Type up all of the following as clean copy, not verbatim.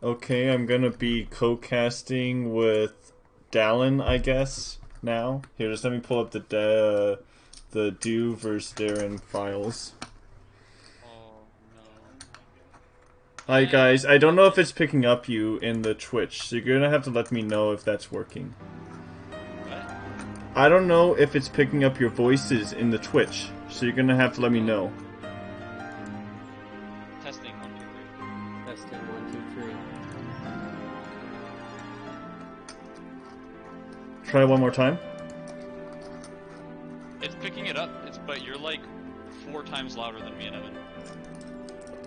Okay, I'm gonna be co-casting with Dallin, I guess, now. Here, just let me pull up the Do versus Darren files. Oh no. Hi And guys, I don't know if it's picking up you in the Twitch, so you're gonna have to let me know if that's working. what? I don't know if it's picking up your voices in the Twitch, so you're gonna have to let me Oh, know. testing 1, 2, 3. Testing 1, 2, 3. Try one more time. It's picking it up. But you're like 4 times louder than me and Evan.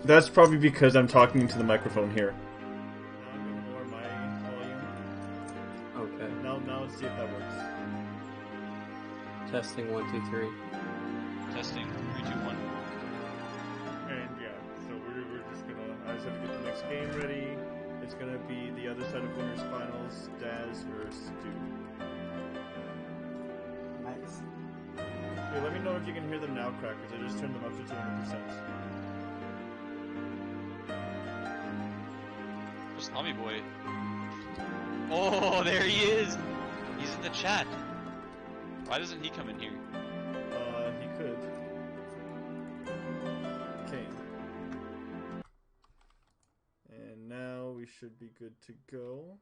That's probably because I'm talking into the microphone here. Now I'm gonna lower my volume. Okay. Now let's see if that works. Testing 1, 2, 3. Testing 3, 2, 1. And yeah, so we're just gonna. I just have to get the next game ready. It's gonna be the other side of winners finals, Daz versus Stu. Nice. Hey, let me know if you can hear them now, crackers. I just turned them up to 200%. Where's Tommy Boy? Oh, there he is! He's in the chat. Why doesn't he come in here? He could. Okay. And now we should be good to go.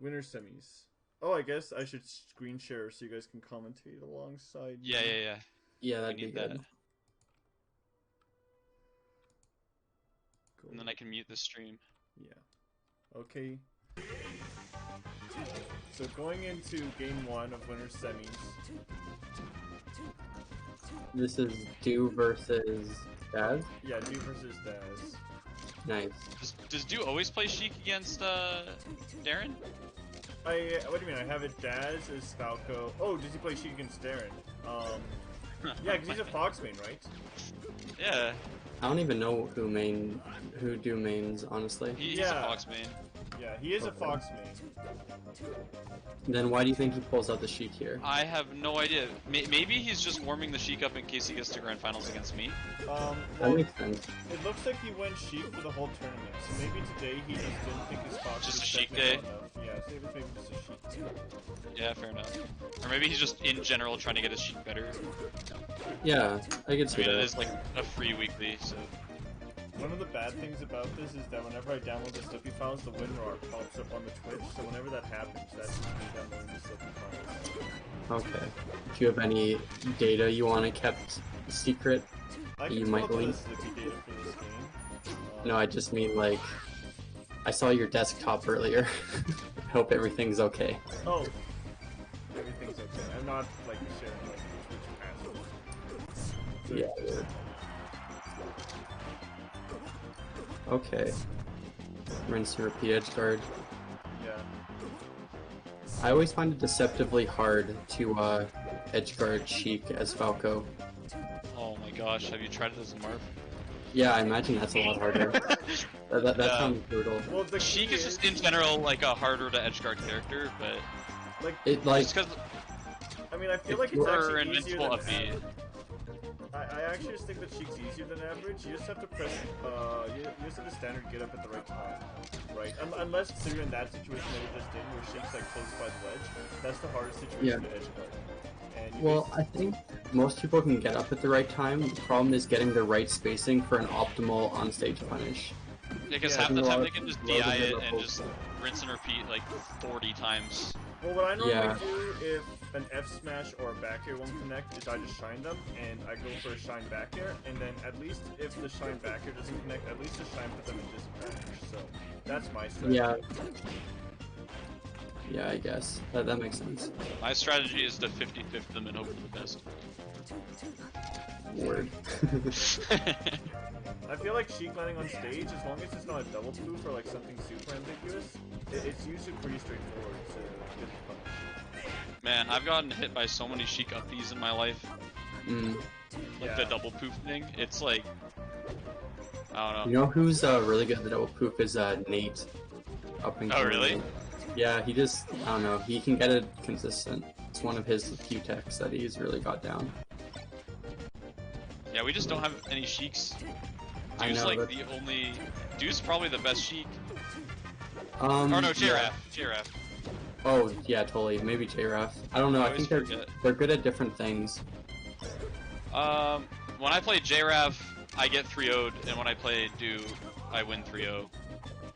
Winner semis. Oh, I guess I should screen share so you guys can commentate alongside. Yeah. Yeah, We that'd be need good. that. And then I can mute the stream. Yeah. Okay. So going into game 1 of winner semis. This is Do versus Daz. Yeah, Do versus Daz. Nice. Does Do always play Sheik against Darren? What do you mean? I have it Daz as Falco. Oh, does he play Sheik against Darren? Yeah, because he's a Fox main, right? Yeah, I don't even know who Do mains, honestly. he's a Yeah. Fox main. Yeah, he is a Okay. Fox main. Then why do you think he pulls out the Sheik here? I have no idea. Maybe he's just warming the Sheik up in case he gets to grand finals against me. That Well, makes sense. it looks like he went Sheik for the whole tournament, so maybe today he just didn't think his Fox Just was a Sheik technical day? enough. Yeah, so it was maybe just a Sheik day. Yeah, fair enough. Or maybe he's just in general trying to get his Sheik better. Yeah, I could I see mean, it that. is like a free weekly, so. One of the bad things about this is that whenever I download the Slippy files, the WinRAR pops up on the Twitch, so whenever that happens, that's just me downloading the Slippy files. Okay. Do you have any data you want to kept secret? I You can might pull up the link. Slippy data for this game. No, I just mean like, I saw your desktop earlier. Hope everything's okay. Oh, everything's okay. I'm not, like, sharing, like, Twitch passwords. So, Yeah. Okay. Rinse and repeat edge guard. yeah. I always find it deceptively hard to edge guard Sheik as Falco. Oh my gosh, have you tried it as a Marv? Yeah, I imagine that's a lot harder. That Yeah. sounds brutal. Well, the Sheik key is just in general like a harder to edgeguard character, but like, It like just because I mean, I feel If like it's you're actually easier invincible than upbeat. average. I actually just think that Sheik's easier than average. You just have to press, you just have the standard get up at the right time, right? Unless you're in that situation that we just did, where Sheik's like close by the ledge. That's the hardest situation to edge guard. And you well, I think most people can get up at the right time. The problem is getting the right spacing for an optimal on-stage punish. Yeah, because Yeah, half the I time think they can just low to DI it mid and level- just rinse and repeat like 40 times. well, what I normally Yeah. do if an F smash or a back air won't connect is I just shine them and I go for a shine back air, and then at least if the shine back air doesn't connect, at least the shine puts them in disadvantage. So that's my strategy. Yeah. Yeah, I guess. That makes sense. My strategy is to 50-50 them and hope for the best. Word. I feel like Sheik landing on stage, as long as it's not a double poof or like something super ambiguous, it's usually pretty straightforward to get the punish. Man, I've gotten hit by so many Sheik upbees in my life. Mm. Like the double poof thing. It's like, I don't You know. know who's really good at the double poop is Nate. Up and Oh, really? Yeah, he just, I don't know, he can get it consistent. It's one of his few techs that he's really got down. Yeah, we just don't have any Sheiks. I Dew's know like that- the only. Dew's probably the best Sheik. Or no, JRF. JRF. Oh yeah, totally. Maybe JRF. I don't know. I I think always forget. they're good at different things. When I play JRF, I get 3-0'd, and when I play Dew, I win 3-0.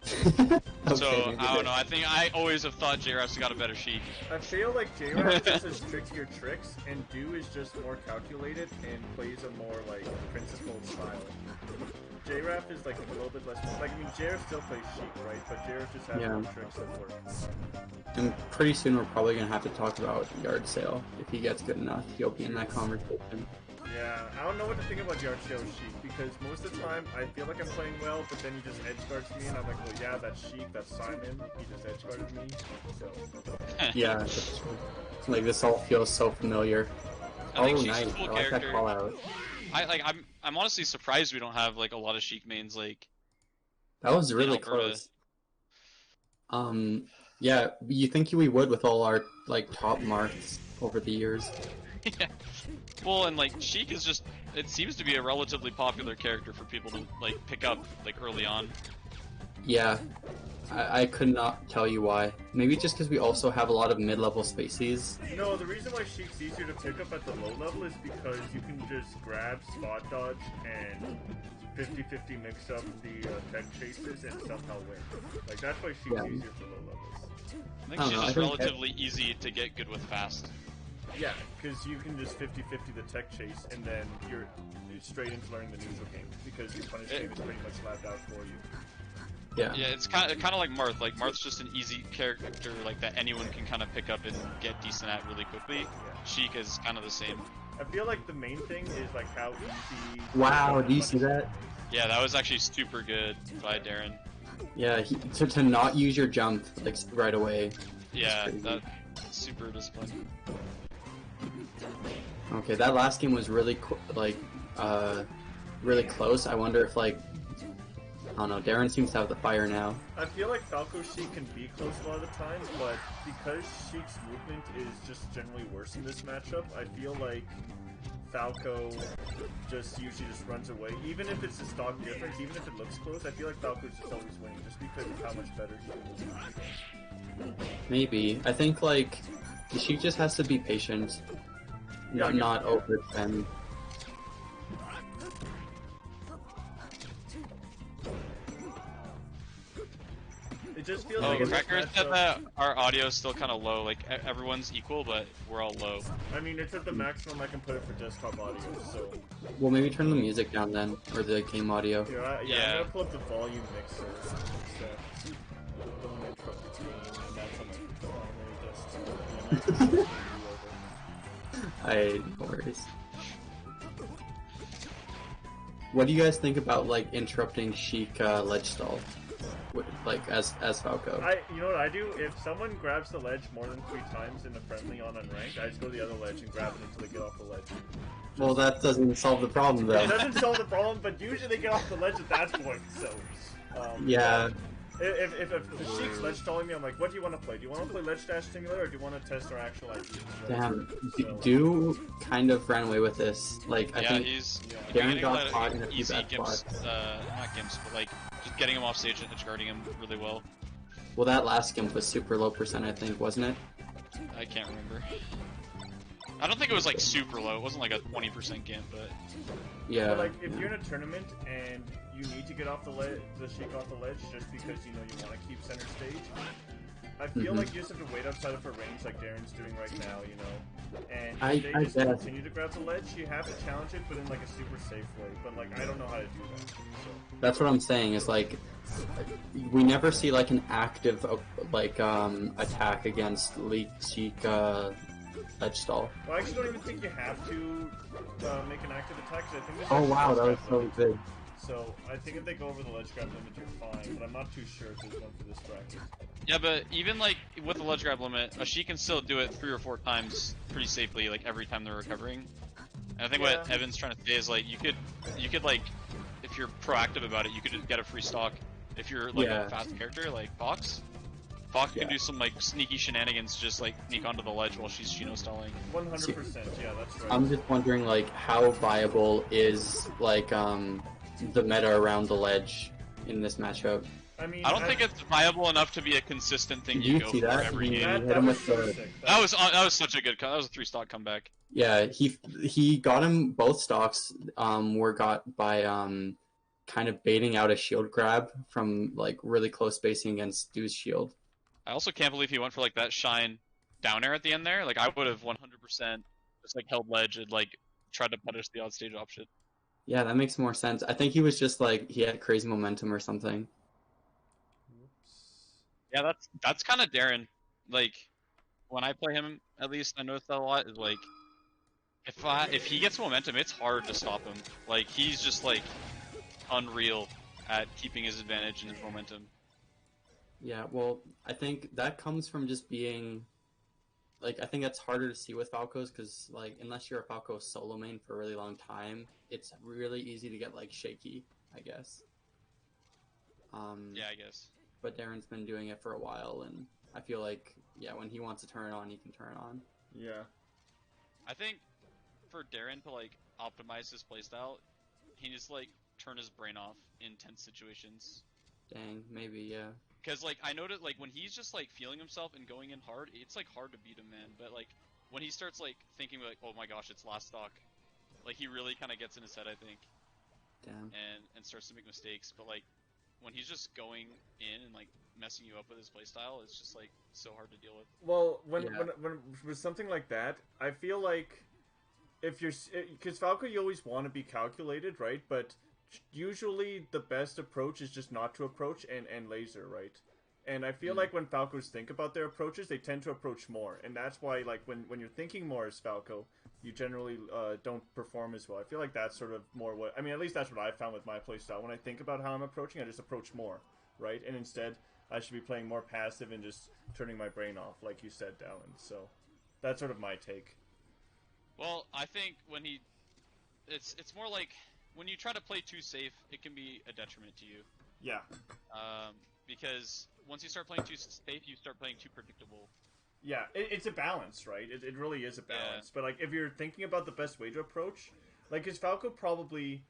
Okay, So, maybe I don't they- know, I think I always have thought JRF's got a better Sheik. I feel like J-Rap just has trickier tricks, and Dew is just more calculated and plays a more, like, principled style. J-Rap is, like, a little bit less... Like, I mean, JRF still plays Sheik, right? But JRF just has Yeah. more tricks that work. And pretty soon we're probably gonna have to talk about Yard Sale. If he gets good enough, he'll be in that conversation. Yeah, I don't know what to think about Yard Sale Sheik, because most of the time, I feel like I'm playing well, but then he just edge guards me, and I'm like, well, yeah, that's Sheik, that's Simon, he just edge guarded me, so... Yeah, that's true. Like this all feels so familiar. I think Oh, Sheik's nice. a cool I like that character. call out. I'm honestly surprised we don't have, like, a lot of Sheik mains, like... That was really Alberta. close. Yeah, you think we would with all our like top marks over the years. Yeah. Well, and, like, Sheik is just... It seems to be a relatively popular character for people to, like, pick up, like, early on. Yeah, I could not tell you why. Maybe just because we also have a lot of mid-level spacies. No, the reason why Sheik's easier to pick up at the low level is because you can just grab, spot dodge, and 50-50 mix up the tech chases and somehow win. Like, that's why Sheik's Yeah. easier for low levels. I think I don't she's know, I just think relatively easy to get good with fast. Yeah, because you can just 50-50 the tech chase, and then you're straight into learning the neutral game, because your punish game is pretty much lapped out for you. Yeah. Yeah, it's kind of like Marth. Like, Marth's just an easy character, like, that anyone can kind of pick up and get decent at really quickly. Sheik is kind of the same. I feel like the main thing is like how easy... Wow, do you see that? Yeah, that was actually super good by Darren. Yeah, to not use your jump like right away. Yeah, crazy. that's super disappointing. Okay, that last game was really really close. I wonder if like I don't know. Darren seems to have the fire now. I feel like Falco Sheik can be close a lot of the times, but because Sheik's movement is just generally worse in this matchup, I feel like Falco just usually just runs away. Even if it's a stock difference, even if it looks close, I feel like Falco's just always winning, just because of how much better he can move. Maybe I think like she just has to be patient, Yeah, not overextend. It just feels Oh, like in this Cracker said matchup- that our audio is still kind of low. Like, everyone's equal, but we're all low. I mean, it's at the maximum I can put it for desktop audio, so... Well, maybe turn the music down then, or the game audio. Yeah, I'm gonna pull up the volume mixer instead. Don't interrupt the game, and that's on my primary desktop. No worries. What do you guys think about like interrupting Sheik ledge stall, like as Falco? You know what I do? If someone grabs the ledge more than 3 times in a friendly on unranked, I just go to the other ledge and grab it until they get off the ledge. Well, that doesn't solve the problem though. It doesn't solve the problem, but usually they get off the ledge at that point. So, Yeah. If the Sheik's ledge stalling me, I'm like, what do you want to play? Do you want to play ledge dash simulator, or do you want to test our actual IPs? Damn. So- Dew kind of ran away with this. Like I Yeah, think he's Darren getting got lot of caught in a few easy bad gimps, spots. not gimps, but like just getting him off stage and edge guarding him really well. Well, that last gimp was super low percent, I think, wasn't it? I can't remember. I don't think it was like super low. It wasn't like a 20% gimp, but Yeah. But like, if you're in a tournament and you need to get off the Sheik off the ledge just because you know you want to keep center stage, I feel like you just have to wait outside of a range like Darren's doing right now, you know. And if they just guess. continue to grab the ledge, you have to challenge it, but in like a super safe way. But like, I don't know how to do that. So. That's what I'm saying. Is like we never see like an active like attack against Sheik ledge stall. Well, I actually don't even think you have to make an active attack. 'Cause I think there's Oh actually wow, ledge that was grab so limit. good. So I think if they go over the ledge grab limit, you're fine. But I'm not too sure if there's one for this bracket. yeah, but even like with the ledge grab limit, a Sheik can still do it 3 or 4 times pretty safely, like every time they're recovering. And I think what Yeah. Evan's trying to say is like you could like if you're proactive about it, you could just get a free stock. If you're like Yeah. a fast character like Fox can do some like sneaky shenanigans, just like sneak onto the ledge while she's Chino stalling. 100%. Yeah, that's right. I'm just wondering like how viable is like the meta around the ledge in this matchup. I mean, I don't think it's viable enough to be a consistent thing Did you you go see for that? every He game. hit that him was with so the. sick. That was such a good. That was a 3-stock comeback. Yeah, he got him. Both stocks were got by kind of baiting out a shield grab from like really close spacing against Stu's shield. I also can't believe he went for like that shine down air at the end there. Like I would have 100% just like held ledge and like tried to punish the odd stage option. Yeah, that makes more sense. I think he was just like he had crazy momentum or something. Yeah, that's kind of Darren. Like when I play him, at least I notice that a lot. Is like if he gets momentum, it's hard to stop him. Like he's just like unreal at keeping his advantage and his momentum. Yeah, well, I think that comes from just being like I think that's harder to see with Falcos because like unless you're a Falco solo main for a really long time, it's really easy to get like shaky, I guess. Yeah, I guess. But Darren's been doing it for a while, and I feel like yeah, when he wants to turn it on, he can turn it on. Yeah. I think for Darren to like optimize his playstyle, he needs to like turn his brain off in tense situations. Dang, maybe yeah. Because like I noticed like when he's just like feeling himself and going in hard, it's like hard to beat him, man. But like when he starts like thinking like, oh my gosh, it's last stock, like he really kind of gets in his head, I think. Damn. And starts to make mistakes. But like when he's just going in and like messing you up with his playstyle, it's just like so hard to deal with. Well, when Yeah. when with something like that, I feel like if you're because Falco, you always want to be calculated, right? But usually the best approach is just not to approach and laser, right? And I feel like when Falcos think about their approaches, they tend to approach more, and that's why like when you're thinking more as Falco, you generally don't perform as well. I feel like that's sort of more what I mean. At least that's what I found with my playstyle. When I think about how I'm approaching, I just approach more, right? And instead, I should be playing more passive and just turning my brain off, like you said, Dallin. So that's sort of my take. Well, I think when it's more like when you try to play too safe, it can be a detriment to you. Yeah. Because once you start playing too safe, you start playing too predictable. Yeah, it's a balance, right? It really is a balance. Yeah. But like, if you're thinking about the best way to approach, like, his Falco probably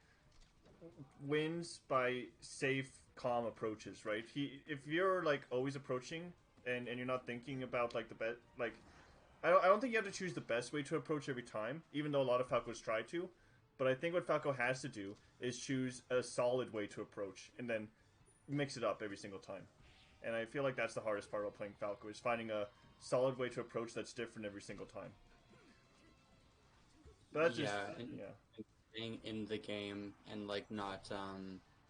wins by safe, calm approaches, right? If you're like always approaching and you're not thinking about like the best, like, I don't think you have to choose the best way to approach every time, even though a lot of Falcos try to. But I think what Falco has to do is choose a solid way to approach and then mix it up every single time. And I feel like that's the hardest part about playing Falco, is finding a solid way to approach that's different every single time. But that's just Staying in the game and like not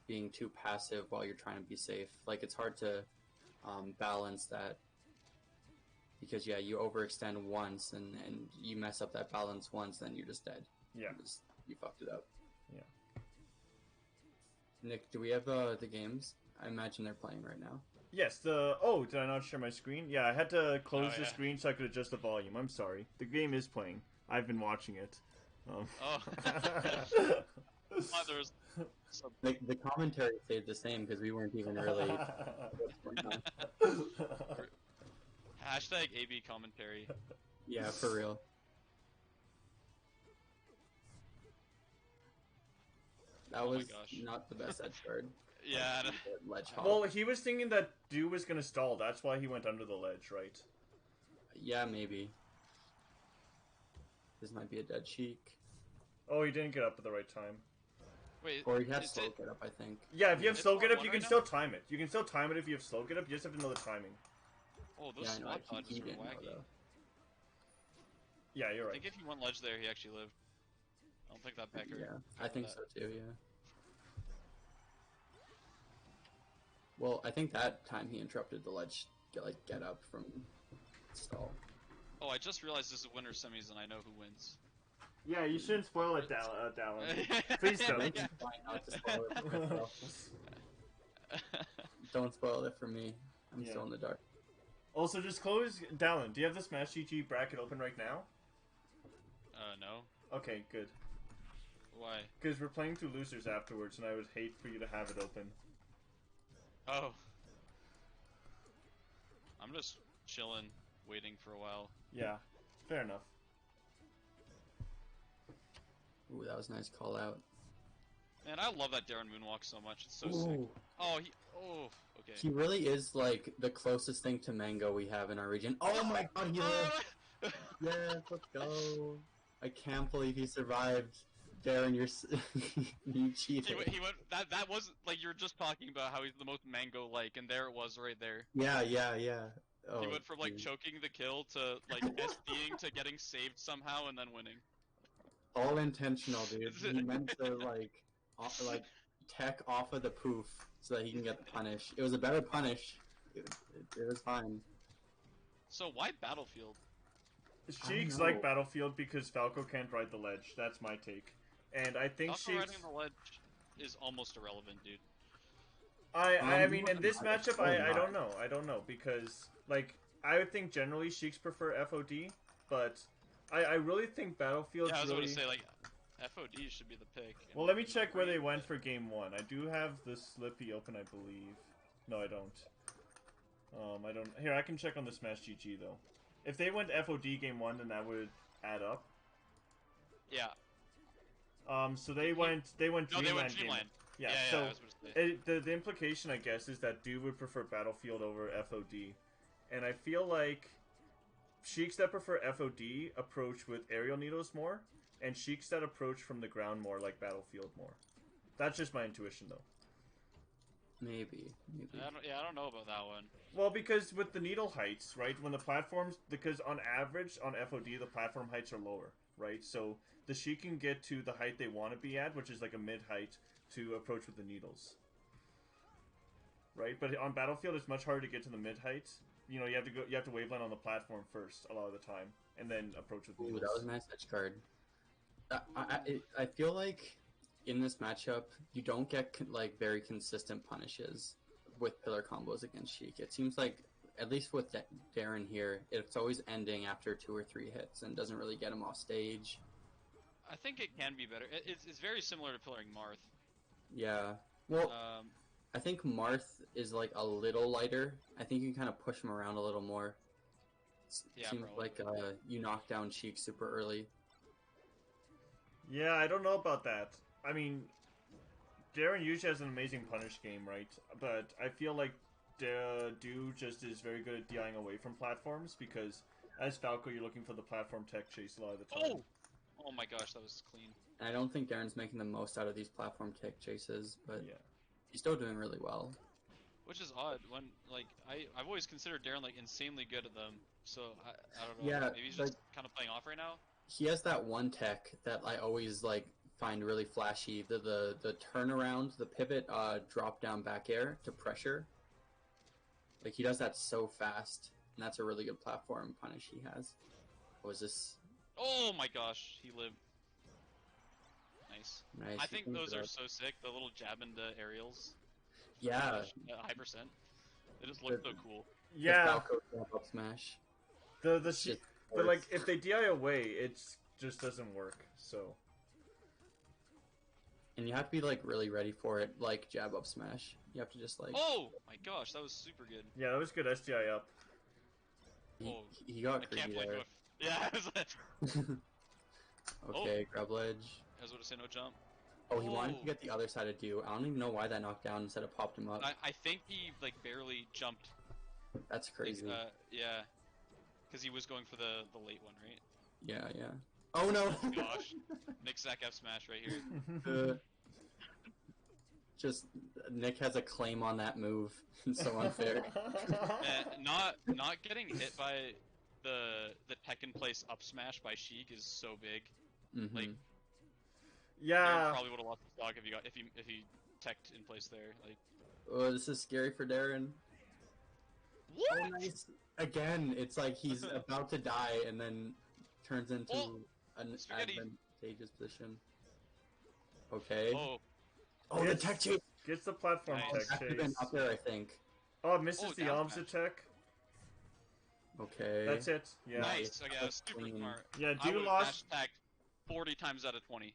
being too passive while you're trying to be safe. Like it's hard to balance that because yeah, you overextend once and you mess up that balance once, then you're just dead. Yeah, you fucked it up. Yeah. Nick, do we have the games? I imagine they're playing right now. Yes, oh, did I not share my screen? Yeah, I had to close the screen so I could adjust the volume. I'm sorry. The game is playing. I've been watching it. The commentary stayed the same because we weren't even really. Hashtag AB commentary. Yeah, for real. That was not the best edge guard. Yeah. Ledge hop. Well, he was thinking that Dew was going to stall. That's why he went under the ledge, right? Yeah, maybe. This might be a dead cheek. Oh, he didn't get up at the right time. Wait, or he has slow get up, I think. Yeah, if you have slow get up, you can still time it. You can still time it if you have slow get up. You just have to know the timing. Oh, those slot dodges are wacky. Yeah, you're right. I think if he went ledge there, he actually lived. I don't think that Becker. Yeah, I think so too. Yeah. Well, I think that time he interrupted the ledge get up from stall. Oh, I just realized this is winter semis and I know who wins. Yeah, you shouldn't spoil it, Dallin. Please don't. Not to spoil it for myself. Don't spoil it for me. I'm still in the dark. Also, just close Dallin. Do you have the Smash GG bracket open right now? No. Okay, good. Why? Because we're playing through losers afterwards, and I would hate for you to have it open. Oh. I'm just chilling, waiting for a while. Yeah, fair enough. Ooh, that was a nice call out. Man, I love that Darren moonwalk so much. It's so sick. Ooh, Oh, okay. he really is like the closest thing to Mango we have in our region. Oh my god, he lived! Yes, let's go. I can't believe he survived. Darren, you cheated. He went. That was like you were just talking about how he's the most mango-like, and there it was right there. Yeah. He Oh, went from like dude. choking the kill to like SDing to getting saved somehow and then winning. All intentional, dude. He meant to like tech off of the poof so that he can get the punish. It was a better punish. It was fine. So why Battlefield? Sheiks know. like Battlefield because Falco can't ride the ledge. That's my take. And I think Falco riding Sheiks... the ledge is almost irrelevant, dude. I mean, in this matchup, I not. don't know. I don't know, because, like, I would think generally Sheiks prefer FOD, but I really think Battlefield's Yeah, I was really... going to say, like, FOD should be the pick. Well, let me check where they went for Game 1. I do have the Slippy open, I believe. No, I don't. I don't... Here, I can check on the Smash GG, though. If they went FOD Game 1, then that would add up. Yeah. So they went Dreamland. No, they went Game Dreamland. 1. Yeah, I so was about to say. the implication, I guess, is that Dude would prefer Battlefield over FOD. And I feel like Sheiks that prefer FOD approach with aerial needles more, and Sheiks that approach from the ground more like Battlefield more. That's just my intuition, though. Maybe. I don't know about that one. Well, because with the needle heights, right, when the platforms, because on average, on FOD, the platform heights are lower, right? So the Sheik can get to the height they want to be at, which is like a mid-height, to approach with the needles. Right? But on Battlefield, it's much harder to get to the mid-height. You know, you have to waveland on the platform first, a lot of the time, and then approach with needles. Ooh, that was a nice edge card. I feel like in this matchup, you don't get like very consistent punishes with pillar combos against Sheik. It seems like, at least with Darren here, it's always ending after 2 or 3 hits and doesn't really get him off stage. I think it can be better. It's very similar to pillaring Marth. Yeah. Well, Um, I think Marth is like a little lighter. I think you can kind of push him around a little more. Yeah, Seems probably. like you knock down Sheik super early. Yeah, I don't know about that. I mean, Darren usually has an amazing punish game, right? But I feel like Do just is very good at DIing away from platforms, because as Falco, you're looking for the platform tech chase a lot of the time. Oh my gosh, that was clean. And I don't think Darren's making the most out of these platform kick chases, but Yeah. he's still doing really well. Which is odd when, like, I've always considered Darren, like, insanely good at them. So, I don't know. Yeah, Maybe he's like, just kind of playing off right now. he has that one tech that I always like find really flashy. The turnaround, the pivot, drop down back air to pressure. Like, he does that so fast, and that's a really good platform punish he has. What was this? Oh my gosh, he lived. Nice. Nice. I he think cleans those it are up. so sick. The little jab into aerials. Yeah. High percent. They just look so cool. The Yeah. Falco jump up smash. But works. like, if they DI away, it just doesn't work. So. And you have to be like really ready for it, like jab up smash. You have to just like. Oh my gosh, that was super good. Yeah, that was good SDI up. He got I greedy can't believe there. it. Yeah, I was like, Okay, grab ledge. I was going to say no jump. Oh, he wanted to get the other side of Do. I don't even know why that knocked down instead of popped him up. I think he like barely jumped. That's crazy. Like, yeah, because he was going for the late one, right? Yeah. Oh no! Gosh, Nick Zach F smash right here. Just Nick has a claim on that move. It's so unfair. Not getting hit by the Tekken place up smash by Sheik is so big. Mm-hmm. Like, Yeah. Darren probably would have lost the stock if he teched in place there. Like, Oh, this is scary for Darren. what? Oh, nice. Again, it's like he's about to die and then turns into an spaghetti. advantageous position. Okay. Oh, the tech chase. Gets the platform Nice. tech That could've been chase. up there, I think. Oh, it misses the down arms smash. attack. Okay. That's it. Yeah. nice. Okay, that was super Clean. smart. Yeah, I Do would lost. dash attacked 40 times out of 20.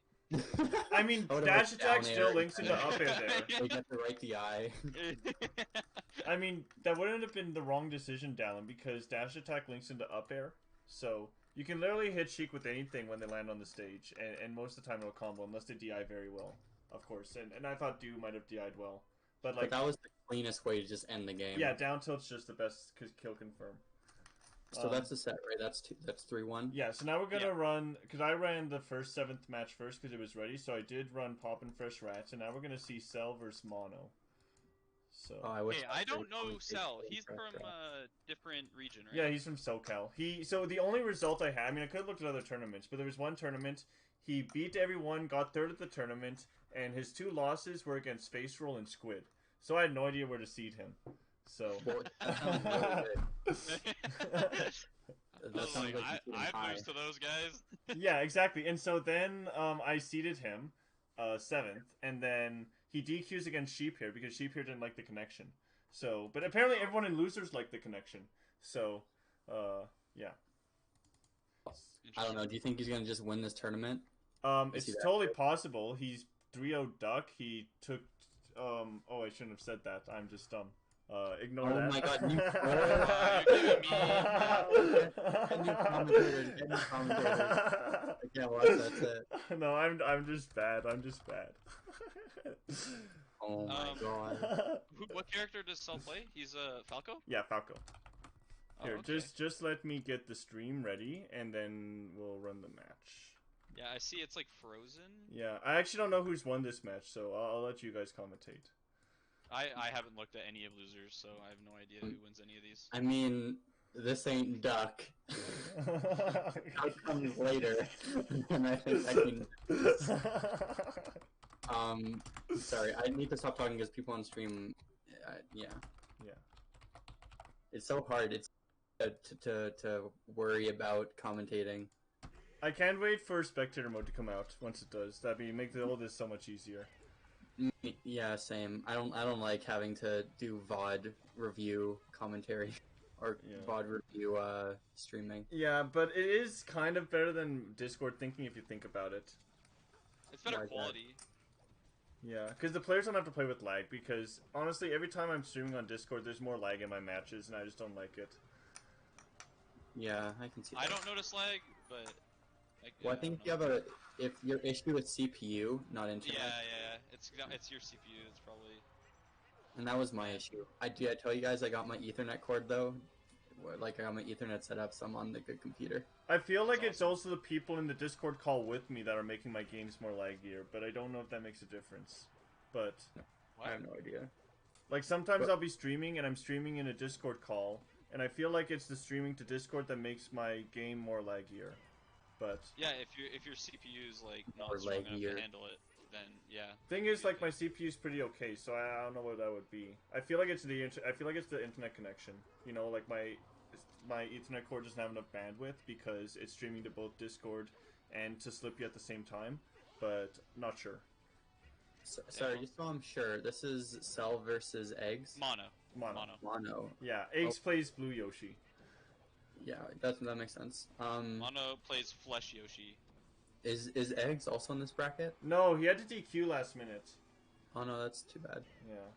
I mean, would've dash went attack down still air. links into up air there. They get the right DI. I mean, that wouldn't have been the wrong decision, Dallin, because dash attack links into up air. So, you can literally hit Sheik with anything when they land on the stage, and most of the time it'll combo, unless they DI very well. of course, and I thought Do might have DI'd well, but But that was the cleanest way to just end the game. yeah, down tilt's just the best kill confirm. So that's the set, right? That's 3-1. Yeah, so now we're gonna run, because I ran the first 7th match first because it was ready, so I did run PoppinFresh Rats, and now we're gonna see Cell versus Mono. So. Oh, I wish. Hey, I don't know Cell. He's from a different region, right? Yeah, he's from SoCal. So the only result I had, I mean, I could have looked at other tournaments, but there was one tournament, he beat everyone, got 3rd at the tournament, and his 2 losses were against Space Roll and Squid. So I had no idea where to seed him. So. Well, that sounds really good. I'd lose to those guys. Yeah, exactly. And so then I seeded him 7th, and then he DQs against Sheephair because Sheephair didn't like the connection. So, but apparently everyone in losers liked the connection. So, yeah. I don't know. Do you think he's gonna just win this tournament? It's totally possible. He's 3-0 Duck. He took. Oh, I shouldn't have said that. I'm just dumb. Ignore that. Oh my god, you Any commentators. I can't watch that set. No, I'm just bad. I'm just bad. Oh my god. What character does Cell play? He's Falco? Yeah, Falco. Here, Oh, okay. just let me get the stream ready, and then we'll run the match. Yeah, I see it's like frozen. Yeah, I actually don't know who's won this match, so I'll let you guys commentate. I haven't looked at any of losers, so I have no idea who wins any of these. I mean, this ain't Duck. Duck comes later, and I think I can. Sorry, I need to stop talking because people on stream. Yeah. It's so hard. It's to worry about commentating. I can't wait for spectator mode to come out. Once it does, make all this so much easier. Yeah, same. I don't like having to do VOD review commentary or VOD review streaming. Yeah, but it is kind of better than Discord thinking if you think about it. It's better quality. Yeah, because the players don't have to play with lag, because honestly, every time I'm streaming on Discord, there's more lag in my matches, and I just don't like it. Yeah, I can see that. I don't notice lag, but... Well, I think if your issue with CPU, not internet. Yeah, it's your CPU, it's probably... And that was my issue. Did I tell you guys I got my Ethernet cord, though? Like, I got my Ethernet set up, so I'm on the good computer. I feel like it's also the people in the Discord call with me that are making my games more laggier, but I don't know if that makes a difference. But... I have no idea. Like, sometimes I'll be streaming, and I'm streaming in a Discord call, and I feel like it's the streaming to Discord that makes my game more laggier. But... Yeah, if your CPU is, like, not strong enough to handle it, then, yeah. Thing is, like, my CPU is pretty okay, so I don't know what that would be. I feel like it's the internet connection. You know, like, my Ethernet cord doesn't have enough bandwidth because it's streaming to both Discord and to Slippy at the same time, but not sure. Sorry, just so I'm sure, this is Cell versus Eggs? Mono. Yeah, Eggs plays Blue Yoshi. Yeah, that makes sense. Mono plays Flesh Yoshi. Is Eggs also in this bracket? No, he had to DQ last minute. Oh no, that's too bad. Yeah.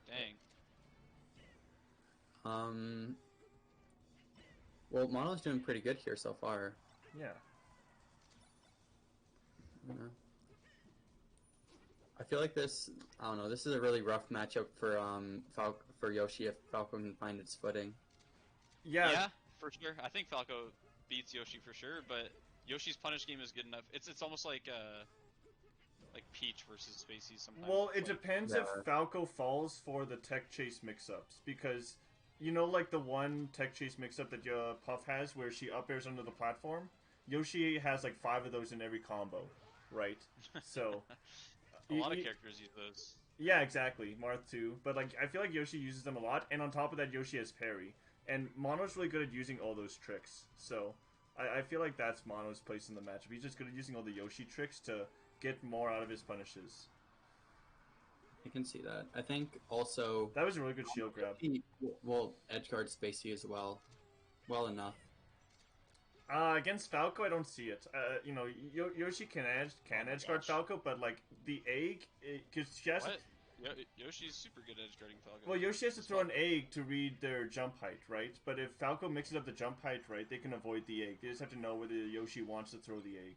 Dang. Well, Mono's doing pretty good here so far. Yeah. I feel like this. I don't know. This is a really rough matchup for Yoshi if Falco can find its footing. Yeah, for sure. I think Falco beats Yoshi for sure, but Yoshi's punish game is good enough. It's almost like Peach versus Spacey sometimes. Well, it depends if Falco falls for the tech chase mix-ups, because you know, like the one tech chase mix-up that Puff has where she up airs under the platform. Yoshi has like 5 of those in every combo, right? So a lot of characters use those. Yeah, exactly. Marth too, but like I feel like Yoshi uses them a lot, and on top of that, Yoshi has parry. And Mono's really good at using all those tricks, so I feel like that's Mono's place in the matchup. He's just good at using all the Yoshi tricks to get more out of his punishes. I can see that. I think also... That was a really good shield grab. Well, edgeguard Spacey as well. Well enough. Against Falco, I don't see it. You know, Yoshi can edgeguard Falco, but like the egg... Because she has... What? Yoshi's super good at edgeguarding Falco. Well, Yoshi has to throw an egg to read their jump height, right? But if Falco mixes up the jump height right, they can avoid the egg. They just have to know whether Yoshi wants to throw the egg.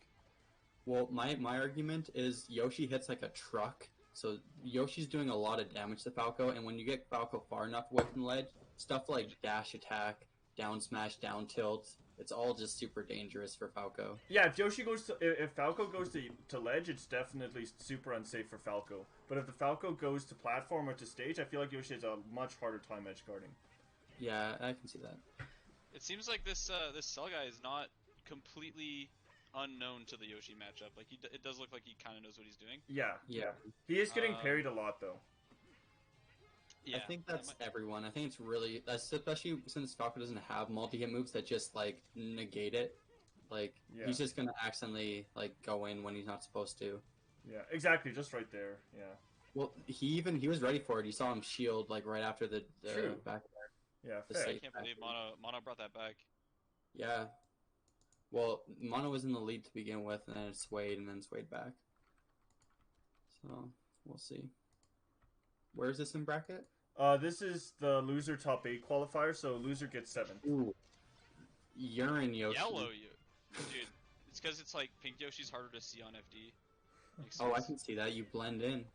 Well, my argument is Yoshi hits like a truck So Yoshi's doing a lot of damage to Falco, and when you get Falco far enough away from the ledge, stuff like dash attack, down smash, down tilt, it's all just super dangerous for Falco. Yeah, if Falco goes to ledge, it's definitely super unsafe for Falco. But if the Falco goes to platform or to stage, I feel like Yoshi has a much harder time edge guarding. Yeah, I can see that. It seems like this Cell guy is not completely unknown to the Yoshi matchup. Like it does look like he kind of knows what he's doing. Yeah. He is getting parried a lot though. Yeah, I think that's everyone. I think it's really, especially since Falco doesn't have multi-hit moves that just like negate it. Like he's just gonna accidentally like go in when he's not supposed to. Yeah, exactly, just right there. Yeah. Well, he was ready for it. You saw him shield like right after the back there. Yeah, fair. I can't believe Mono brought that back. Yeah. Well, Mono was in the lead to begin with, and then it swayed, and then swayed back. So, we'll see. Where is this in bracket? This is the loser top 8 qualifier, so loser gets 7th. Ooh. Urine Yoshi. Yellow dude. It's because it's like Pink Yoshi's harder to see on FD. Oh, I can see that. You blend in.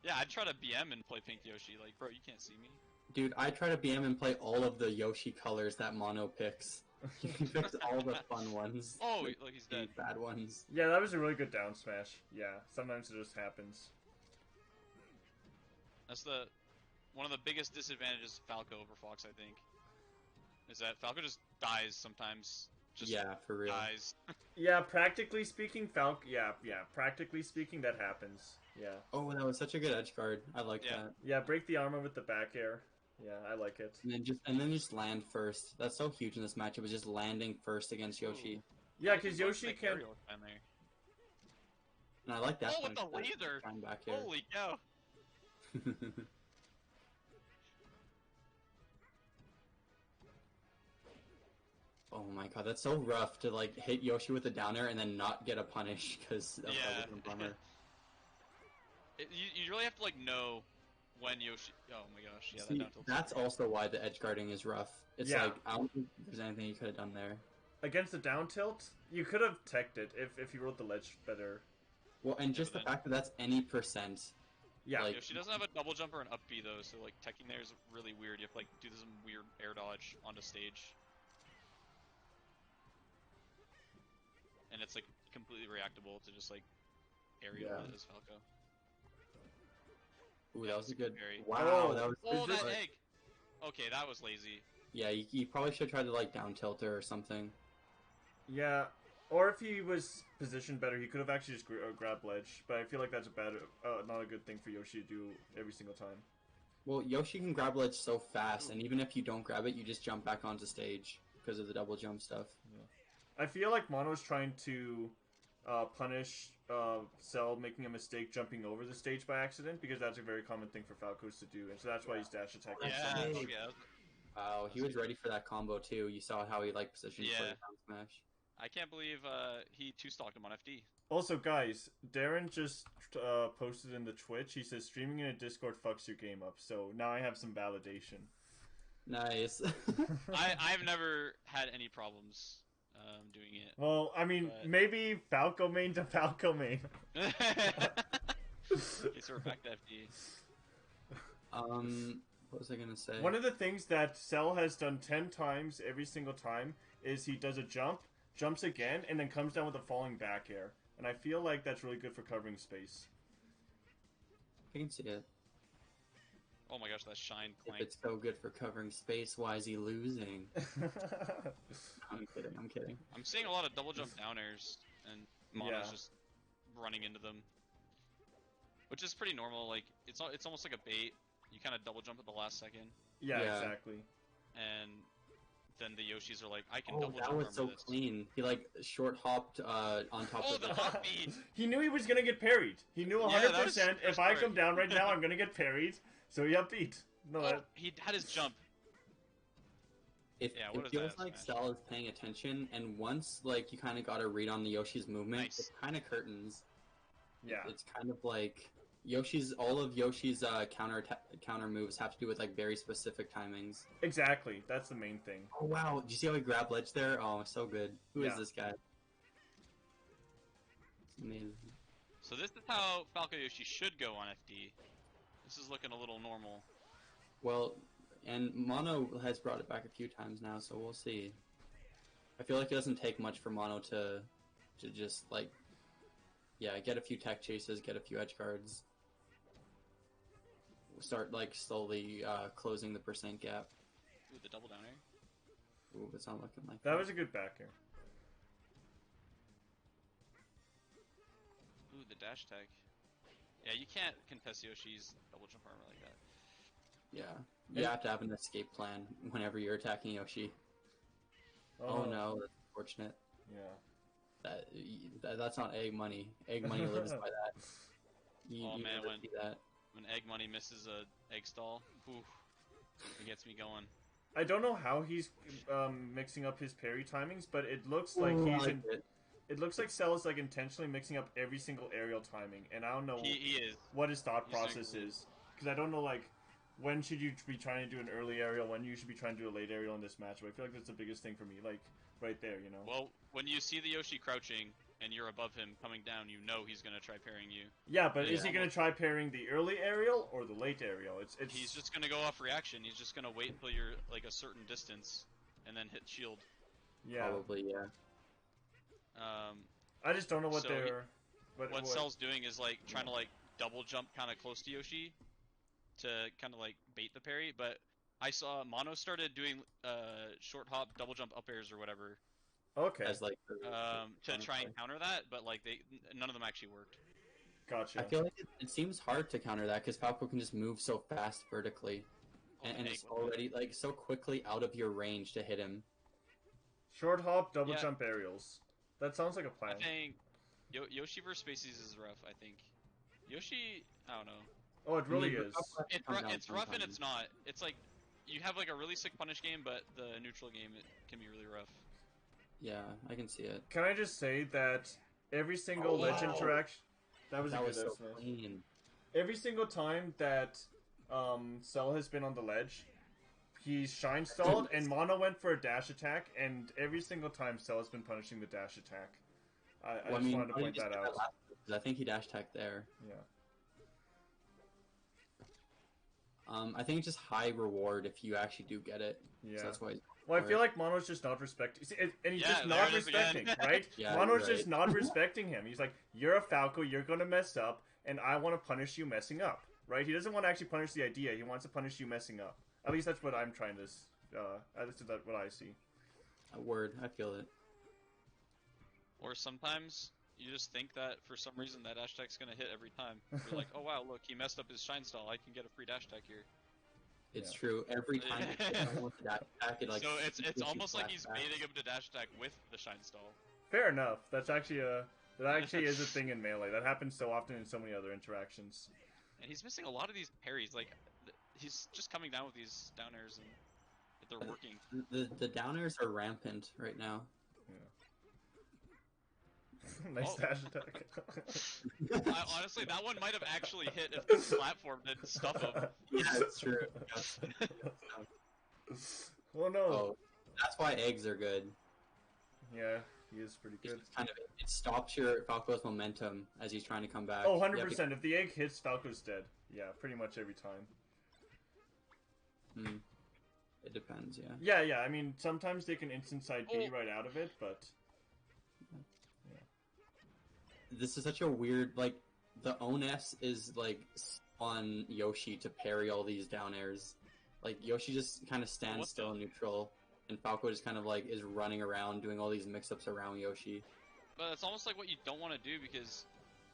Yeah, I'd try to BM and play Pink Yoshi. Like, bro, you can't see me. Dude, I try to BM and play all of the Yoshi colors that Mono picks. He picks all the fun ones. Oh, look, he's dead. Bad ones. Yeah, that was a really good down smash. Yeah, sometimes it just happens. That's one of the biggest disadvantages of Falco over Fox, I think. Is that Falco just dies sometimes. Just for real. Dies. Yeah, practically speaking, practically speaking, that happens. Yeah. Oh, that was such a good edge guard. I like that. Yeah, break the armor with the back air. Yeah, I like it. And then just land first. That's so huge in this matchup. Is just landing first against Yoshi. Yeah, because Yoshi can. And I like that. Oh, with the laser! Back here. Holy cow! Oh my god, that's so rough to like hit Yoshi with a downer and then not get a punish because that was a bummer. You really have to like know when Yoshi. Oh my gosh, yeah. See, that's also why the edge guarding is rough. It's like I don't think there's anything you could have done there. Against the down tilt, you could have teched it if you wrote the ledge better. Well, and just the fact that that's any percent. Yeah. Like, Yoshi doesn't have a double jump or an up B though, so like teching there is really weird. You have to like do some weird air dodge onto stage. And it's like completely reactable to just like aerial as Falco. Ooh, that was a good. Wow, that was. Oh, that egg. Okay, that was lazy. Yeah, you probably should try to like down tilt her or something. Yeah, or if he was positioned better, he could have actually just grabbed ledge. But I feel like that's not a good thing for Yoshi to do every single time. Well, Yoshi can grab ledge so fast, and even if you don't grab it, you just jump back onto stage because of the double jump stuff. Yeah. I feel like Mono's trying to punish Cell making a mistake jumping over the stage by accident, because that's a very common thing for Falcos to do, and so that's why he's dash attacking so much. Wow, he was ready for that combo too. You saw how he like positioned for the down smash. I can't believe he two-stalked him on FD. Also, guys, Darren just posted in the Twitch. He says streaming in a Discord fucks your game up. So now I have some validation. Nice. I've never had any problems doing it. Well, I mean, maybe Falco main to Falco main. Okay, so we're back to FD. What was I gonna say? One of the things that Cell has done 10 times every single time is he does a jump, jumps again, and then comes down with a falling back air. And I feel like that's really good for covering space. I can see it. Oh my gosh, that shine clank. If it's so good for covering space, why is he losing? I'm kidding. I'm seeing a lot of double jump down airs, and Mono's just running into them. Which is pretty normal, like, it's almost like a bait. You kind of double jump at the last second. Yeah, exactly. And then the Yoshis are like, I can double jump. That was so clean. He like short hopped on top of the hop beat. He knew he was gonna get parried. He knew 100%. If I come down right now, I'm gonna get parried. So he up beat. No, he had his jump. It feels like Cell is paying attention, and once like you kind of got a read on the Yoshi's movement, it kind of curtains. Yeah, it's kind of like all of Yoshi's counter moves have to do with like very specific timings. Exactly, that's the main thing. Oh wow, did you see how he grabbed ledge there? Oh, so good. Who is this guy? It's amazing. So this is how Falco Yoshi should go on FD. This is looking a little normal. Well, and Mono has brought it back a few times now, so we'll see. I feel like it doesn't take much for Mono to just, like, yeah, get a few tech chases, get a few edge guards. Start, like, slowly closing the percent gap. Ooh, the double down air. Ooh, it's not looking like That was a good back air. Ooh, the dash tech. Yeah, you can't contest Yoshi's double jump armor like that. Yeah, you have to have an escape plan whenever you're attacking Yoshi. Oh no, that's unfortunate. Yeah. That's not egg money. Egg money lives by that. You Man, never see that. when Egg Money misses a egg stall, whew, it gets me going. I don't know how he's mixing up his parry timings, but it looks like it looks like Cell is like intentionally mixing up every single aerial timing, and I don't know He is. what his thought He's process is, because I don't know like when should you be trying to do an early aerial, when you should be trying to do a late aerial in this match. But I feel like that's the biggest thing for me, like right there, you know. Well, when you see the Yoshi crouching and you're above him coming down, you know he's gonna try parrying you. Yeah, but is he gonna try parrying the early aerial or the late aerial? It's He's just gonna go off reaction. He's just gonna wait until you're like a certain distance and then hit shield. yeah. Probably, yeah. I just don't know what So they're what Cell's doing is like trying to like double jump kind of close to Yoshi to kind of like bait the parry, but I saw Mono started doing short hop double jump up airs or whatever Okay. As like to try and counter that, but like none of them actually worked. Gotcha. I feel like it seems hard to counter that because Falco can just move so fast vertically, and it's already like so quickly out of your range to hit him. Short hop, double jump aerials. That sounds like a plan. I think Yoshi vs Spaceys is rough. I think Yoshi, I don't know. Oh, it really is. It's rough and it's not. It's like you have like a really sick punish game, but the neutral game it can be really rough. Yeah, I can see it. Can I just say that every single ledge interaction... That was so clean. Every single time that Cell has been on the ledge, he's shine stalled, and Mono went for a dash attack, and every single time Cell has been punishing the dash attack. I just wanted to point that out. I think he dash attacked there. Yeah. I think it's just high reward if you actually do get it. Yeah. So that's why. Well, I feel like Mono's just not respecting, and he's just not respecting, right? Yeah, Mono's just not respecting him. He's like, "You're a Falco, you're gonna mess up, and I want to punish you messing up." Right? He doesn't want to actually punish the idea. He wants to punish you messing up. At least that's what I'm trying to. At least that's what I see. A word, I feel it. Or sometimes you just think that for some reason that dash attack's gonna hit every time. You're like, oh wow, look, he messed up his shine stall. I can get a free dash attack here. It's true. Every time with the dash attack, it like. So it's almost like he's baiting him to dash attack with the shine stall. Fair enough. That's actually that actually is a thing in Melee. That happens so often in so many other interactions. And he's missing a lot of these parries. Like he's just coming down with these down airs and they're working. The down airs are rampant right now. Nice dash attack. Honestly, that one might have actually hit if the platform didn't stuff him. Yeah, it's true. Oh no. Oh, that's why eggs are good. Yeah, he is pretty good. It stops your Falco's momentum as he's trying to come back. Oh, 100%. If the egg hits, Falco's dead. Yeah, pretty much every time. It depends, yeah. Yeah, I mean, sometimes they can instant side B right out of it, but... This is such a weird, like, the onus is, like, on Yoshi to parry all these down airs. Like, Yoshi just kind of stands still in neutral, and Falco just kind of, like, is running around doing all these mix-ups around Yoshi. But it's almost like what you don't want to do, because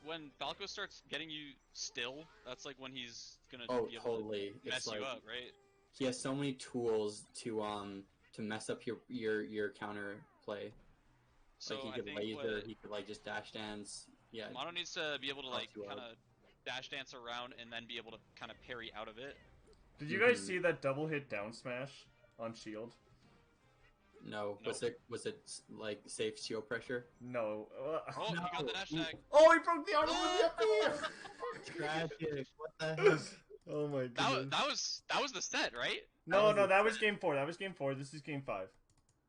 when Falco starts getting you still, that's, like, when he's gonna be able to mess you up, right? He has so many tools to mess up your counter play. So like, he could laser, he could, like, just dash dance. Yeah. Mono needs to be able to, like, kind of dash dance around and then be able to kind of parry out of it. Did you guys see that double hit down smash on shield? No. Was it like safe shield pressure? No. Oh, he got the dash tag. Oh, he broke the arm with the up air! Tragic. What the heck? Oh my god. That was the set, right? No, that was game 4. That was game 4. This is game 5.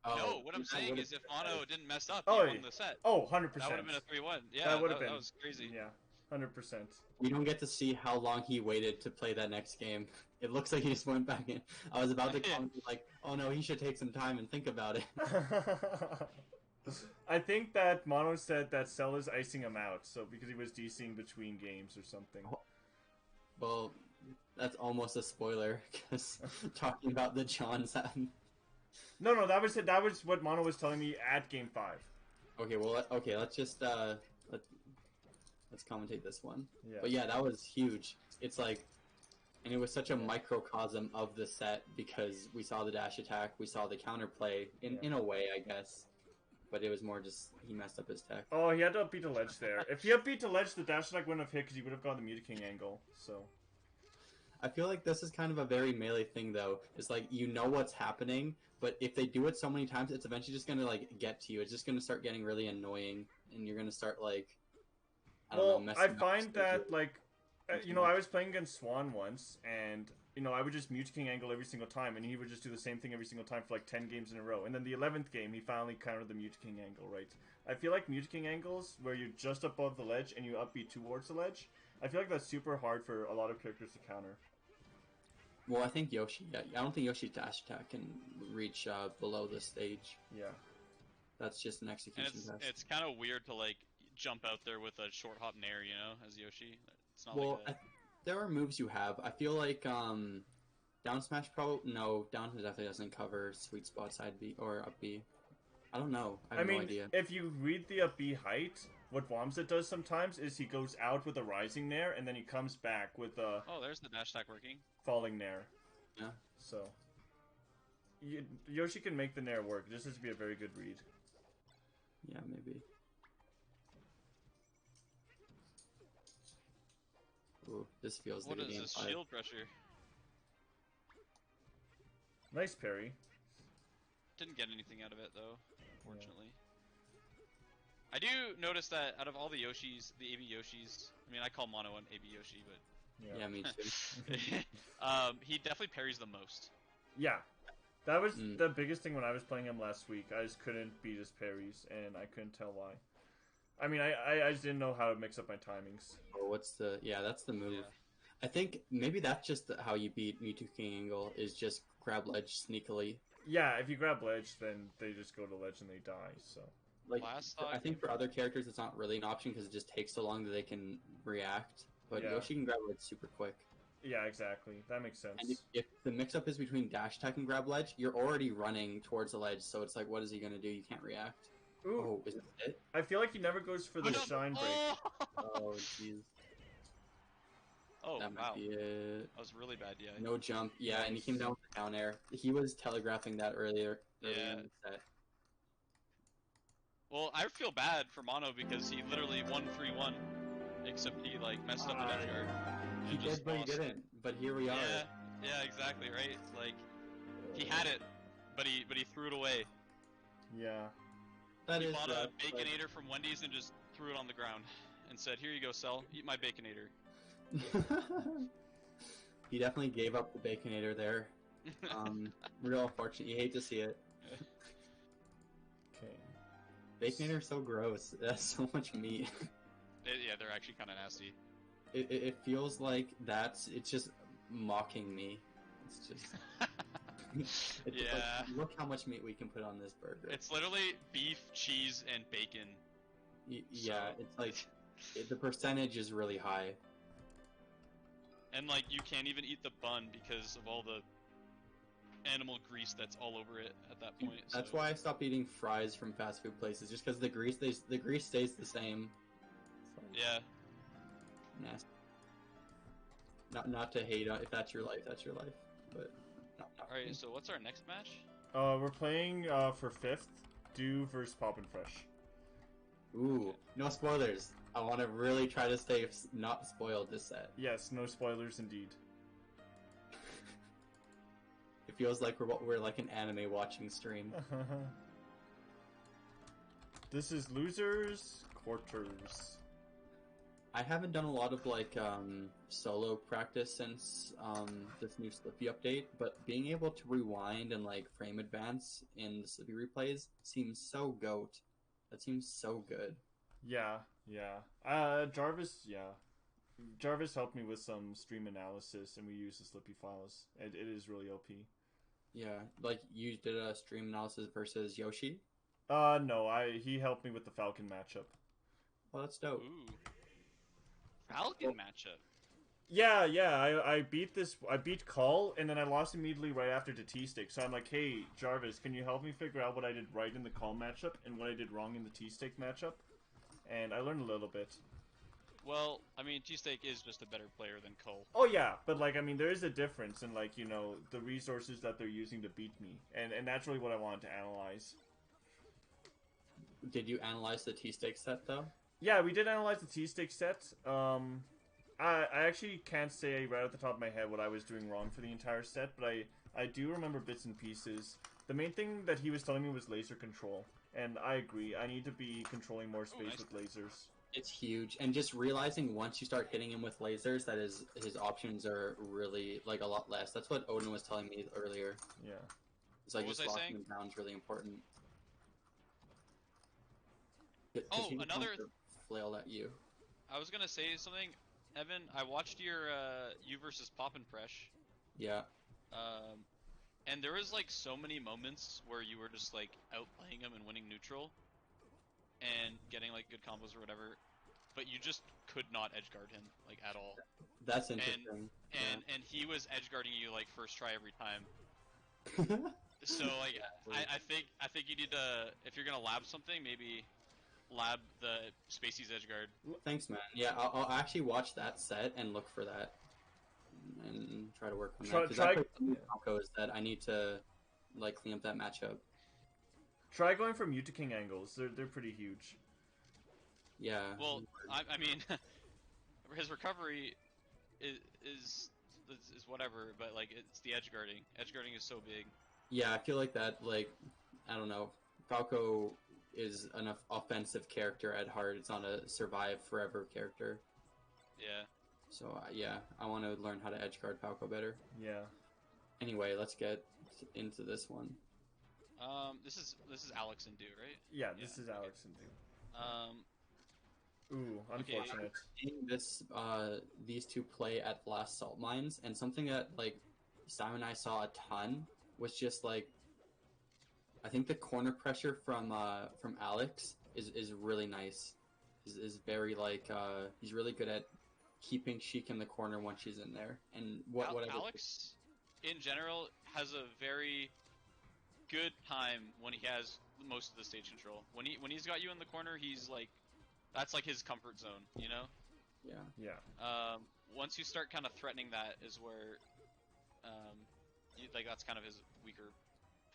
Oh, no, what I'm saying is if Mono didn't mess up, he won the set. Oh, 100%. That would have been a 3-1. Yeah, that was crazy. Yeah. 100%. We don't get to see how long he waited to play that next game. It looks like he just went back in. I was about to comment like, oh no, he should take some time and think about it. I think that Mono said that Cell is icing him out, so because he was DCing between games or something. Well, that's almost a spoiler, because talking about the Johns. No, that was it. That was what Mono was telling me at Game 5. Okay, well, let's just let's commentate this one. Yeah. But yeah, that was huge. It's like, and it was such a microcosm of the set because we saw the dash attack, we saw the counterplay in a way, I guess. But it was more just he messed up his tech. Oh, he had to upbeat the ledge there. If he upbeat the ledge, the dash attack wouldn't have hit because he would have gone the Muta King angle. So. I feel like this is kind of a very melee thing, though. It's like, you know what's happening, but if they do it so many times, it's eventually just gonna, like, get to you. It's just gonna start getting really annoying, and you're gonna start, like, I don't know, messing I up find that, schedule. like, I was playing against Swan once, and, I would just Muta King angle every single time, and he would just do the same thing every single time for, like, 10 games in a row. And then the 11th game, he finally countered the Muta King angle, right? I feel like Muta King angles, where you're just above the ledge and you upbeat towards the ledge, I feel like that's super hard for a lot of characters to counter. Well, I think Yoshi, I don't think Yoshi's dash attack can reach below the stage. Yeah. That's just an execution test. It's kind of weird to, like, jump out there with a short hop nair, as Yoshi. It's not Well, like there are moves you have. I feel like down smash down definitely doesn't cover sweet spot side B or up B. I don't know. I have no idea. If you read the up B height, what Wamsit does sometimes is he goes out with a rising nair and then he comes back with a Oh, there's the dash attack working. Falling nair. Yeah. So Yoshi can make the nair work. This has to be a very good read. Yeah, maybe. Ooh, this feels like a game. What is this shield pressure? Nice parry. Didn't get anything out of it though, fortunately. Yeah. I do notice that out of all the Yoshis, the AB Yoshis, I mean I call Mono an AB Yoshi, but yeah, me too. He definitely parries the most. Yeah. That was the biggest thing when I was playing him last week. I just couldn't beat his parries, and I couldn't tell why. I mean, I just didn't know how to mix up my timings. Oh, that's the move. Yeah. I think maybe that's just how you beat Mewtwo King Angle, is just grab ledge sneakily. Yeah, if you grab ledge, then they just go to ledge and they die, so. Like, I think for other characters it's not really an option because it just takes so long that they can react, but Yoshi can grab ledge super quick. Yeah, exactly. That makes sense. And if the mix-up is between dash attack and grab ledge, you're already running towards the ledge, so it's like, what is he gonna do? You can't react. Ooh. Oh, is that it? I feel like he never goes for the shine break. Oh, jeez. Oh, that might be it. That was really bad, yeah. No jump. Yeah, and he came down with the down air. He was telegraphing that earlier in the set. Well, I feel bad for Mono because he literally won 3-1, except he, like, messed up the dash guard. He did, but he didn't. But here we are. Yeah, exactly, right? Like, he had it, but he threw it away. Yeah. He bought a Baconator from Wendy's and just threw it on the ground and said, "Here you go, Cell. Eat my Baconator." He definitely gave up the Baconator there. Real unfortunate. You hate to see it. Okay. Baconator's so gross. That's so much meat. Yeah, they're actually kind of nasty. It feels like it's just mocking me. It's just... yeah. Like, look how much meat we can put on this burger. It's literally beef, cheese, and bacon. Yeah, it's like the percentage is really high. And like you can't even eat the bun because of all the animal grease that's all over it at that point. That's why I stopped eating fries from fast food places, just because the grease stays the same. Yeah. Nasty. Not to hate on, if that's your life, but. Alright, so what's our next match? We're playing for 5th, Do versus PoppinFresh. Ooh, no spoilers. I want to really try to stay not spoiled this set. Yes, no spoilers indeed. It feels like we're like an anime watching stream. This is losers quarters. I haven't done a lot of like solo practice since this new Slippy update, but being able to rewind and like frame advance in the Slippy replays seems so goat. That seems so good. Yeah, Yeah. Jarvis, yeah. Jarvis helped me with some stream analysis, and we used the Slippy files. It is really OP. Yeah, like you did a stream analysis versus Yoshi. No, he helped me with the Falcon matchup. Well, that's dope. Ooh. Falcon matchup. Yeah, I beat Call, and then I lost immediately right after to T-Stick. So I'm like, hey, Jarvis, can you help me figure out what I did right in the Call matchup and what I did wrong in the T-Stick matchup? And I learned a little bit. Well, I mean, T-Steak is just a better player than Cole. Oh yeah, but like I mean, there is a difference in like the resources that they're using to beat me, and that's really what I wanted to analyze. Did you analyze the T-Stake set though? Yeah, we did analyze the T-Stick set. I actually can't say right at the top of my head what I was doing wrong for the entire set, but I do remember bits and pieces. The main thing that he was telling me was laser control, and I agree. I need to be controlling more space nice. with lasers. It's huge, and just realizing once you start hitting him with lasers, that his options are really like a lot less. That's what Odin was telling me earlier. Yeah. It's like What was just I locking saying? him down is really important. Oh, another. Flail at you. I was gonna say something, Evan. I watched your you versus PoppinFresh. Yeah. And there was like so many moments where you were just like outplaying him and winning neutral, and getting like good combos or whatever, but you just could not edgeguard him like at all. That's interesting. And he was edgeguarding you like first try every time. Yeah. So like I think you need to, if you're gonna lab something, maybe lab the Spacey's edgeguard. Thanks, man. Yeah, I'll actually watch that set and look for that, and try to work on that. Because I played some Falcos that I need to like clean up that matchup. Try going for mute to king angles. They're pretty huge. Yeah. Well, I mean, his recovery is whatever, but like it's the edge guarding. Edge guarding is so big. Yeah, I feel like that. Like, I don't know. Falco is an offensive character at heart. It's not a survive forever character. Yeah. So yeah, I want to learn how to edge guard Falco better. Yeah. Anyway, let's get into this one. This is Alex and Do, right? Yeah, this is Alex and Do. Ooh, unfortunate. Okay. These two play at last salt mines, and something that like Simon and I saw a ton was just like, I think the corner pressure from Alex is really nice. Is very like he's really good at keeping Sheik in the corner once she's in there. And whatever. Alex, in general, has a very good time when he has most of the stage control. When he's got you in the corner, he's like, that's like his comfort zone, you know? Yeah. Yeah. Once you start kind of threatening that is where, like that's kind of his weaker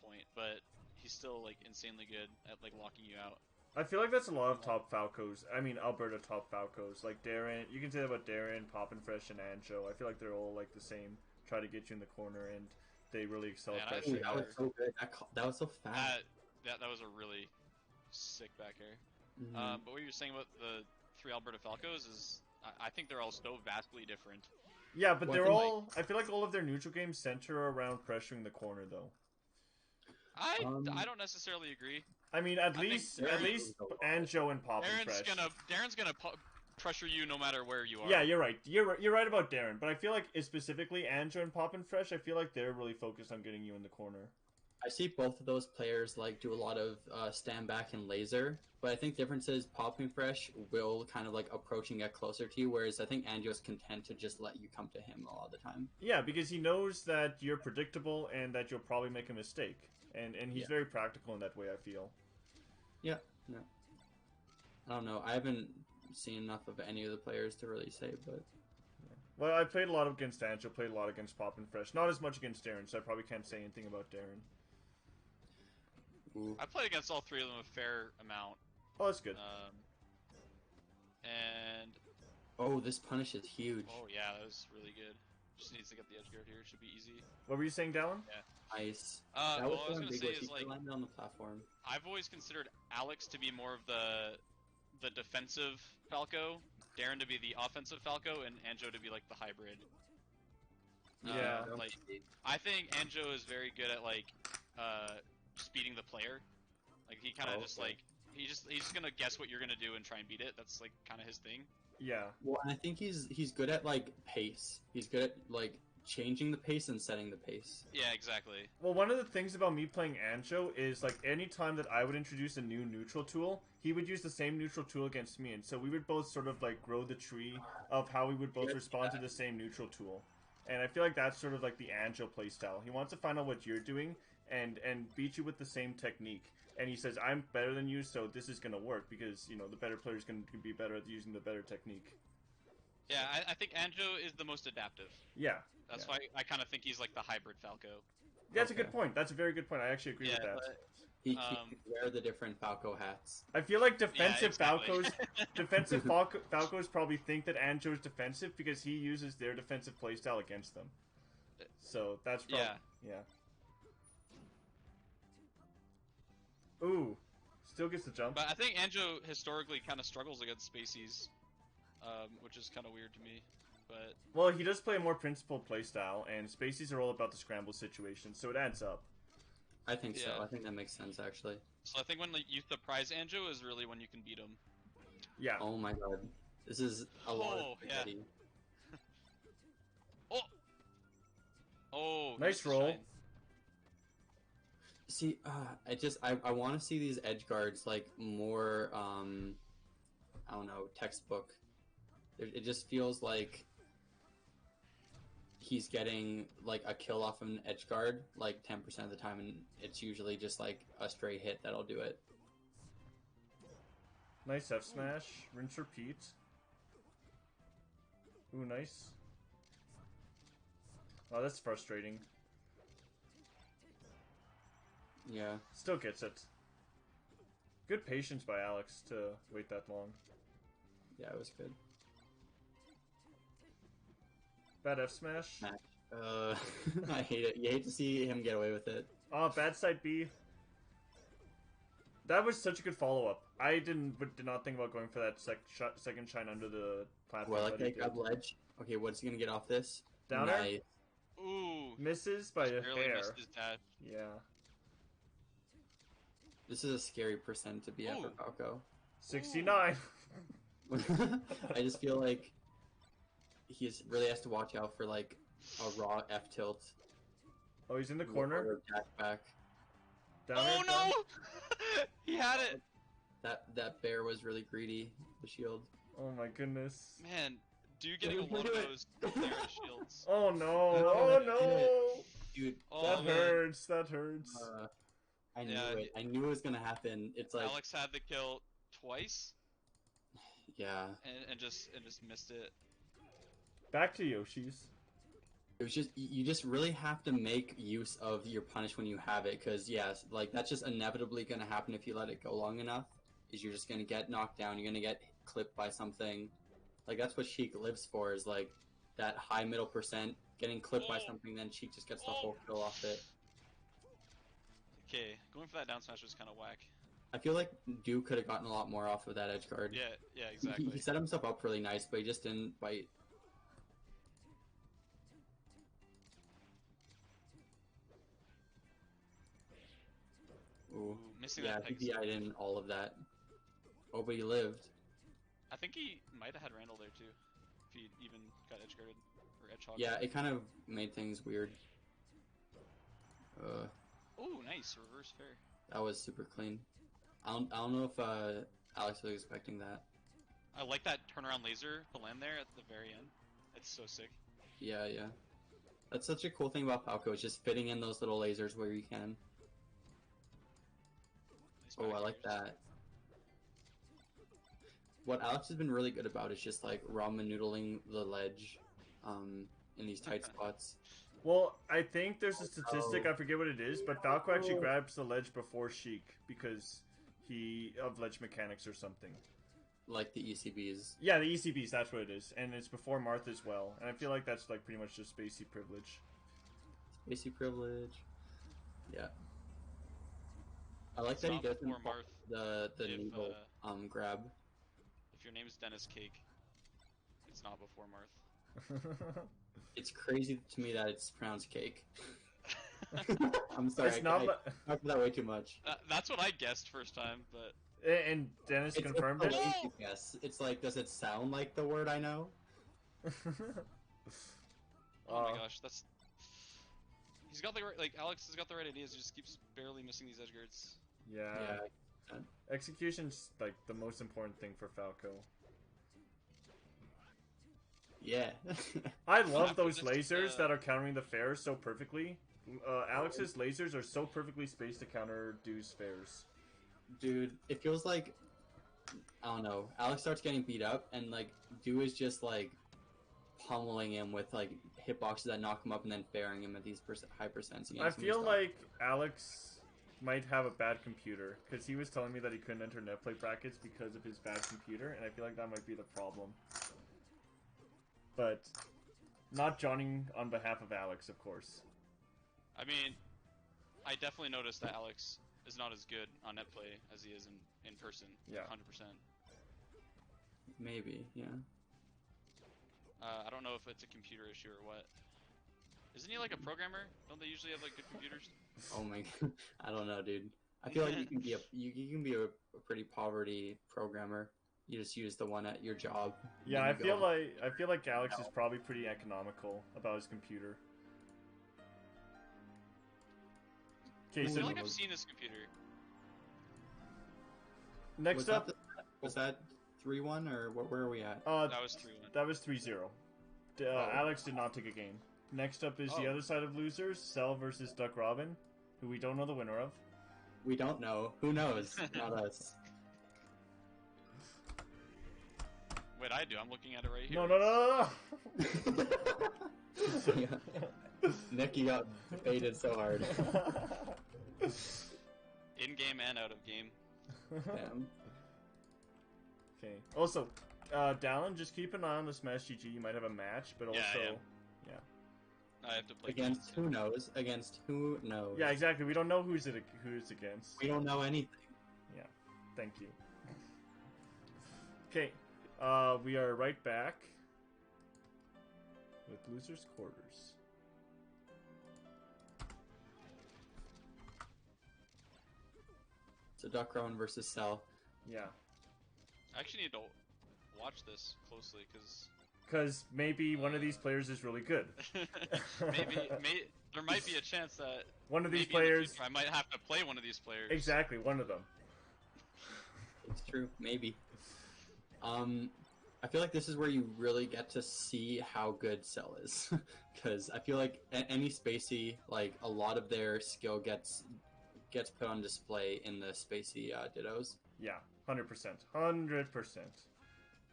point. But he's still like insanely good at like locking you out. I feel like that's a lot of top Falcos. I mean, Alberta top Falcos. Like Darren, you can say that about Darren, PoppinFresh, and Anjo. I feel like they're all like the same. Try to get you in the corner, and they really excel at pressuring. That was so good. That was so fast. That was a really sick back air. Mm-hmm. But what you're saying about the three Alberta Falcos is, I think they're all so vastly different. Yeah, but they're all. I feel like all of their neutral games center around pressuring the corner, though. I don't necessarily agree. I mean, at least Anjo and PoppinFresh. Darren's gonna pressure you no matter where you are. Yeah, you're right. You're right about Darren, but I feel like specifically Anjo and PoppinFresh, I feel like they're really focused on getting you in the corner. I see both of those players like do a lot of stand back and laser, but I think the difference is PoppinFresh will kind of like approach and get closer to you, whereas I think Anjo's content to just let you come to him a lot of the time. Yeah, because he knows that you're predictable and that you'll probably make a mistake, and he's very practical in that way, I feel. Yeah. I don't know. I haven't seen enough of any of the players to really say, but. Well, I played a lot against Anjo, played a lot against PoppinFresh. Not as much against Darren, so I probably can't say anything about Darren. Ooh. I played against all three of them a fair amount. Oh, that's good. And oh, this punish is huge. Oh yeah, that was really good. Just needs to get the edge guard here. Should be easy. What were you saying, Dallin? Yeah. Nice. What I was gonna say is like, landed on the platform. I've always considered Alex to be more of the defensive Falco, Darren to be the offensive Falco, and Anjo to be like the hybrid. Yeah. Like, I think Anjo is very good at like speeding the player. Like he kind of just like he's just gonna guess what you're gonna do and try and beat it. That's like kind of his thing. Yeah. Well, and I think he's good at like pace. He's good at like changing the pace and setting the pace. Yeah, exactly. Well, one of the things about me playing Anjo is, like, any time that I would introduce a new neutral tool, he would use the same neutral tool against me, and so we would both sort of, like, grow the tree of how we would both respond to the same neutral tool. And I feel like that's sort of like the Anjo playstyle. He wants to find out what you're doing and beat you with the same technique. And he says, I'm better than you, so this is going to work, because, you know, the better player's going to be better at using the better technique. Yeah, I think Anjo is the most adaptive. Yeah. That's why I kind of think he's like the hybrid Falco. That's a good point. That's a very good point. I actually agree with that. But, He can wear the different Falco hats. I feel like defensive exactly. Falcos probably think that Anjo is defensive because he uses their defensive playstyle against them. So that's probably yeah. Ooh, still gets the jump. But I think Anjo historically kind of struggles against Spaceys, which is kind of weird to me. But well, he does play a more principled playstyle, and Spaceys are all about the scramble situation, so it adds up. I think so. I think that makes sense, actually. So I think when you surprise Anjo is really when you can beat him. Yeah. Oh my god. This is a lot of spaghetti. Oh! Oh, nice roll. See, I want to see these edge guards, like, more, I don't know, textbook. It just feels like he's getting, like, a kill off of an edge guard, like, 10% of the time, and it's usually just, like, a stray hit that'll do it. Nice F smash. Rinse repeat. Ooh, nice. Oh, that's frustrating. Yeah. Still gets it. Good patience by Alex to wait that long. Yeah, it was good. Bad F smash. I hate it. You hate to see him get away with it. Oh, bad side B. That was such a good follow-up. I did not think about going for that second shine under the platform. Well, like that grab ledge. Okay, what's he gonna get off this? Downer? Nice. Ooh. Misses by a hair. Missed his dash. Yeah. This is a scary percent to be at for Falco. 69. I just feel like he really has to watch out for, like, a raw F tilt. Oh, he's in the corner. Dash back. Downer, oh no! He had it. That bear was really greedy. The shield. Oh my goodness. Man, dude, getting a lot of those shields. Oh no! Oh no! Dude, that hurts. That hurts. I knew it. I knew it was gonna happen. It's like Alex had the kill twice. Yeah. And just missed it. Back to Yoshi's. It was just you just really have to make use of your punish when you have it, because yes, like that's just inevitably gonna happen if you let it go long enough. Is you're just gonna get knocked down. You're gonna get clipped by something. Like that's what Sheik lives for. Is like that high middle percent getting clipped by something. Then Sheik just gets the whole kill off it. Okay, going for that down smash was kind of whack. I feel like Duke could have gotten a lot more off of that edge guard. Yeah, exactly. He set himself up really nice, but he just didn't bite. Ooh, missing yeah, that I think he eyed in all of that. Oh, but he lived. I think he might have had Randall there too, if he even got edge guarded or edge hogged. Yeah, it kind of made things weird. Oh, nice reverse fair. That was super clean. I don't know if Alex was expecting that. I like that turnaround laser to land there at the very end. It's so sick. Yeah. That's such a cool thing about Falco, is just fitting in those little lasers where you can. Oh, I like that. What Alex has been really good about is just like ramen noodling the ledge in these tight spots. Well, I think there's a statistic, I forget what it is, but Falco actually grabs the ledge before Sheik because of ledge mechanics or something. Like the ECBs. Yeah, the ECBs, that's what it is. And it's before Marth as well. And I feel like that's like pretty much just Spacey privilege. Spacey privilege. Yeah. I like that he doesn't the needle grab. If your name is Dennis Cake, it's not before Marth. It's crazy to me that it's pronounced cake. I'm sorry, It's I talked that way too much. That's what I guessed first time, but And Dennis confirmed it's it. a lazy guess. It's like, does it sound like the word I know? Oh my gosh, that's. He's got the right, like Alex has got the right ideas. He just keeps barely missing these edge guards. Yeah. Yeah. Execution's like the most important thing for Falco. Yeah. I love Yeah, those but just, lasers that are countering the fares so perfectly. Alex's lasers are so perfectly spaced to counter Dew's fares. Dude, it feels like, I don't know, Alex starts getting beat up, and like Dew is just like pummeling him with like hitboxes that knock him up, and then fairing him at these high percents. I feel like Alex might have a bad computer, because he was telling me that he couldn't enter Netplay brackets because of his bad computer, and I feel like that might be the problem. But not joining on behalf of Alex, of course. I mean, I definitely noticed that Alex is not as good on Netplay as he is in person. Yeah. 100%. Maybe, yeah. I don't know if it's a computer issue or what. Isn't he like a programmer? Don't they usually have like good computers? Oh my god, I don't know, dude. I feel like you can be a pretty poverty programmer. You just use the one at your job. Yeah, and you I feel like Alex is probably pretty economical about his computer. Okay, I so feel like I've seen his computer. next up, was that 3-1 or where are we at? That was 3-1. that was 3-0. Alex did not take a game. Next up is the Oh. other side of losers, Cell versus Duck Robin, who we don't know the winner of. We don't know. Who knows? Not us. Wait, I do. I'm looking at it right here. No. Nicky got baited so hard. In game and out of game. Damn. Okay. Also, Dallin, just keep an eye on the Smash GG. You might have a match, but also, Yeah. I have to play Against who knows? Against who knows? Yeah, exactly. We don't know who's against. We don't know anything. Yeah. Thank you. Okay. We are right back with losers' quarters. So Duck Rowan versus Cell. Yeah. I actually need to watch this closely Because maybe one of these players is really good. there might be a chance that One of these maybe in the players. future I might have to play one of these players. Exactly, one of them. It's true. Maybe. I feel like this is where you really get to see how good Cell is, because I feel like any Spacey, like a lot of their skill gets put on display in the Spacey Dittos. Yeah, 100%. 100%.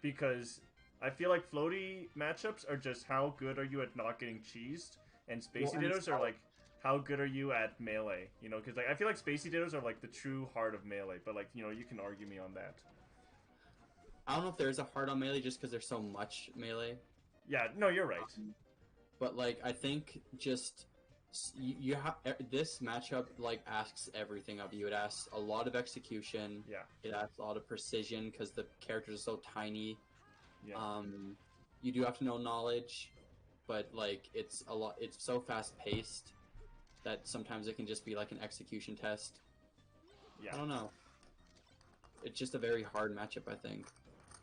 Because I feel like floaty matchups are just how good are you at not getting cheesed, and Spacey Dittos are like how good are you at melee, you know? Because like I feel like Spacey Dittos are like the true heart of melee, but like, you know, you can argue me on that. I don't know if there's a heart on melee just because there's so much melee. Yeah, no, you're right. But like I think just you have this matchup like asks everything of you. It asks a lot of execution. Yeah. It asks a lot of precision because the characters are so tiny. Yeah. You do have to know knowledge, but like it's so fast paced that sometimes it can just be like an execution test. Yeah. I don't know. It's just a very hard matchup, I think.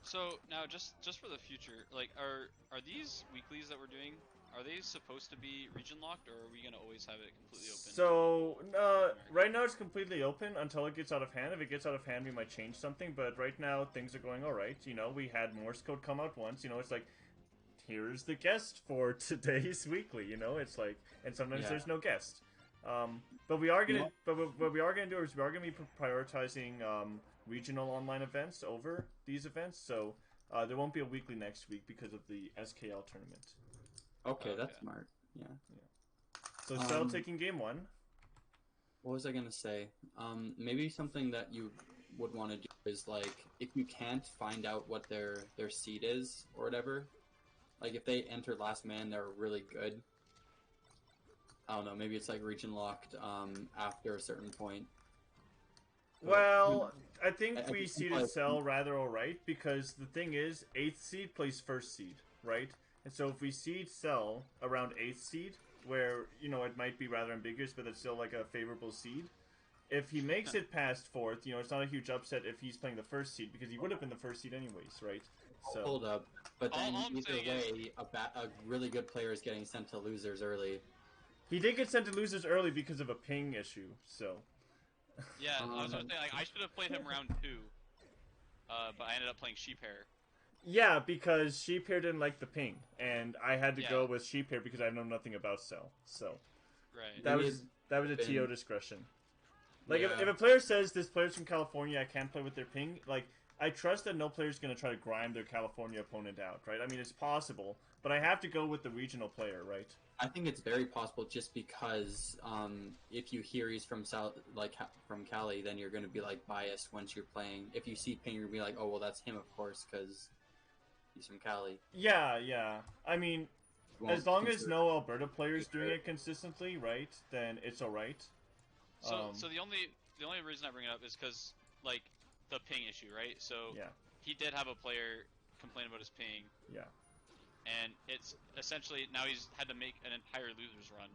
So now, just for the future, like, are these weeklies that we're doing? Are they supposed to be region locked, or are we gonna always have it completely open? So, right now it's completely open until it gets out of hand. If it gets out of hand, we might change something, but right now things are going alright. You know, we had Morse code come out once, you know, it's like, here's the guest for today's weekly, you know, it's like, and sometimes there's no guest. But we are gonna, but what we are gonna do is we are gonna be prioritizing, regional online events over these events, so, there won't be a weekly next week because of the SKL tournament. Okay, that's smart. Yeah. So Cell taking game 1. What was I gonna say? Maybe something that you would want to do is like if you can't find out what their seed is or whatever, like if they enter last man, they're really good. I don't know. Maybe it's like region locked after a certain point. Well, I think I we think seeded like- Cell rather alright, because the thing is, 8th seed plays 1st seed, right? And so if we seed Cell around 8th seed, where, you know, it might be rather ambiguous, but it's still like a favorable seed, if he makes it past 4th, it's not a huge upset if he's playing the first seed, because he would have been the first seed anyways, right? So Hold up. But then All I'm either saying way, a really good player is getting sent to losers early. he did get sent to losers early because of a ping issue. So yeah, I was gonna say like I should have played him round 2, but I ended up playing Sheephair. yeah, because Sheephair didn't like the ping, and I had to Yeah. go with Sheephair because I know nothing about Cell. So Right. that Maybe was a been- TO discretion. Like Yeah. if a player says this player's from California, I can't play with their ping. Like I trust that no player's gonna try to grind their California opponent out, right? I mean it's possible, but I have to go with the regional player, right? I think it's very possible just because if you hear he's from from Cali, then you're going to be like biased once you're playing. If you see Ping, you're going to be like, oh well, that's him, of course, because he's from Cali. Yeah. I mean, You won't as long as consider- no Alberta players doing it consistently, right? Then it's all right. So the only reason I bring it up is because like the ping issue, right? So Yeah, he did have a player complain about his ping, yeah. and it's essentially now he's had to make an entire losers run.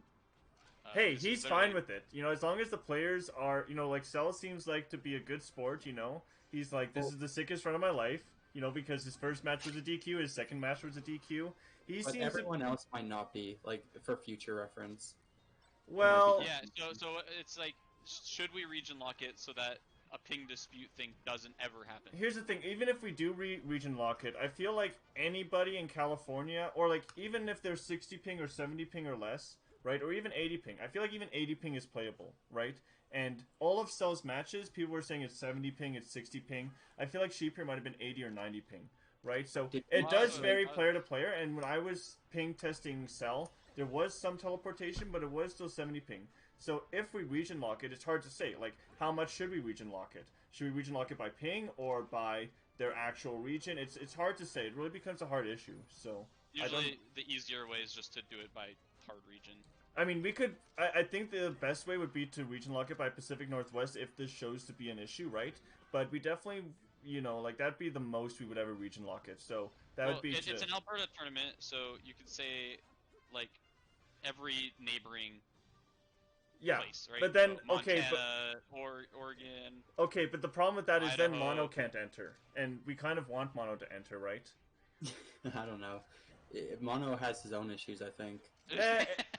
Hey, this he's is fine literally- with it. As long as the players are, like Cell seems like to be a good sport. He's like, this is the sickest run of my life. Because his first match was a DQ, his second match was a DQ. He But seems everyone else might not be, like, for future reference. well. Yeah, so it's like, should we region lock it so that a ping dispute thing doesn't ever happen? Here's the thing, even if we do region lock it, I feel like anybody in California, or like even if they're 60 ping or 70 ping or less, right, or even 80 ping, I feel like even 80 ping is playable, right? And all of Cell's matches, people were saying it's 70 ping, it's 60 ping. I feel like Sheephair might have been 80 or 90 ping, right? So it does vary player to player, and when I was ping testing Cell, there was some teleportation, but it was still 70 ping. So if we region lock it, it's hard to say. Like, how much should we region lock it? Should we region lock it by ping or by their actual region? It's hard to say. It really becomes a hard issue. So Usually, the easier way is just to do it by hard region. I mean, we could. I think the best way would be to region lock it by Pacific Northwest if this shows to be an issue, right? But we definitely, like that'd be the most we would ever region lock it. So that would be. It's an Alberta tournament, so you could say, like, every neighboring place, right? But then so okay, Montana, Oregon. Okay, but the problem with that is then Idaho. Mono can't enter, and we kind of want Mono to enter, right? I don't know. Mono has his own issues, I think.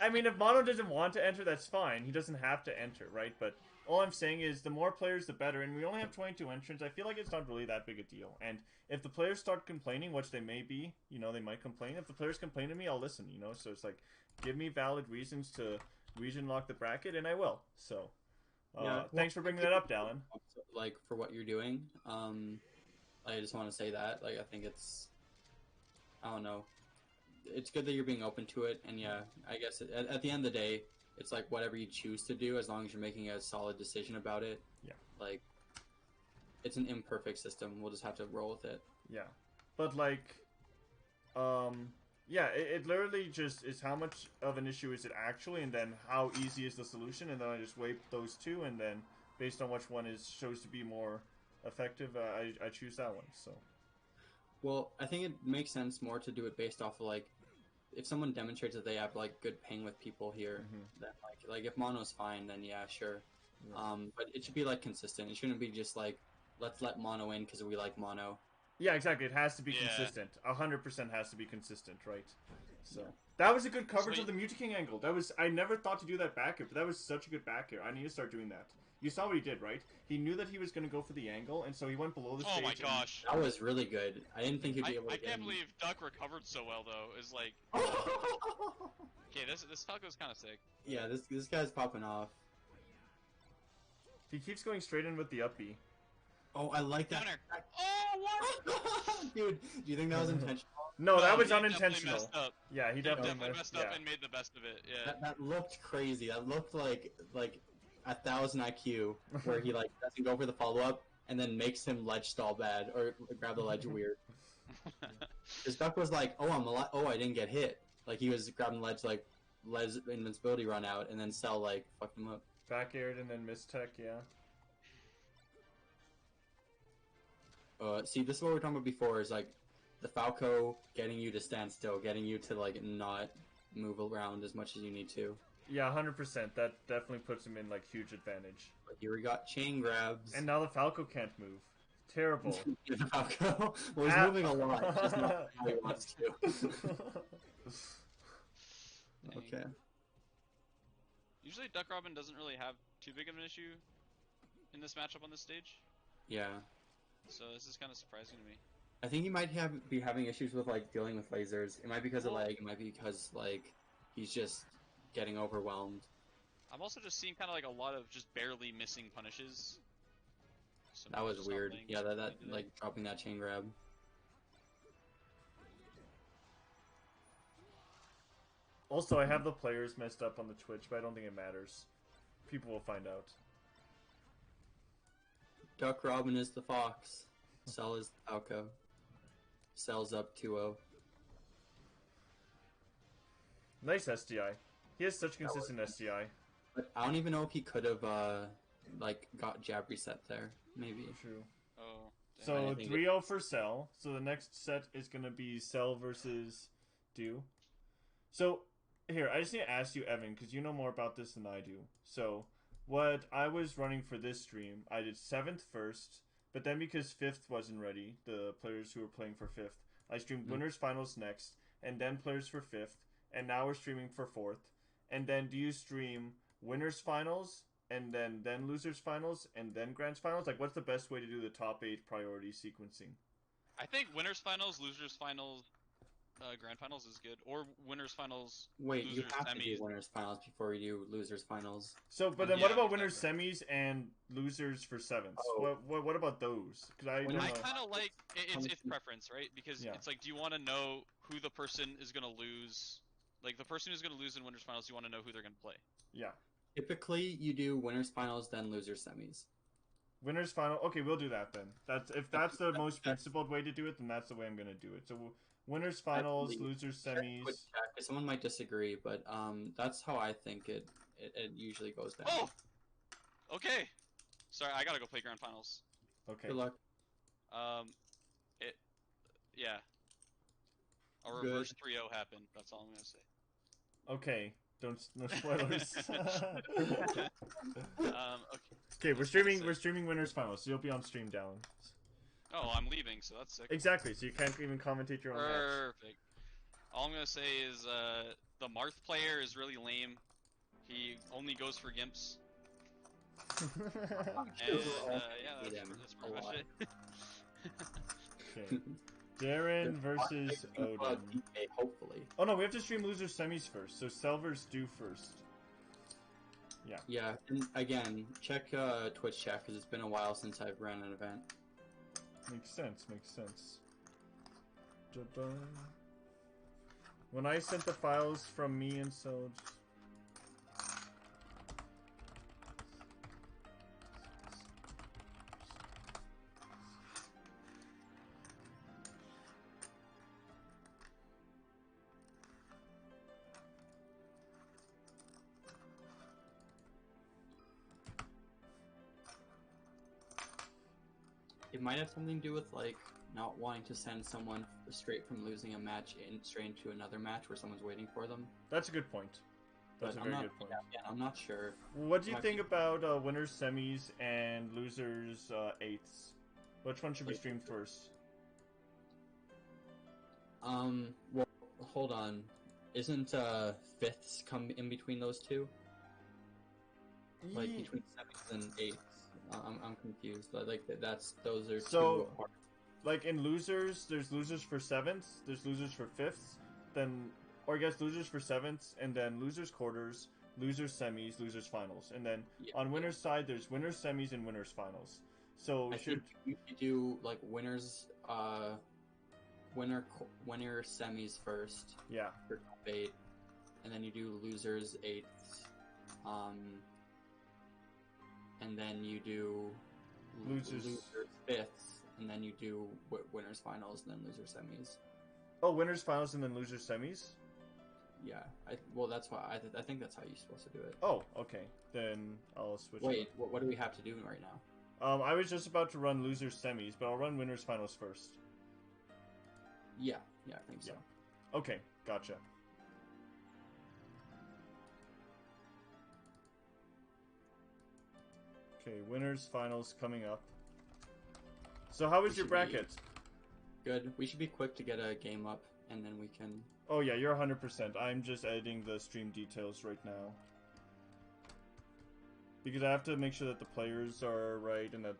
I mean, if Mono doesn't want to enter, that's fine. He doesn't have to enter, right? But all I'm saying is the more players, the better. And we only have 22 entrants. I feel like it's not really that big a deal. And if the players start complaining, which they may be, they might complain. If the players complain to me, I'll listen, So it's like, give me valid reasons to region lock the bracket, and I will. So, thanks for bringing that up, Dallin. Like, for what you're doing, I just want to say that. Like, I think it's... I don't know. It's good that you're being open to it, and yeah, I guess at the end of the day, it's like whatever you choose to do, as long as you're making a solid decision about it. Yeah. Like, it's an imperfect system. We'll just have to roll with it. Yeah. But, like, yeah, it literally just is how much of an issue is it actually, and then how easy is the solution, and then I just weigh those two, and then based on which one shows to be more effective, I choose that one, so... Well, I think it makes sense more to do it based off of, like, if someone demonstrates that they have, like, good ping with people here, then, like if Mono's fine, then yeah, sure. Yeah. But it should be, like, consistent. It shouldn't be just, like, let's let Mono in because we like Mono. Yeah, exactly. It has to be consistent. 100% has to be consistent, right? So that was a good coverage of the Mutaking angle. I never thought to do that back air, but that was such a good back air. I need to start doing that. You saw what he did, right? He knew that he was going to go for the angle, and so he went below the stage. Oh my gosh. That was really good. I didn't think he'd be able to I get can't in. believe Duck recovered so well, though. It's like... Okay, this taco's kind of sick. Yeah, this guy's popping off. He keeps going straight in with the up B. Oh, I like that. Counter. Oh, what? Dude, do you think that was intentional? No, that was he definitely unintentional. messed up. Yeah, he definitely messed up and made the best of it. Yeah. That looked crazy. That looked like 1,000 IQ, where he like doesn't go for the follow up and then makes him ledge stall bad or grab the ledge weird. His Duck was like, oh, I didn't get hit. Like he was grabbing the ledge like ledge invincibility run out, and then Cell like fucked him up. Back aired and then missed tech, yeah. See, this is what we were talking about before. Is like the Falco getting you to stand still, getting you to like not move around as much as you need to. Yeah, 100%. That definitely puts him in like huge advantage. But here we got chain grabs. And now the Falco can't move. Terrible. Falco. Well, he's moving a lot, just not how he wants to. Okay. Usually Duck Robin doesn't really have too big of an issue in this matchup on this stage. Yeah. So this is kind of surprising to me. I think he might be having issues with like dealing with lasers. It might be because of lag. It might be because like he's just getting overwhelmed. I'm also just seeing kind of like a lot of just barely missing punishes. So That was weird. Yeah, that like dropping that chain grab. Also, I have the players messed up on the Twitch, but I don't think it matters. People will find out. Duck Robin is the fox. Cell is the Falco. Cell's up 2-0. Nice SDI. He has such consistent SDI. But I don't even know if he could have like got jab reset there. Maybe. True. Oh. So 3-0 for Cell. So the next set is gonna be Cell versus Do. So here, I just need to ask you, Evan, because you know more about this than I do. So what I was running for this stream, I did 7th first, but then because 5th wasn't ready, the players who were playing for 5th, I streamed winners finals next, and then players for 5th, and now we're streaming for 4th. And then do you stream winners finals, and then losers finals, and then grands finals? Like, what's the best way to do the top 8 priority sequencing? I think winners finals, losers finals, grand finals is good, or winners finals. Wait, losers you have semis. to do winners finals before you do losers finals. So, but then Yeah, what about exactly. winners semis and losers for 7ths? Oh. What about those? Because I don't know. I kind of like it's preference, right? Because Yeah. it's like, do you want to know who the person is gonna lose? Like the person who's gonna lose in winners finals, you want to know who they're gonna play. Yeah. Typically, you do winners finals, then losers semis. Winners final. Okay, we'll do that then. If that's the most principled way to do it, then that's the way I'm gonna do it. So winners finals, losers semis. Check. Someone might disagree, but that's how I think it usually goes down. Oh, okay. Sorry, I gotta go play grand finals. Okay. Good luck. Yeah. A reverse 3-0 happened. That's all I'm gonna say. Okay. No spoilers. Okay. Okay, we're streaming winners finals, so you'll be on stream, Dallin. Oh, I'm leaving, so that's sick. Exactly. So you can't even commentate your own match. Perfect. All I'm gonna say is the Marth player is really lame. He only goes for gimps. And that's pretty much it. Okay. Darren versus Odin. Hopefully. Oh no, we have to stream losers semis first. So Cell versus Do first. Yeah. Yeah, and again, check Twitch chat because it's been a while since I've ran an event. Makes sense. Da-da. When I sent the files from me and Soj. It might have something to do with like not wanting to send someone straight from losing a match straight into another match where someone's waiting for them. That's a good point. That's But a very good point. Yeah, I'm not sure. What do you think about winners semis and losers 8ths? Which one should we stream first? Well, hold on. Isn't fifths come in between those two? Like between 7ths and 8ths? I'm confused. Like those are two apart. Like in losers, there's losers for 7ths, there's losers for 5ths, then, or I guess losers for 7ths, and then losers quarters, losers semis, losers finals, and then on winners side, there's winners semis and winners finals. So I think you do like winners, winner semis first. Yeah. For top 8, and then you do losers 8ths, and then you do losers 5ths. And then you do winners finals, and then loser semis. Oh, winners finals and then loser semis? Yeah. Well, that's why I think that's how you're supposed to do it. Oh, okay. Then I'll switch. Wait, what do we have to do right now? I was just about to run loser semis, but I'll run winners finals first. Yeah, I think so. Okay, gotcha. Okay, winners finals coming up. So how was your bracket? Good. We should be quick to get a game up, and then we can... Oh yeah, you're 100%. I'm just editing the stream details right now. Because I have to make sure that the players are right and that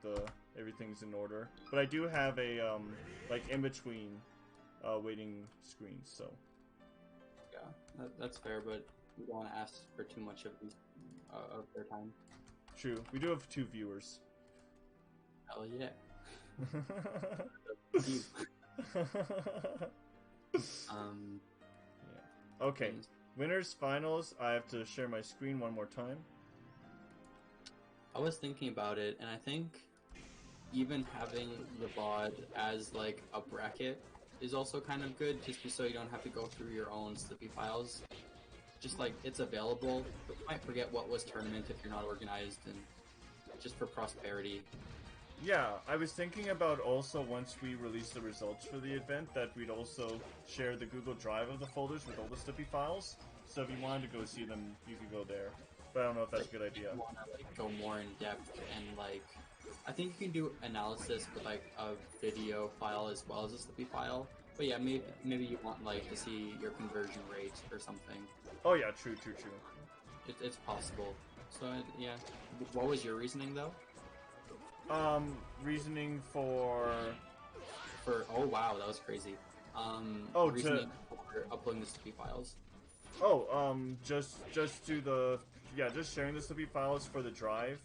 everything's in order. But I do have a, like, in-between waiting screens, so... Yeah, that's fair, but we don't want to ask for too much of their time. True. We do have 2 viewers. Hell yeah. Yeah. Okay. Winners, finals. I have to share my screen one more time. I was thinking about it, and I think even having the VOD as like a bracket is also kind of good, just so you don't have to go through your own Slippy files. Just like it's available, but you might forget what was tournament if you're not organized, and just for prosperity. Yeah, I was thinking about also once we release the results for the event that we'd also share the Google Drive of the folders with all the Slippy files. So if you wanted to go see them, you could go there. But I don't know if that's a good idea. If you want to like go more in depth and like, I think you can do analysis with like a video file as well as a Slippy file. But yeah, maybe you want like to see your conversion rate or something. Oh yeah, true. It's possible. So yeah, what was your reasoning though? Reasoning for oh wow, that was crazy. Reasoning for uploading the Slippy files. Oh, just do the just sharing the Slippy files for the drive.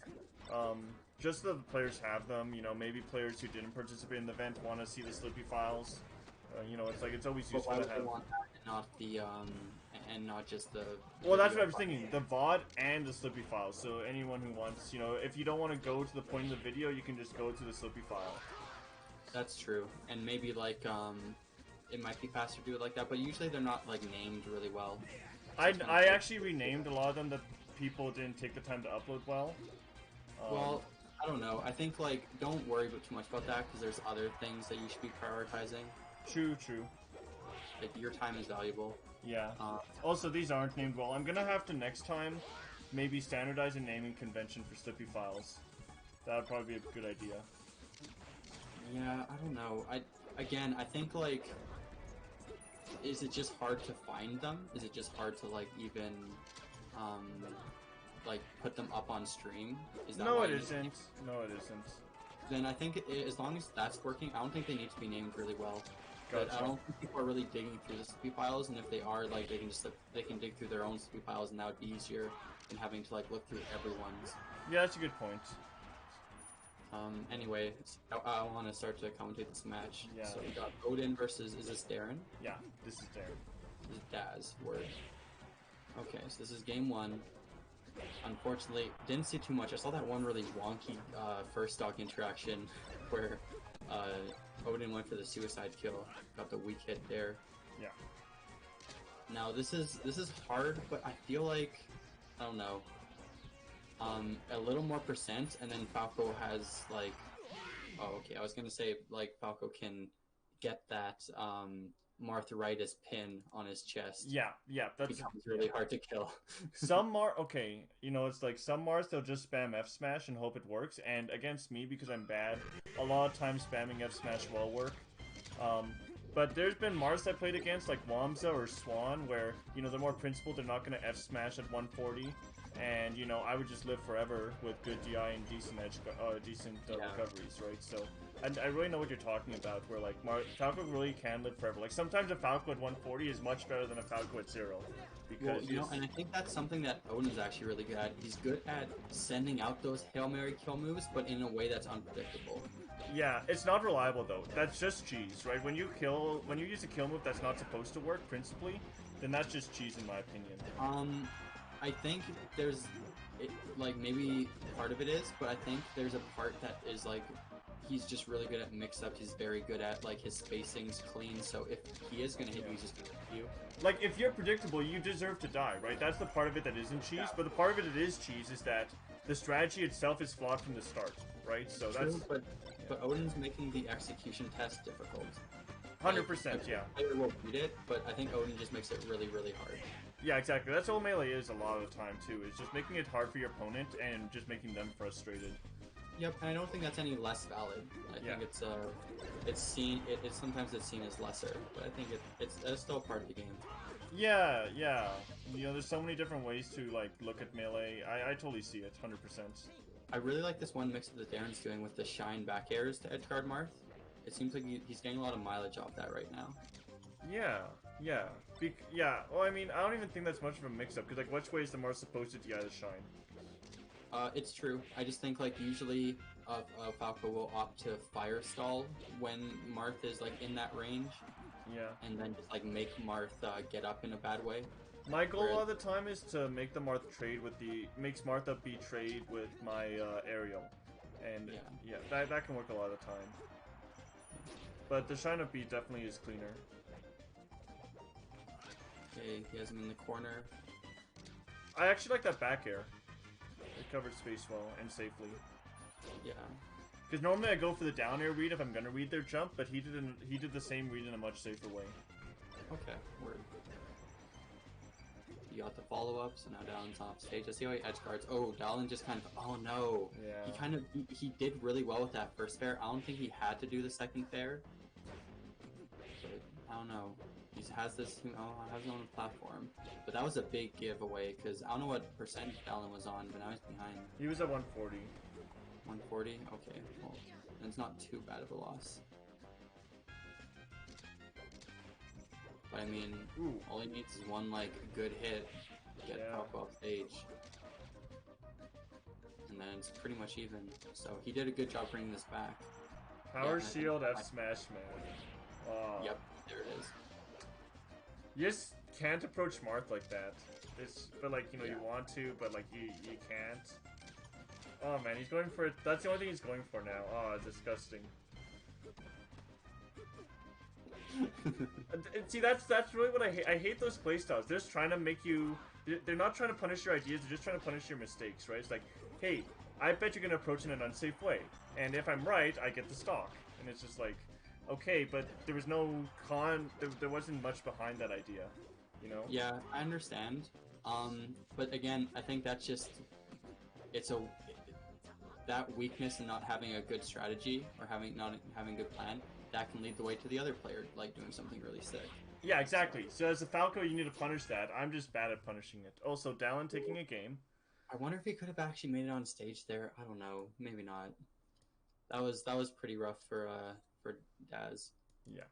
Just so the players have them. You know, maybe players who didn't participate in the event want to see the Slippy files. You know, it's like it's always useful to have. Want that and not the and not just the. Well, that's what I was thinking. The VOD and the Slippy file. So anyone who wants, you know, if you don't want to go to the point of the video, you can just go to the Slippy file. That's true, and maybe like it might be faster to do it like that, but usually they're not like named really well. I actually renamed a lot of them that people didn't take the time to upload well. Well, I don't know. I think like don't worry too much about that because there's other things that you should be prioritizing. True. Like your time is valuable. Yeah. Also, these aren't named well. I'm gonna have to next time maybe standardize a naming convention for Slippy files. That would probably be a good idea. Yeah, I don't know. I think like, is it just hard to find them? Is it just hard to like even like put them up on stream? Is that No, it isn't. No, it isn't. Then I think as long as that's working, I don't think they need to be named really well. Gotcha. But I don't think people are really digging through the Slippy files, and if they are, like they can dig through their own Slippy files, and that would be easier than having to like look through everyone's. Yeah, that's a good point. Anyway, I want to start to commentate this match. Yeah. So we got Odin versus, is this Darren? Yeah, this is Darren. This is Daz, word. Okay, so this is game 1. Unfortunately, didn't see too much. I saw that one really wonky first stock interaction where Odin went for the suicide kill, got the weak hit there. Yeah. Now this is hard, but I feel like I don't know. A little more percent, and then Falco has like, oh okay, I was gonna say like Falco can get that Martharitis pin on his chest. Yeah, that's becomes really hard to kill. Okay, you know, it's like some Mars they'll just spam F smash and hope it works, and against me because I'm bad, a lot of times spamming F smash will work. But there's been Mars I played against like Wamsa or Swan where, you know, they're more principled, they're not gonna F smash at 140. And, you know, I would just live forever with good DI and decent recoveries, right? So, I really know what you're talking about, where, like, Falco really can live forever. Like, sometimes a Falco at 140 is much better than a Falco at 0. Because, well, you know, and I think that's something that Odin's actually really good at. He's good at sending out those Hail Mary kill moves, but in a way that's unpredictable. Yeah, it's not reliable, though. That's just cheese, right? When you use a kill move that's not supposed to work, principally, then that's just cheese, in my opinion. I think like, maybe part of it is, but I think there's a part that is, like, he's just really good at mix-up. He's very good at, like, his spacing's clean, so if he is going to hit you, he's just going to hit you. Like, if you're predictable, you deserve to die, right? That's the part of it that isn't cheese, but the part of it that is cheese is that the strategy itself is flawed from the start, right? So True, that's... But Odin's making the execution test difficult. 100%, yeah. Player will beat it, but I think Odin just makes it really, really hard. Yeah, exactly. That's all Melee is a lot of the time, too. Is just making it hard for your opponent and just making them frustrated. Yep, and I don't think that's any less valid. I Yeah. think it's seen. Sometimes it's seen as lesser, but I think it's still part of the game. Yeah, yeah. You know, there's so many different ways to like look at melee. I totally see it, 100%. I really like this one mix that Darren's doing with the shine back airs to edgeguard Marth. It seems like he's getting a lot of mileage off that right now. Yeah, yeah. Yeah, well, I mean, I don't even think that's much of a mix-up, because, like, which way is the Marth supposed to DI the shine? It's true. I just think, like, usually Falco will opt to fire stall when Marth is, like, in that range, Yeah. and then just, like, make Marth get up in a bad way. My goal all the time is to make the Marth trade with makes Marth up B trade with my aerial. And, yeah, that can work a lot of the time. But the shine up B definitely is cleaner. Okay, he has him in the corner. I actually like that back air. It covered space well and safely. Yeah. Because normally I go for the down air read if I'm gonna read their jump, but he did the same read in a much safer way. Okay, word. You got the follow-up, so now Dallon's off stage. I see how he edge guards. Oh, Dallon just kind of... Oh, no. Yeah. He did really well with that first fair. I don't think he had to do the second fair. But, I don't know. He has this, has his own platform. But that was a big giveaway, because I don't know what percent Dallon was on, but now he's behind. He was at 140. 140? Okay, well, it's not too bad of a loss. But I mean, all he needs is one, like, good hit to get Falco off stage. And then it's pretty much even. So he did a good job bringing this back. Power shield F smash, man. Oh. Yep, there it is. You just can't approach Marth like that. But like, you know, you want to, but like, you can't. Oh man, he's going for it. That's the only thing he's going for now. Oh, disgusting. See, that's really what I hate. I hate those playstyles. They're just trying to make you... They're not trying to punish your ideas, they're just trying to punish your mistakes, right? It's like, hey, I bet you're going to approach in an unsafe way. And if I'm right, I get the stock. And it's just like, okay, but there was no there wasn't much behind that idea, you know? Yeah, I understand. But again, I think that's just... that weakness in not having a good strategy, or not having a good plan, that can lead the way to the other player, like, doing something really sick. Yeah, exactly. So as a Falco, you need to punish that. I'm just bad at punishing it. Also, Dallon taking a game. I wonder if he could have actually made it on stage there. I don't know. Maybe not. That was pretty rough for Daz. Yeah.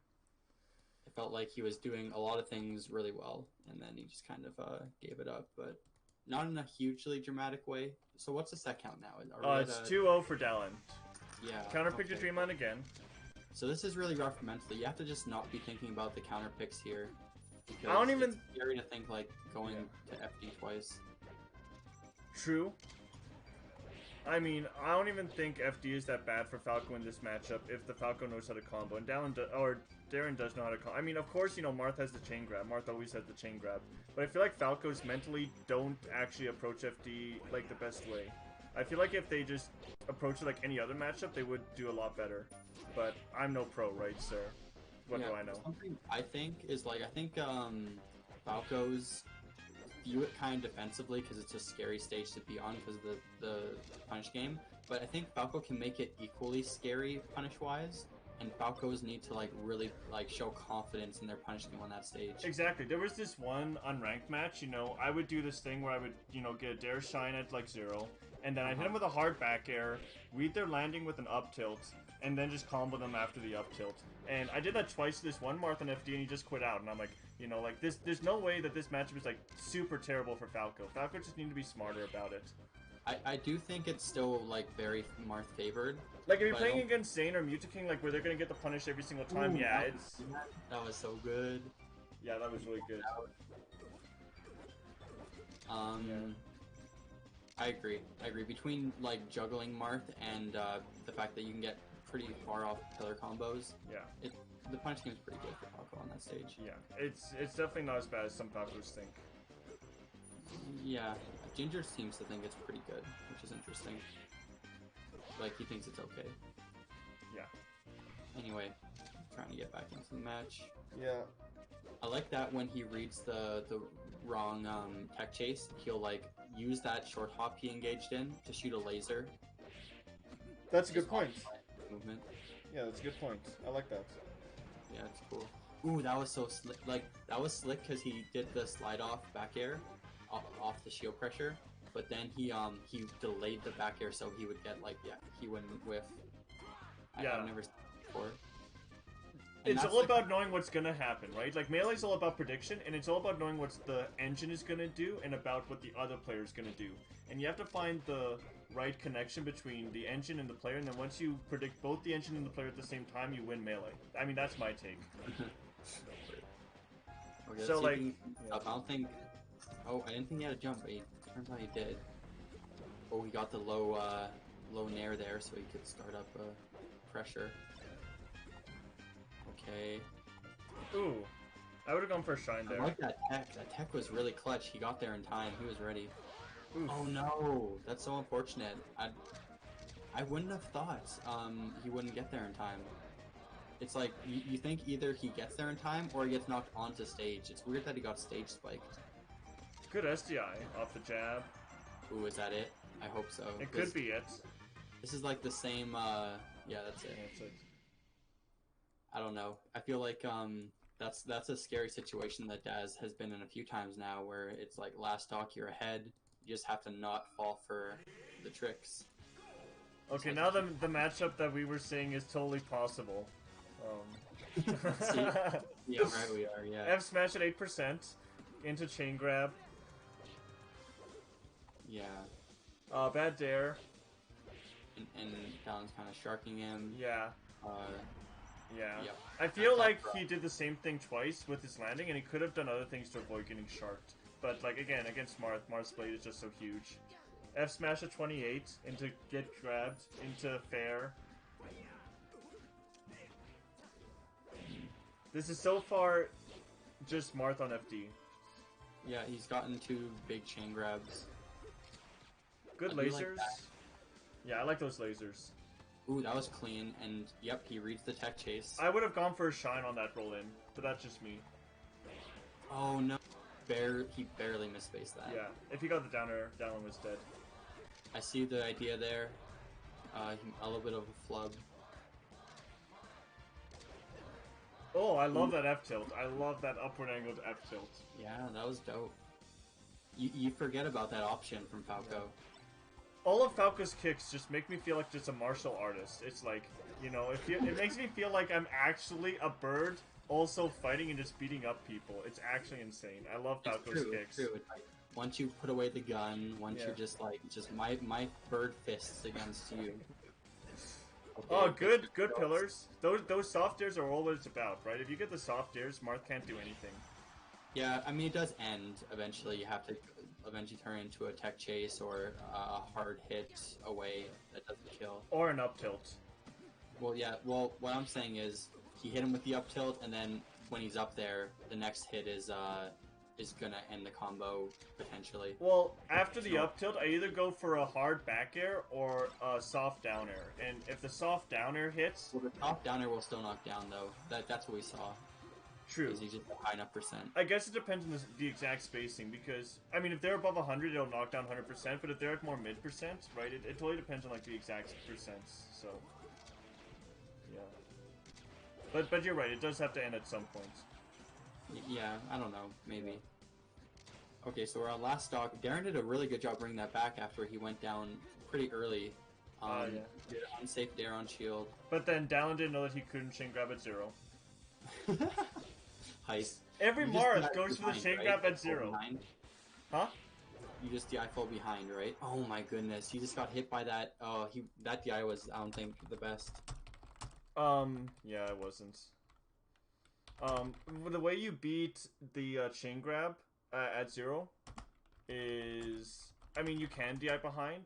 It felt like he was doing a lot of things really well, and then he just kind of gave it up, but not in a hugely dramatic way. So what's the set count now? It's 2-0 for Dallon. Yeah. Counterpick to Dreamland again. So this is really rough mentally. You have to just not be thinking about the counter picks here. Because I don't even... It's scary to think, like, going to FD twice. True. I mean, I don't even think FD is that bad for Falco in this matchup if the Falco knows how to combo. And Darren does know how to combo. I mean, of course, you know, Marth has the chain grab. Marth always has the chain grab. But I feel like Falcos mentally don't actually approach FD, like, the best way. I feel like if they just approach it like any other matchup, they would do a lot better. But I'm no pro, right, sir? What do I know? Something I think is, like, I think Falcos view it kind of defensively because it's a scary stage to be on because of the punish game. But I think Falco can make it equally scary punish-wise. And Falcos need to, like, really, like, show confidence in their punish game on that stage. Exactly. There was this one unranked match, you know, I would do this thing where I would, you know, get a dare shine at, like, 0, and then I'd hit them with a hard back air, read their landing with an up tilt, and then just combo them after the up tilt. And I did that twice to this one Marth on FD, and he just quit out, and I'm like, you know, like, there's no way that this matchup is, like, super terrible for Falco. Falco just need to be smarter about it. I do think it's still, like, very Marth favored. Like, if you're playing against Zane or Mutaking, like, where they're gonna get the punish every single time, yeah, it's... That was so good. Yeah, that was really good. I agree. Between, like, juggling Marth and the fact that you can get pretty far off pillar combos, the punish game is pretty good for Falco on that stage. Yeah, it's definitely not as bad as some Falcos think. Yeah, Ginger seems to think it's pretty good, which is interesting. Like, he thinks it's okay. Yeah. Anyway, trying to get back into the match. Yeah. I like that when he reads the wrong tech chase, he'll, like, use that short hop he engaged in to shoot a laser. That's a good Just point. movement. Yeah, that's a good point. I like that. Yeah, it's cool. Ooh, that was so slick. Like, that was slick because he did the slide off back air off the shield pressure, but then he delayed the back air so he would get, like, yeah, he wouldn't whiff. Yeah. I've never seen it before. And It's all about knowing what's gonna happen, right? Like, Melee's all about prediction, and it's all about knowing what the engine is gonna do, and about what the other player's gonna do. And you have to find the right connection between the engine and the player, and then once you predict both the engine and the player at the same time, you win Melee. I mean, that's my take. Okay, So, like... I don't think... Oh, I didn't think he had a jump, but turns out he did. Oh, he got the low nair there, so he could start up pressure. Okay. Ooh. I would've gone for a shine there. I like that tech. That tech was really clutch. He got there in time. He was ready. Oof. Oh no! That's so unfortunate. I wouldn't have thought he wouldn't get there in time. It's like, you think either he gets there in time or he gets knocked onto stage. It's weird that he got stage spiked. Good SDI off the jab. Ooh, is that it? I hope so. It could be it. This is like the same, yeah, that's it. That's it. I don't know. I feel like, that's a scary situation that Daz has been in a few times now, where it's like, last stock, you're ahead. You just have to not fall for the tricks. Okay, now the matchup that we were seeing is totally possible. See? Yeah, right, we are, yeah. F smash at 8%, into chain grab. Yeah. Bad dare. And Talon's kind of sharking him. Yeah. Yeah. Yep. I feel like he did the same thing twice with his landing, and he could have done other things to avoid getting sharked. But, like, again, against Marth, Marth's blade is just so huge. F smash at 28, into get grabbed, into fair. This is so far just Marth on FD. Yeah, he's gotten 2 big chain grabs. Good I do like lasers. that. Yeah, I like those lasers. Ooh, that was clean, and yep, he reads the tech chase. I would have gone for a shine on that roll in, but that's just me. Oh no, he barely misspaced that. Yeah, if he got the downer, Dallin was dead. I see the idea there. A little bit of a flub. Oh, I love that F tilt. I love that upward angled F tilt. Yeah, that was dope. You forget about that option from Falco. All of Falco's kicks just make me feel like just a martial artist. It's like, you know, it makes me feel like I'm actually a bird also fighting and just beating up people. It's actually insane. I love Falco's kicks. It's true. It's like, once you put away the gun, once you're just like, my bird fists against you. Okay, Oh, good pillars. Those soft airs are all what it's about, right? If you get the soft airs, Marth can't do anything. Yeah, I mean, it does end eventually. You have to eventually turn into a tech chase or a hard hit away that doesn't kill. Or an up tilt. Well, yeah, well, what I'm saying is, he hit him with the up tilt, and then when he's up there, the next hit is gonna end the combo, potentially. Well, after the up tilt, I either go for a hard back air or a soft down air. And if the soft down air hits... Well, the soft down air will still knock down, though. That's what we saw. True. He's just a high enough percent. I guess it depends on the exact spacing, because, I mean, if they're above 100, it'll knock down 100%, but if they're at more mid-percent, right, it totally depends on, like, the exact percents, so... Yeah. But you're right, it does have to end at some point. Yeah, I don't know, maybe. Okay, so we're on last stock. Darren did a really good job bringing that back after he went down pretty early. Yeah. Did an unsafe dare on shield. But then Dallin didn't know that he couldn't chain grab at 0. Heist. Every You just Mars DI goes for the behind, chain right? grab at Fall 0. behind. Huh? You just DI fall behind, right? Oh my goodness, he just got hit by that. Oh, that DI was, I don't think, the best. Yeah, it wasn't. The way you beat the chain grab at 0 is, I mean, you can DI behind,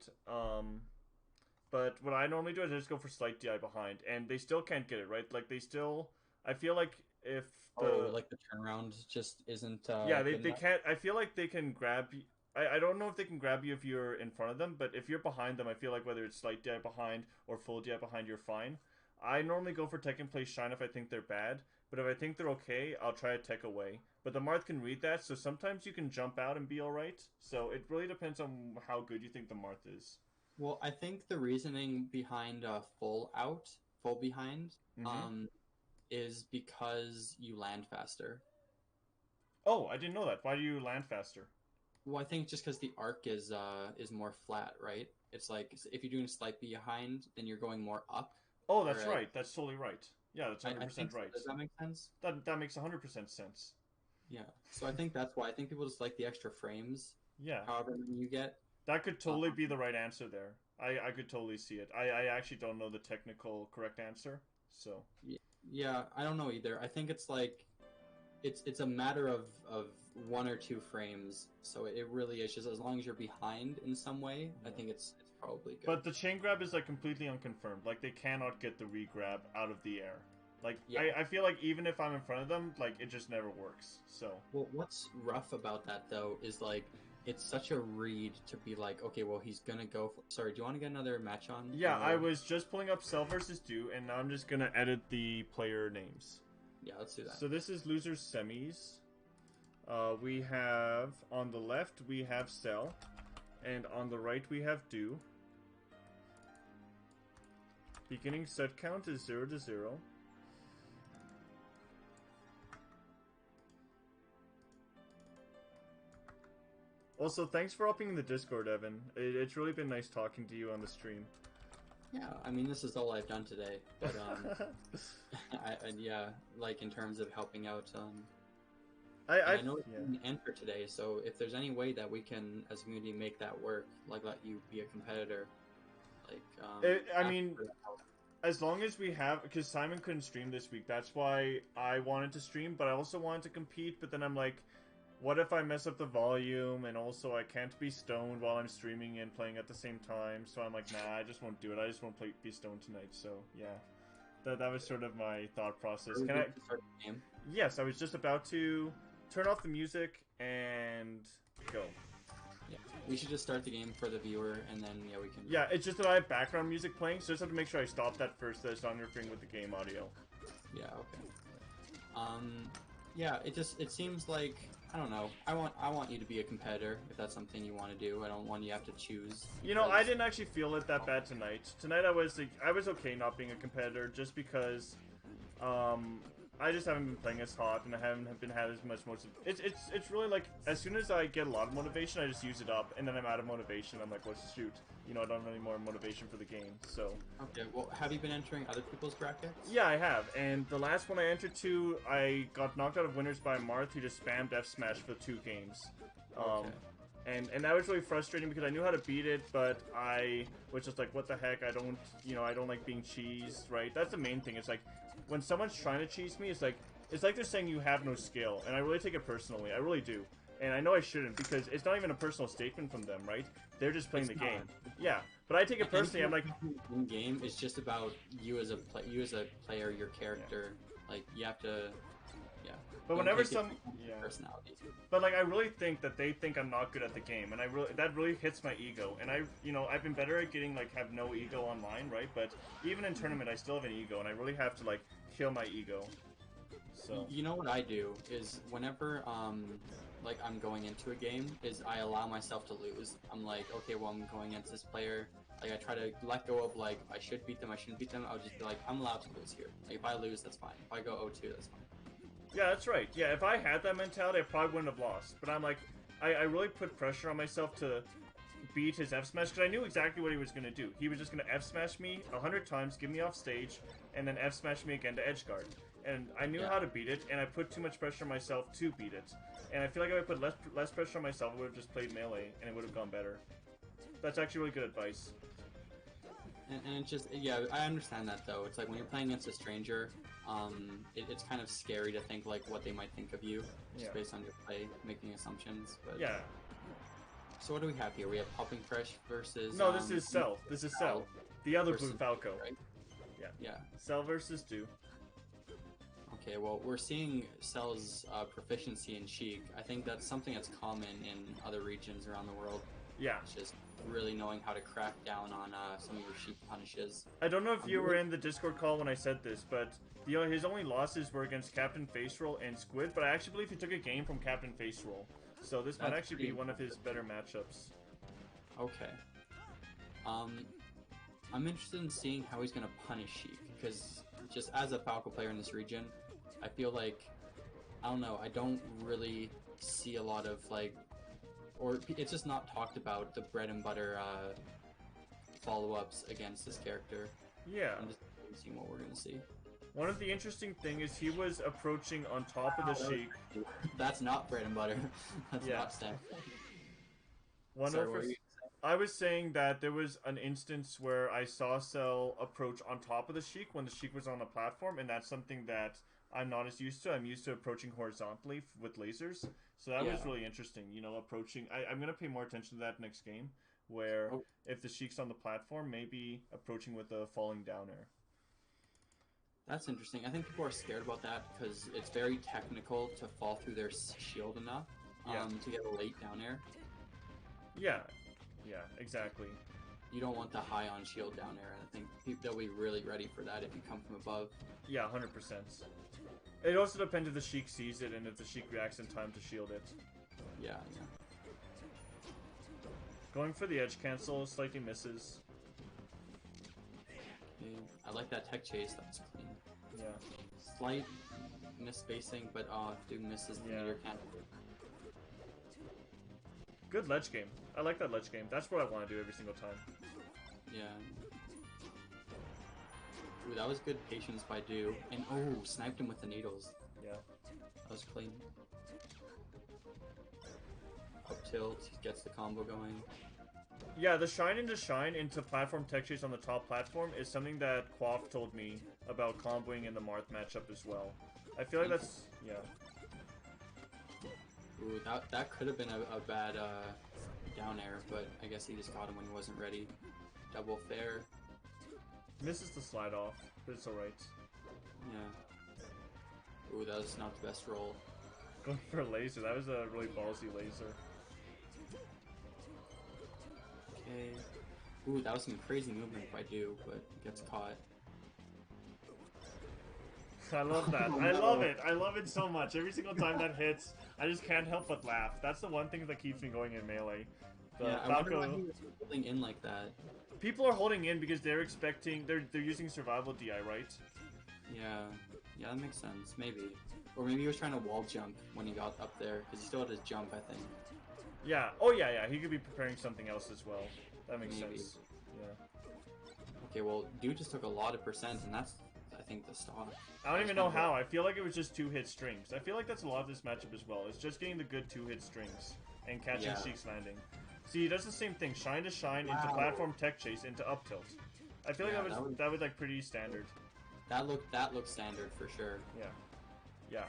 but what I normally do is I just go for slight DI behind, and they still can't get it, right? Like, they still, I feel like if the... like the turnaround just isn't, yeah, they can't, I feel like they can grab you, I don't know if they can grab you if you're in front of them, but if you're behind them, I feel like whether it's slight DI behind or full DI behind, you're fine. I normally go for tech and play shine if I think they're bad, but if I think they're okay, I'll try to tech away. But the Marth can read that, so sometimes you can jump out and be alright. So it really depends on how good you think the Marth is. Well, I think the reasoning behind full behind, Mm-hmm. is because you land faster. Oh, I didn't know that. Why do you land faster? Well, I think just because the arc is more flat, right? It's like if you're doing slight behind, then you're going more up. Oh, that's Whereas right. That's totally right. Yeah, that's I 100% think so. right. Does that make sense? That makes 100% sense. Yeah. So I think that's why I think people just like the extra frames, Yeah, however many you get. that could Um, totally be the right answer there. I could totally see it. I actually don't know the technical correct answer, so. yeah, I don't know either. I think it's like it's a matter of 1 or 2 frames. So it really is just as long as you're behind in some way, I Yeah. think it's probably good. But the chain grab is like completely unconfirmed. Like they cannot get the re-grab out of the air. Like Yeah. I feel like even if I'm in front of them, like it just never works. So Well, what's rough about that though is like it's such a read to be like, okay, well he's gonna go. Sorry, do you want to get another match on? yeah, I was just pulling up Cell versus Do, and now I'm just gonna edit the player names. Yeah, let's do that. So this is losers semis. We have on the left we have Cell, and on the right we have Do. Beginning set count is 0 to 0. Also, thanks for upping in the Discord, Evan. It's really been nice talking to you on the stream. Yeah, I mean this is all I've done today, but yeah, like in terms of helping out. I know it's an enter today, so if there's any way that we can, as a community, make that work, like let you be a competitor, like I mean, as long as we have, because Simon couldn't stream this week, that's why I wanted to stream, but I also wanted to compete. But then I'm like, what if I mess up the volume, and also I can't be stoned while I'm streaming and playing at the same time? So I'm like, nah, I just won't do it. I just won't be stoned tonight. So yeah, that was sort of my thought process. Can I start the game? Yes, I was just about to turn off the music and go. Yeah, we should just start the game for the viewer, and then yeah, we can. Yeah, it's just that I have background music playing, so I just have to make sure I stop that first, so it's not interfering with the game audio. Yeah. Okay. Yeah. It seems like I don't know. I want you to be a competitor if that's something you want to do. I don't want you to have to choose. You know, I didn't actually feel it that bad tonight. Tonight I was okay not being a competitor just because I just haven't been playing as hot, and I haven't been had as much motivation. It's really like as soon as I get a lot of motivation, I just use it up, and then I'm out of motivation. I'm like, well, shoot, you know, I don't have any more motivation for the game. So okay. Well, have you been entering other people's brackets? yeah, I have. And the last one I entered to, I got knocked out of winners by Marth, who just spammed F Smash for 2 games. Okay. And that was really frustrating because I knew how to beat it, but I was just like, what the heck? I don't like being cheesed, right? That's the main thing. It's like when someone's trying to cheese me, it's like they're saying you have no skill, and I really take it personally. I really do. And I know I shouldn't because it's not even a personal statement from them, right? They're just playing the game. Yeah, but I take it personally. I'm like, in game is just about you as a player, your character. Yeah. Like you have to, yeah. But whenever personality. But like I really think that they think I'm not good at the game, and that really hits my ego. And I've been better at getting have no ego online, right? But even in tournament, I still have an ego, and I really have to kill my ego. So you know what I do is whenever I'm going into a game is I allow myself to lose. I'm like, okay, well I'm going against this player. Like I try to let go of I should beat them, I shouldn't beat them. I'll just be like, I'm allowed to lose here. Like if I lose, that's fine. If I go 0-2, that's fine. yeah, that's right. Yeah, if I had that mentality, I probably wouldn't have lost. But I'm like, I really put pressure on myself to beat his F smash because I knew exactly what he was gonna do. He was just gonna F smash me 100 times, get me off stage, and then F smash me again to edge guard. And I knew how to beat it, and I put too much pressure on myself to beat it. And I feel like if I put less pressure on myself, I would have just played melee, and it would have gone better. That's actually really good advice. And it's just, yeah, I understand that though. It's like when you're playing against a stranger, it's kind of scary to think what they might think of you, just based on your play, making assumptions. But yeah. So what do we have here? We have PoppinFresh versus. No, this is Cell. This is Cell. The other Blue Falco. Right? Yeah. Yeah. Cell versus Do. Okay, well, we're seeing Cell's proficiency in Sheik. I think that's something that's common in other regions around the world. Yeah. It's just really knowing how to crack down on some of your Sheik punishes. I don't know if you were in the Discord call when I said this, but his only losses were against Captain Face Roll and Squid, but I actually believe he took a game from Captain Face Roll. So this might actually be one of his better matchups. Okay. I'm interested in seeing how he's gonna punish Sheik, because just as a Falco player in this region, I feel like, I don't know, I don't really see a lot of like, or it's just not talked about the bread and butter follow-ups against this character. Yeah. I'm just seeing what we're gonna see. One of the interesting thing is he was approaching on top of the Sheik. That's not bread and butter. That's Yeah. not standard. One Sorry, over. what were you I was saying that there was an instance where I saw Cell approach on top of the Sheik when the Sheik was on a platform, and that's something that I'm not as used to. I'm used to approaching horizontally with lasers, so that was really interesting. You know, approaching. I'm gonna pay more attention to that next game, where if the Sheik's on the platform, maybe approaching with a falling down air. That's interesting. I think people are scared about that because it's very technical to fall through their shield enough to get a late down air. Yeah, yeah, exactly. You don't want the high on shield down air, and I think they'll be really ready for that if you come from above. Yeah, 100%. It also depends if the Sheik sees it and if the Sheik reacts in time to shield it. Yeah. Going for the edge cancel, slightly misses. Okay. I like that tech chase, that's clean. Yeah. Slight misspacing, but dude misses the meter cancel. Good ledge game. I like that ledge game. That's what I want to do every single time. Yeah. Ooh, that was good patience by Do. And oh, sniped him with the needles. Yeah. That was clean. Up tilt, gets the combo going. Yeah, the shine into platform tech chase on the top platform is something that Quaff told me about comboing in the Marth matchup as well. I feel like that's... yeah. Ooh, that could have been a bad down air, but I guess he just got him when he wasn't ready. Double fair. Misses the slide off, but it's alright. Yeah. Ooh, that was not the best roll. Going for a laser. That was a really ballsy laser. Okay. Ooh, that was some crazy movement by Do, but gets caught. I love that. I love it. I love it so much. Every single time that hits, I just can't help but laugh. That's the one thing that keeps me going in Melee. Yeah, I wonder why he was holding in like that. People are holding in because they're expecting... They're using survival DI, right? Yeah. Yeah, that makes sense. Maybe. Or maybe he was trying to wall jump when he got up there, because he still had his jump, I think. Yeah. Oh, yeah. He could be preparing something else as well. That makes sense. Yeah. Okay, well, Dude just took a lot of percent, and that's, I think, the stock. I don't even know how. I feel like it was just 2-hit strings. I feel like that's a lot of this matchup as well. It's just getting the good 2-hit strings and catching Sheik's landing. See, he does the same thing. Shine to shine into platform tech chase into up tilt. I feel like that was like pretty standard. That looked standard for sure. Yeah.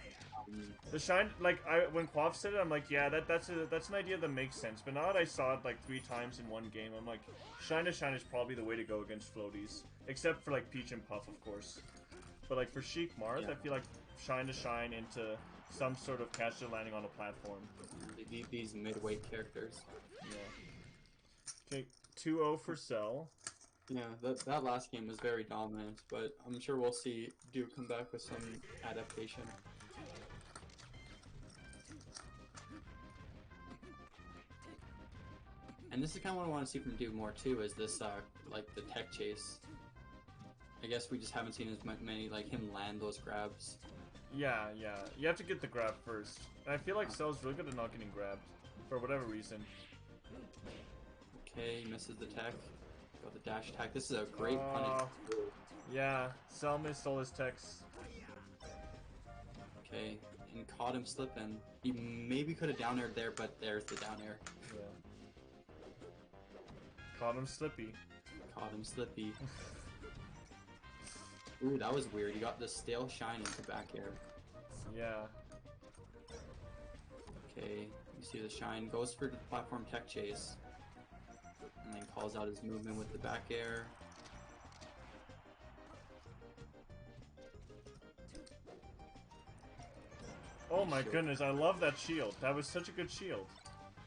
The shine, like when Quaff said it, I'm like, yeah, that's an idea that makes sense. But now that I saw it like 3 times in one game, I'm like, shine to shine is probably the way to go against floaties, except for like Peach and Puff, of course. But like for Sheik Marth, I feel like shine to shine into some sort of catcher landing on a platform. These midweight characters. Yeah. Okay, 2-0 for Cell. Yeah, that last game was very dominant, but I'm sure we'll see Duke come back with some adaptation. And this is kind of what I want to see from Duke more too, is this, like, the tech chase. I guess we just haven't seen as many, like, him land those grabs. Yeah. You have to get the grab first. And I feel like Cell's really good at not getting grabbed, for whatever reason. Okay, misses the tech. Got the dash attack. This is a great punish. Yeah, Cell missed all his techs. Okay, and caught him slipping. He maybe could have down aired there, but there's the down air. Yeah. Caught him slippy. Caught him slippy. Ooh, that was weird. He got the stale shine into back air. Yeah. Okay, you see the shine. Goes for the platform tech chase. And then calls out his movement with the back air. Oh my goodness, I love that shield. That was such a good shield.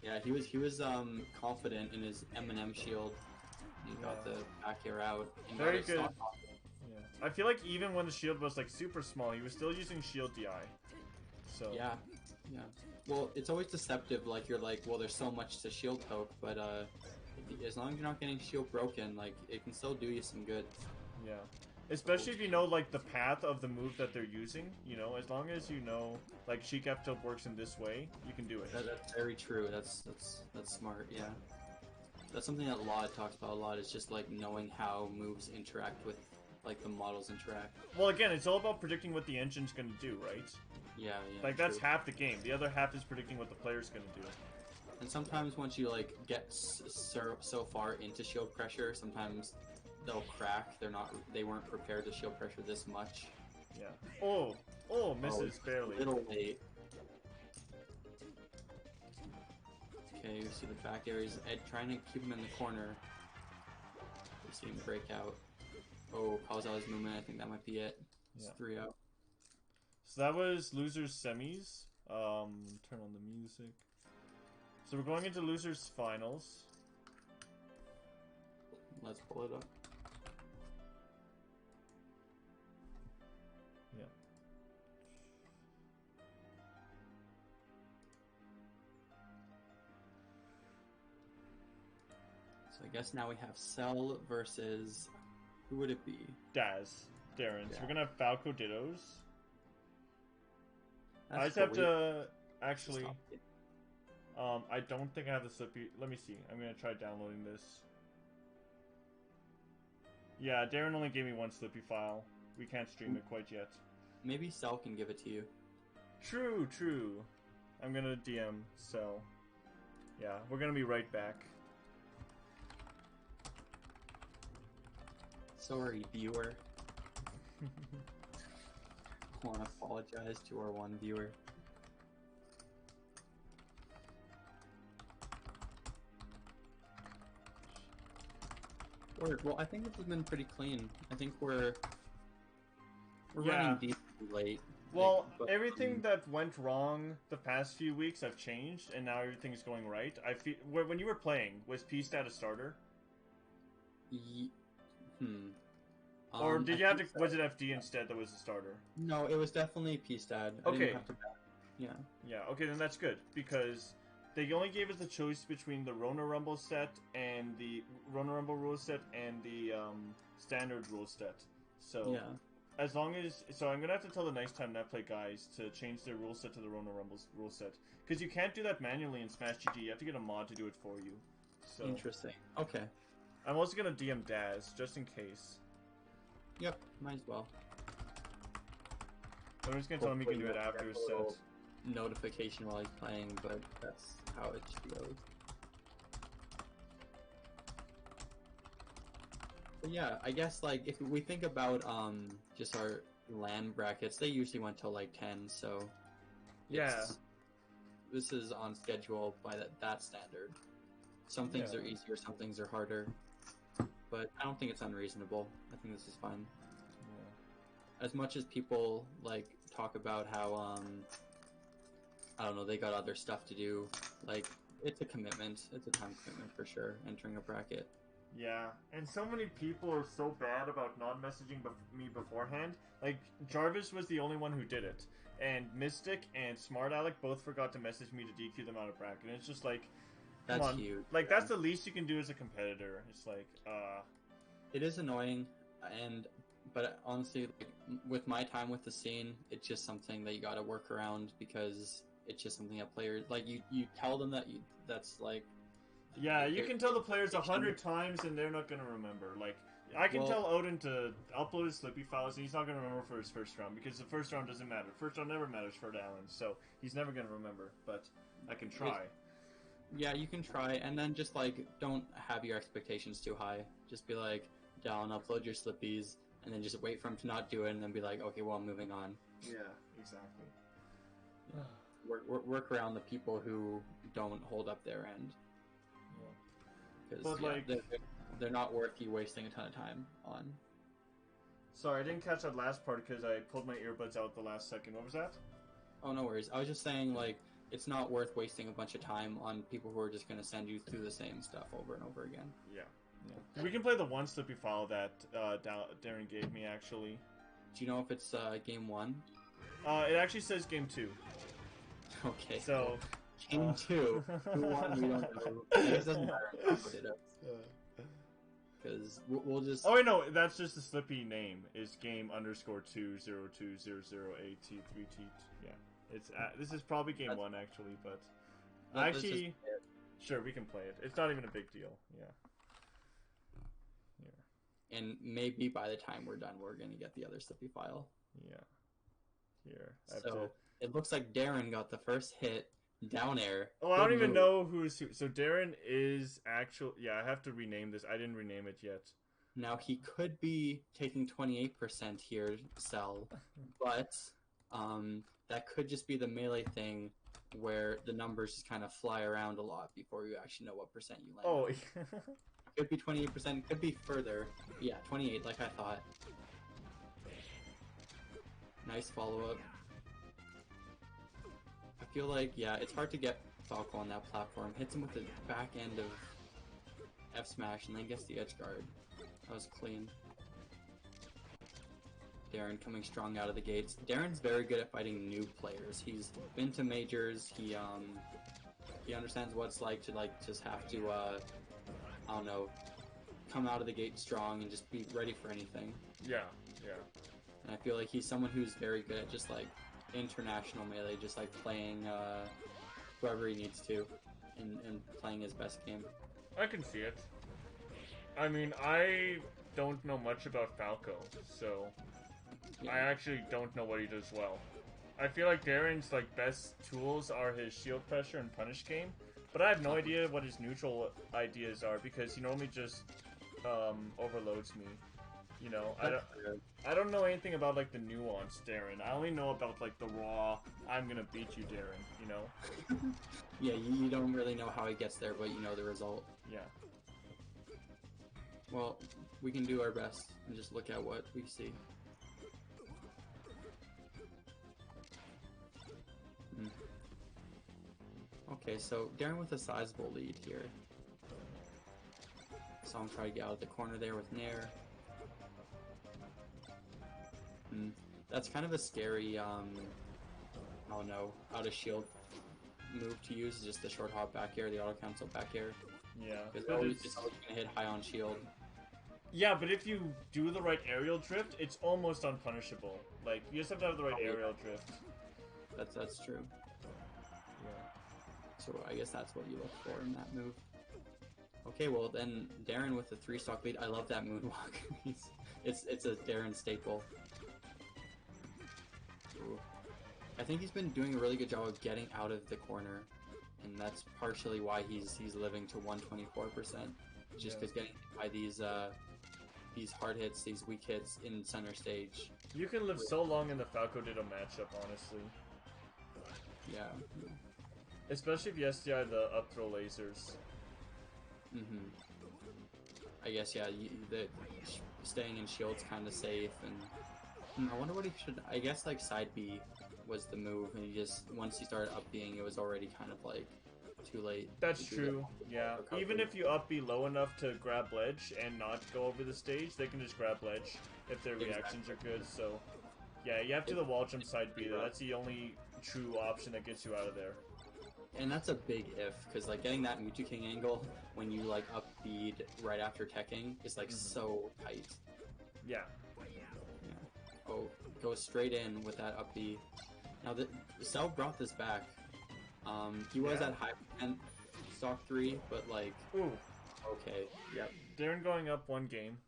Yeah, he was confident in his M&M shield. He got the back air out. And very got good. Yeah. I feel like even when the shield was like super small, he was still using shield DI. So yeah. Well, it's always deceptive. Like you're like, well, there's so much to shield poke, but as long as you're not getting shield broken, like it can still do you some good. Yeah. Especially if you know, like, the path of the move that they're using, you know, as long as you know, like, Sheik F tilt works in this way, you can do it. That's very true. That's smart. Yeah, that's something that Laud talks about a lot. Is just like knowing how moves interact with, like the models interact. Well, again, it's all about predicting what the engine's gonna do, right? Yeah, yeah. Like, that's true. half the game. The other half is predicting what the player's gonna do. And sometimes once you like get so far into shield pressure, sometimes they'll crack. They weren't prepared to shield pressure this much. Yeah. Oh, misses barely. A little late. Okay, you see the back areas. Ed trying to keep him in the corner. We see him break out. Oh, calls out his movement. I think that might be it. It's 3 out. So that was losers semis. Turn on the music. So we're going into losers finals. Let's pull it up. Yeah. So I guess now we have Cell versus... Who would it be? Darren. Yeah. So we're gonna have Falco Dittos. That's I just cool. have to actually. Stop it. I don't think I have the Slippy. Let me see. I'm gonna try downloading this. Yeah, Darren only gave me one Slippy file. We can't stream it quite yet. Maybe Cell can give it to you. True. I'm gonna DM Cell. Yeah, we're gonna be right back. Sorry, viewer. I want to apologize to our one viewer. Word. Well, I think this has been pretty clean. I think we're running decently late. Well, but, everything that went wrong the past few weeks have changed, and now everything's going right. I feel when you were playing, was P-Stat a starter? Or did you have to? Was it FD instead that was the starter? No, it was definitely P-Stat. Okay. Yeah. Yeah. Okay, then that's good because they only gave us the choice between the Rona Rumble set and the Rona Rumble rule set and the standard rule set. So Yeah. as long as I'm gonna have to tell the Nice Time Netplay guys to change their rule set to the Rona Rumble's rule set because you can't do that manually in Smash GG. You have to get a mod to do it for you. So Interesting. Okay. I'm also gonna DM Daz just in case. Yep. Might as well. I'm just gonna tell him he can do it after his set. Notification while he's playing, but that's how it goes. But yeah, I guess like if we think about just our LAN brackets, they usually went till like 10, so Yeah. this is on schedule by that standard. Some things are easier, some things are harder, but I don't think it's unreasonable. I think this is fine. Yeah. As much as people like talk about how I don't know, they got other stuff to do, like it's a commitment. It's a time commitment for sure, entering a bracket. Yeah, and so many people are so bad about not messaging me beforehand. Like, Jarvis was the only one who did it. And Mystic and Smart Alec both forgot to message me to DQ them out of bracket. And it's just like, come That's on. huge. Like, that's the least you can do as a competitor. It's like, It is annoying, but honestly, like, with my time with the scene, it's just something that you gotta work around because it's just something that players, like, you tell them that that's like... Yeah, you can tell the players 100 times and they're not gonna remember. Like, I can tell Odin to upload his Slippy files and he's not gonna remember for his first round because the first round doesn't matter. First round never matters for Alan, so he's never gonna remember. But I can try. Yeah, you can try, and then just like don't have your expectations too high. Just be like, down, upload your Slippies, and then just wait for him to not do it, and then be like, okay, well, I'm moving on. Yeah, exactly. Work around the people who don't hold up their end. Because they're not worth you wasting a ton of time on. Sorry, I didn't catch that last part because I pulled my earbuds out the last second. What was that? Oh, no worries. I was just saying, like, it's not worth wasting a bunch of time on people who are just going to send you through the same stuff over and over again. Yeah. We can play the one Slippy file that Darren gave me, actually. Do you know if it's game 1? It actually says game 2. Okay. So, Game 2. Who won? We don't know. I guess it doesn't matter enough what it is. Because we'll just... Oh wait, no, that's just the Slippy name. Is game_20200AT3T. Yeah, it's this is probably game 1 actually, but actually, sure, we can play it. It's not even a big deal. Yeah. And maybe by the time we're done, we're gonna get the other Slippy file. Yeah. Here. So it looks like Darren got the first hit. Down air. Oh, I don't even know who's who. So Darren is actual. Yeah, I have to rename this. I didn't rename it yet. Now he could be taking 28% here, Cell, but that could just be the melee thing where the numbers just kind of fly around a lot before you actually know what percent you land. Oh, could be 28%, could be further. Yeah, 28, like I thought. Nice follow-up. I feel like, yeah, it's hard to get Falco on that platform. Hits him with the back end of F smash and then gets the edge guard. That was clean. Darren coming strong out of the gates. Darren's very good at fighting new players. He's been to majors. He understands what it's like to just have to I don't know, come out of the gate strong and just be ready for anything. Yeah, yeah. And I feel like he's someone who's very good at just like international melee, just like playing whoever he needs to and playing his best game. I can see it. I mean, I don't know much about Falco, so I actually don't know what he does well. I feel like Darren's like best tools are his shield pressure and punish game, but I have no idea what his neutral ideas are because he normally just overloads me. You know, I don't know anything about like the nuance, Darren. I only know about like the raw, I'm gonna beat you, Darren, you know? Yeah, you don't really know how he gets there, but you know the result. Yeah. Well, we can do our best and just look at what we see. Okay, so Darren with a sizable lead here. So I'm trying to get out of the corner there with Nair. That's kind of a scary, I don't know, out of shield move to use, just the short hop back air, the auto cancel back air. Yeah. Because it's always going to hit high on shield. Yeah, but if you do the right aerial drift, it's almost unpunishable. Like, you just have to have the right aerial drift. That's true. Yeah. So I guess that's what you look for in that move. Okay, well then Darren with the 3-stock lead. I love that moonwalk. it's a Darren staple. Ooh. I think he's been doing a really good job of getting out of the corner, and that's partially why he's living to 124%. Just because getting hit by these hard hits, these weak hits in center stage. You can live so long in the Falco Ditto matchup, honestly. Yeah. Especially if you SDI the up throw lasers. I guess, yeah, staying in shield's kind of safe, and I wonder what he should... I guess, like, side B was the move, and he just... Once he started up B'ing, it was already kind of, like, too late. That's true, yeah. Even if you up B low enough to grab ledge and not go over the stage, they can just grab ledge if their reactions are good, so... Yeah, you have to do the wall jump side B, though. That's the only true option that gets you out of there. And that's a big if, because like getting that Mewtwo King angle when you like up bead right after teching is like so tight. Yeah. Oh, goes straight in with that up B. Now the Cell brought this back. He was at high and stock 3, but like okay. Yep. Darren going up 1 game.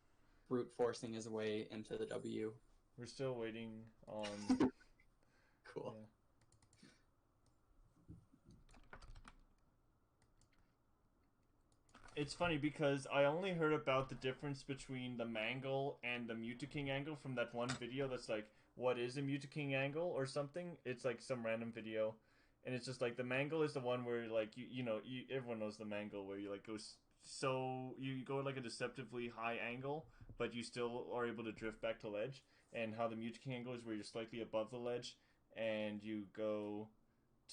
Brute forcing his way into the W. We're still waiting on Cool. Yeah. It's funny because I only heard about the difference between the Mangle and the Mewtwo King angle from that one video that's like, what is a Mewtwo King angle or something? It's like some random video. And it's just like, the Mangle is the one where like, everyone knows the Mangle where you like you go like a deceptively high angle, but you still are able to drift back to ledge. And how the Mewtwo King angle is where you're slightly above the ledge and you go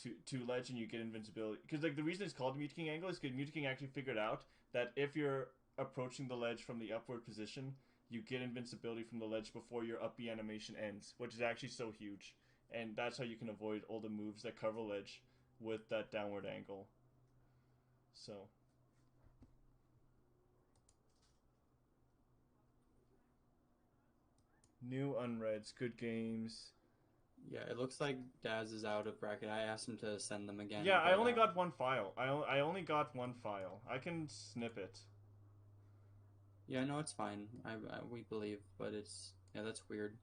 to ledge and you get invincibility. Because like the reason it's called the Mewtwo King angle is because Mewtwo King actually figured out that if you're approaching the ledge from the upward position, you get invincibility from the ledge before your up B animation ends, which is actually so huge. And that's how you can avoid all the moves that cover ledge, with that downward angle. So. New unreads, good games. Yeah, it looks like Daz is out of bracket. I asked him to send them again. Yeah, I but, only got one file. I only got one file. I can snip it. Yeah, no, it's fine. We believe, but that's weird.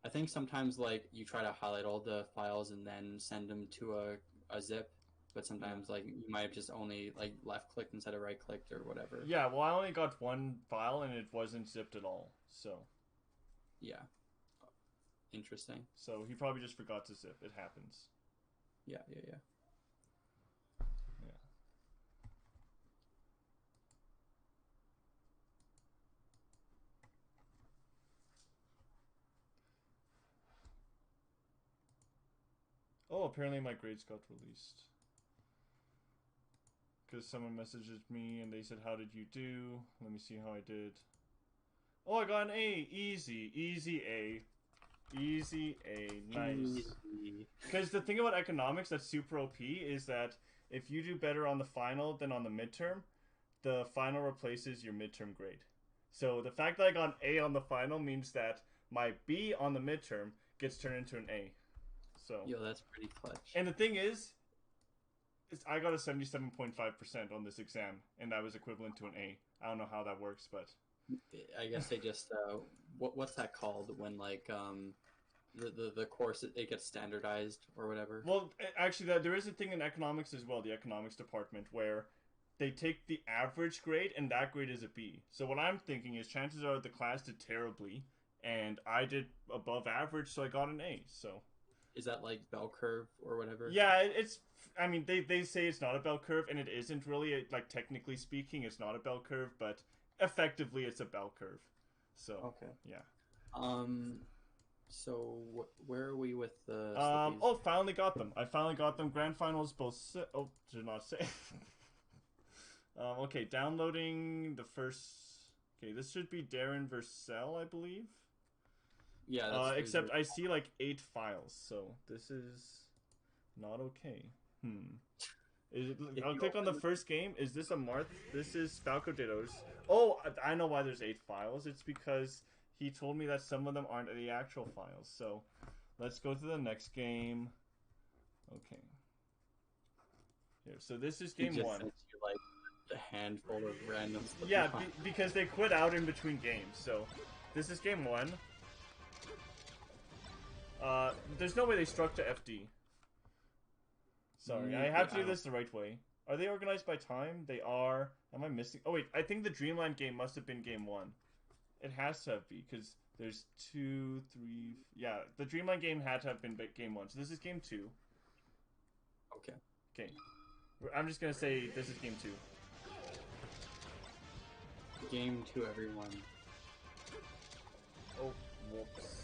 I think sometimes like you try to highlight all the files and then send them to a zip, but sometimes like you might have just only like left clicked instead of right clicked or whatever. Yeah, well, I only got one file and it wasn't zipped at all. So. Yeah. Interesting. So he probably just forgot to zip. It happens. Yeah. Yeah. Oh, apparently my grades got released. Because someone messaged me and they said, how did you do? Let me see how I did. Oh, I got an A. Easy. Easy A. Easy A. Nice. Because the thing about economics that's super OP is that if you do better on the final than on the midterm, the final replaces your midterm grade. So the fact that I got an A on the final means that my B on the midterm gets turned into an A. So. Yo, that's pretty clutch. And the thing is I got a 77.5% on this exam, and that was equivalent to an A. I don't know how that works, but I guess they just what's that called when like the course it gets standardized or whatever. Well, actually, there is a thing in economics as well, the economics department, where they take the average grade and that grade is a B. So what I'm thinking is chances are the class did terribly and I did above average, so I got an A. So is that like bell curve or whatever? Yeah, it's. I mean, they say it's not a bell curve, and it isn't really. Like technically speaking, it's not a bell curve, but effectively, it's a bell curve. So okay, yeah. So where are we with the? Oh, finally got them. I finally got them. Grand finals both. Oh, did not say. Okay, downloading the first. Okay, this should be Darren versus Cell, I believe. Yeah. Except I see like 8 files, so this is not okay. I'll click on the first game. Is this a Marth? This is Falco Dittos. Oh, I know why there's 8 files. It's because he told me that some of them aren't the actual files. So let's go to the next game. Okay. Here, so this is game 1. Sent you, like, a handful of random stuff. Yeah, because they quit out in between games. So this is game 1. There's no way they struck to FD. Sorry, I have to do this the right way. Are they organized by time? They are. Am I missing? Oh wait, I think the Dreamland game must have been game 1. It has to have been, because there's 2, 3... Yeah, the Dreamland game had to have been game 1. So this is game 2. Okay. Okay. I'm just gonna say this is game 2. Game 2, everyone. Oh, whoops.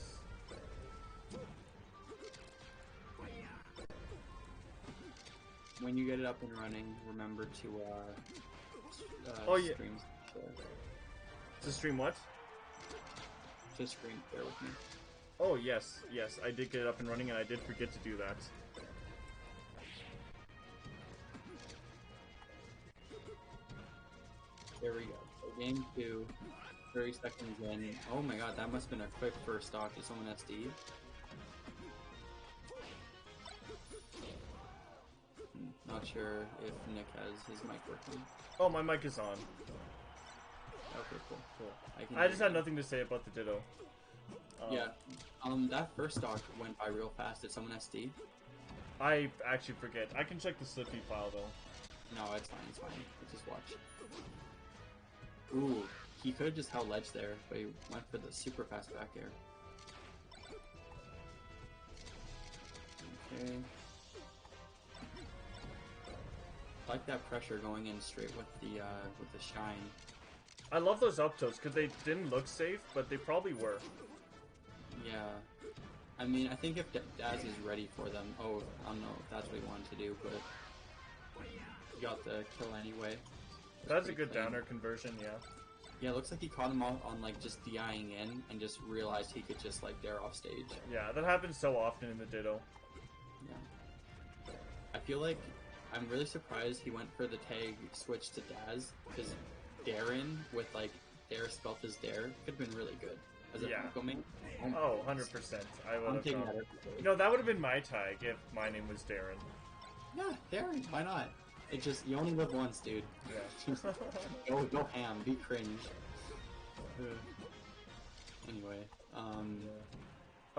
When you get it up and running, remember to stream. To stream what? Just stream. Bear with me. Oh yes, I did get it up and running, and I did forget to do that. There we go. So game 2, 30 seconds in. Oh my god, that must have been a quick first stock. Did someone SD? Not sure if Nick has his mic working. Oh, my mic is on. Okay, cool. I just had nothing to say about the Ditto. Yeah, that first stock went by real fast. Did someone SD? I actually forget. I can check the Slippy file though. No, it's fine. Let's just watch. Ooh, he could have just held ledge there, but he went for the super fast back air. Okay. I like that pressure going in straight with the shine. I love those up tilts because they didn't look safe, but they probably were. Yeah. I mean, I think if Daz is ready for them, I don't know if that's what he wanted to do, but he got the kill anyway. That's a good downer conversion, yeah. Yeah, it looks like he caught him on like just DIing in and just realized he could just like dare off stage. Yeah, that happens so often in the Ditto. Yeah. I feel like I'm really surprised he went for the tag switch to Daz, because Darren with like Dare spelt as Dare could have been really good as a Funko main. Oh, 100%. I would I'm have taking gone. that every day. No, that would have been my tag if my name was Darren. Yeah, Darren, why not? It just, you only live once, dude. Yeah. Go ham, be cringe. Anyway,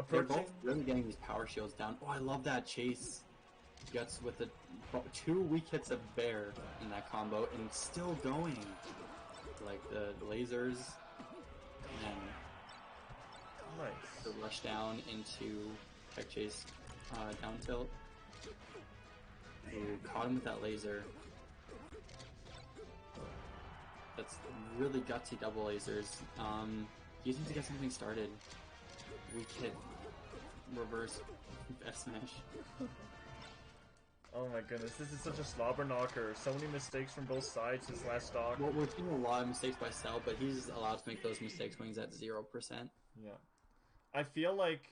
they're both really getting these power shields down. Oh, I love that chase. Guts with the 2 weak hits of Bear in that combo, and still going. Like the lasers, and nice. the rush down into tech chase down tilt. Ooh, caught him with that laser. That's really gutsy double lasers. He needs to get something started. Weak hit, reverse F smash. Oh my goodness, this is such a slobber knocker. So many mistakes from both sides this last stock. Well, we're seeing a lot of mistakes by Cell, but he's allowed to make those mistakes when he's at 0%. Yeah. I feel like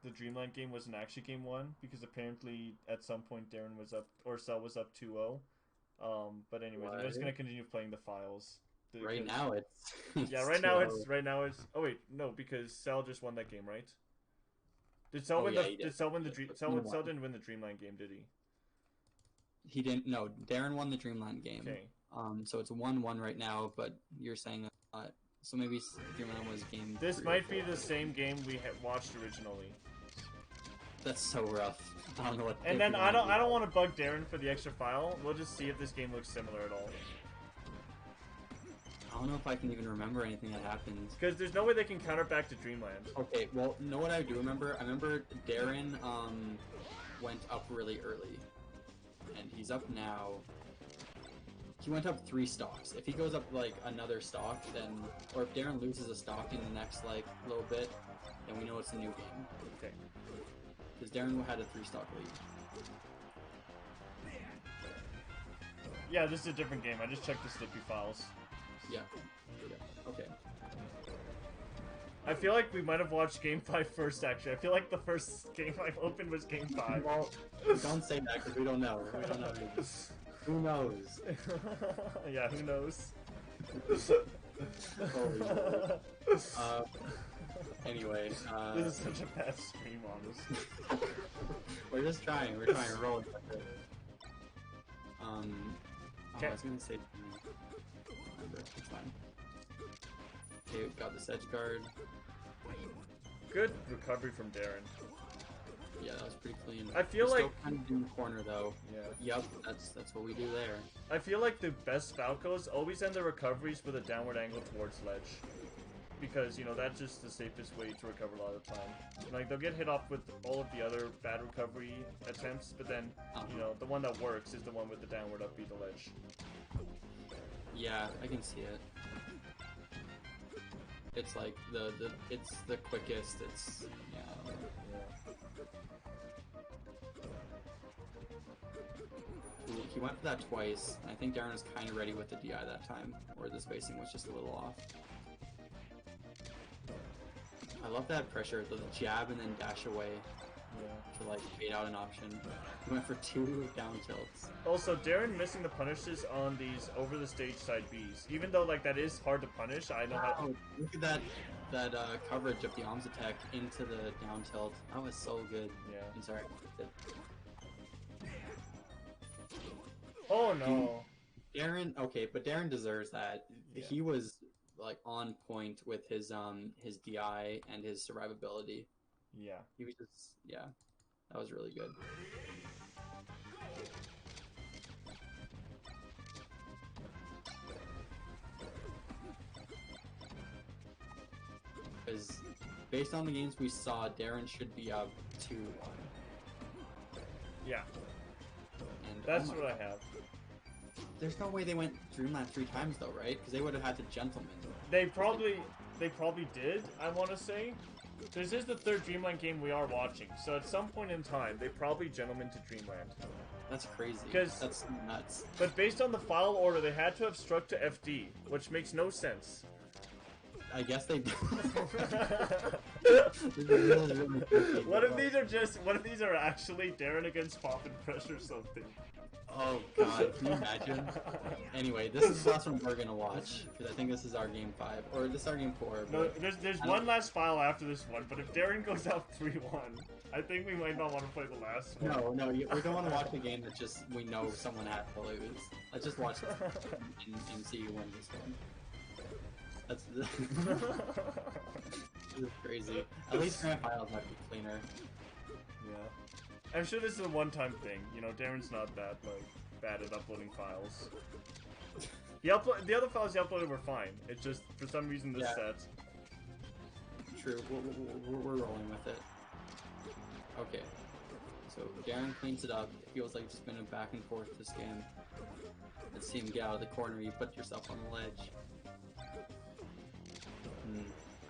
the Dreamland game wasn't actually game 1, because apparently at some point Darren was up, or Cell was up 2-0. But anyways, I'm just gonna continue playing the files. Right now it's... yeah, right now it's... Oh wait, no, because Cell just won that game, right? Did Cell win the... Did Cell win the Cell didn't win the Dreamland game, did he? He didn't. No, Darren won the Dreamland game. Okay. So it's 1-1 right now, but you're saying so maybe Dreamland was game. This might be the same game we had watched originally. That's so rough. I don't know what. And then I don't want to bug Darren for the extra file. We'll just see if this game looks similar at all. I don't know if I can even remember anything that happened. Because there's no way they can counter back to Dreamland. Okay, well, know what I do remember? I remember Darren went up really early. And he's up now. He went up 3 stocks. If he goes up like another stock, then, or if Darren loses a stock in the next like little bit, then we know it's a new game. Okay. Because Darren had a 3-stock lead. Yeah, this is a different game. I just checked the Slippy files. Yeah. Okay. I feel like we might have watched Game 5 first, actually. I feel like the first game I opened was Game 5. Well, don't say that because we don't know. We don't know. Who knows? Yeah, who knows? Anyway, this is such a bad stream, honestly. We're just trying. We're trying to roll it. I was gonna say. It's fine. Okay, got this edge guard. Good recovery from Darren. Yeah, that was pretty clean. I feel like still kind of in the corner though. Yeah. Yep, that's what we do there. I feel like the best Falcos always end their recoveries with a downward angle towards ledge. Because, you know, that's just the safest way to recover a lot of the time. Like, they'll get hit off with all of the other bad recovery attempts, but then, you know, the one that works is the one with the downward upbeat to ledge. Yeah, I can see it. It's like it's the quickest. It's yeah. I don't know. Ooh, he went for that twice. I think Darren was kind of ready with the DI that time, or the spacing was just a little off. I love that pressure, the jab and then dash away. To like bait out an option. He went for 2 down tilts. Also, Darren missing the punishes on these over the stage side Bs. Even though like that is hard to punish, I know how. Look at that coverage of the arms attack into the down tilt. That was so good. Yeah. I'm sorry. Oh no. Darren, okay, but Darren deserves that. Yeah. He was like on point with his DI and his survivability. Yeah. He was just, yeah, that was really good. Because based on the games we saw, Darren should be up 2-1. Yeah. And that's what I have. There's no way they went Dreamland 3 times though, right? Because they would have had to Gentleman. They probably did, I want to say. This is the 3rd Dreamland game we are watching, so at some point in time, they probably Gentleman to Dreamland. That's crazy. That's nuts. But based on the file order, they had to have struck to FD, which makes no sense. I guess they. What if these are actually Darren against PoppinFresh or something? Oh god, can you imagine? Anyway, this is the last one we're gonna watch, because I think this is our game 5, or this is our game 4. No, there's one last file after this one, but if Darren goes out 3-1, I think we might not want to play the last one. No, we don't want to watch a game that just we know someone has to lose. Let's just watch this and see who wins this one. That's this is crazy. At least grand finals might be cleaner. Yeah. I'm sure this is a one-time thing. You know, Darren's not that like bad at uploading files. The other files he uploaded were fine. It's just for some reason this set. True. We're rolling with it. Okay. So Darren cleans it up. It feels like just been a back and forth this game. Let's see him get out of the corner. You put yourself on the ledge.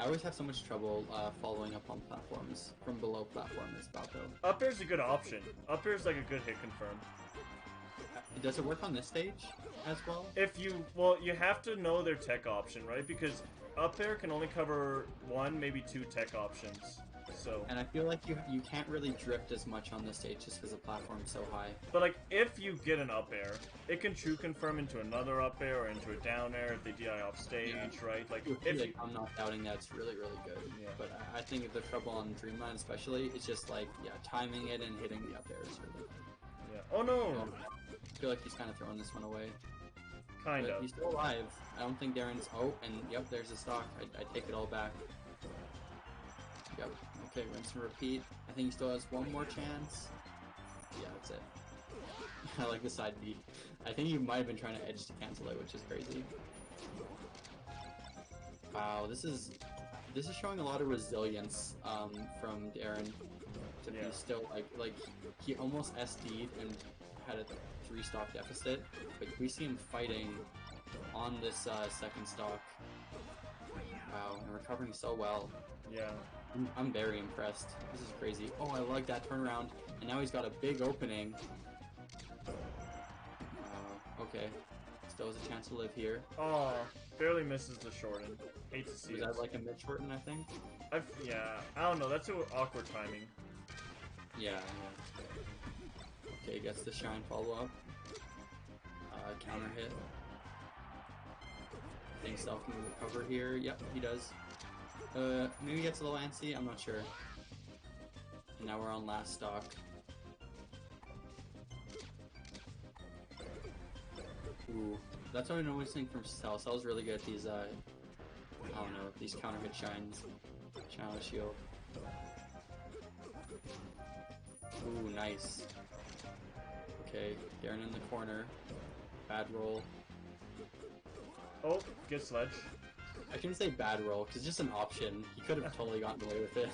I always have so much trouble following up on platforms from below platformers, Balco. Up air's a good option. Up air's like a good hit confirm. Does it work on this stage as well? You have to know their tech option, right? Because up air can only cover 1, maybe 2 tech options. So. And I feel like you can't really drift as much on this stage just because the platform's so high. But like, if you get an up air, it can true confirm into another up air or into a down air if they DI off stage, right? Like, I'm not doubting that it's really, really good. Yeah. But I think the trouble on Dreamland especially is just like, timing it and hitting the up air is really hard. Yeah. Oh no! I feel like he's kind of throwing this one away. Kind of. He's still alive. I don't think Darren's... Oh, and yep, there's a stock. I take it all back. Yep. Okay, rinse and repeat. I think he still has one more chance. Yeah, that's it. I like the side beat. I think he might have been trying to edge to cancel it, which is crazy. Wow, this is showing a lot of resilience from Darren to be still like he almost SD'd and had a 3-stock deficit, but we see him fighting on this second stock. Wow, and recovering so well. Yeah. I'm very impressed. This is crazy. Oh, I like that turnaround. And now he's got a big opening. Okay. Still has a chance to live here. Oh, barely misses the shorten. Hate to see it. Was that like a mid-shorten, I think? Yeah, I don't know. That's awkward timing. Yeah. Okay, gets the shine follow-up. Counter hit. I think Self can recover here. Yep, he does. Maybe he gets a little antsy, I'm not sure. And now we're on last stock. Ooh, that's what I'm noticing from Cell. Cell's really good at these, I don't know, these counter hit shines. Challenge shield. Ooh, nice. Okay, Darren in the corner. Bad roll. Oh, good sledge. I shouldn't say bad roll, because it's just an option. He could have totally gotten away with it.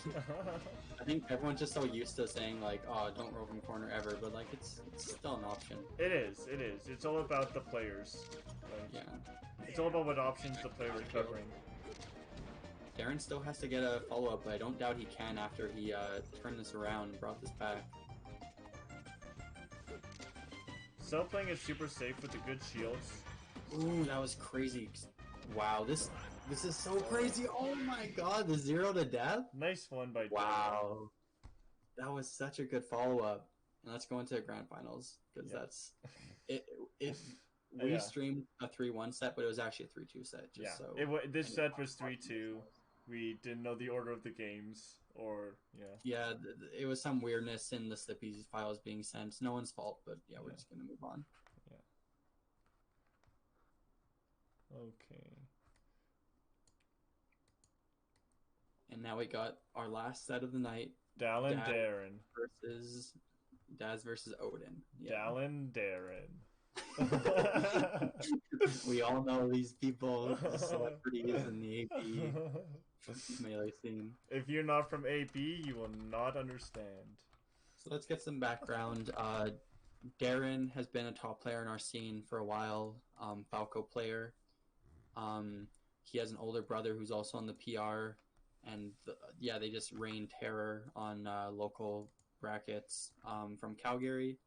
I think everyone's just so used to saying, like, oh, don't roll from corner ever, but, like, it's still an option. It is. It's all about the players. Like, yeah. It's all about what options the players are covering. Darren still has to get a follow-up, but I don't doubt he can after he turned this around and brought this back. Cell playing is super safe with the good shields. Ooh, that was crazy. Wow, this is so crazy. Oh my god, the 0 to death? Nice one by Darren. Wow. That was such a good follow-up. And let's go into the grand finals, because that's... We streamed a 3-1 set, but it was actually a 3-2 set. Just so this set was 3-2. We didn't know the order of the games, or, Yeah, it was some weirdness in the Slippy files being sent. No one's fault, but we're just going to move on. Okay. And now we got our last set of the night. Darren. Versus Daz versus Odin. Darren. We all know these people, the celebrities in the AP melee scene. If you're not from AP, you will not understand. So let's get some background. Darren has been a top player in our scene for a while, Falco player. He has an older brother who's also on the PR, and they just rain terror on local brackets from Calgary.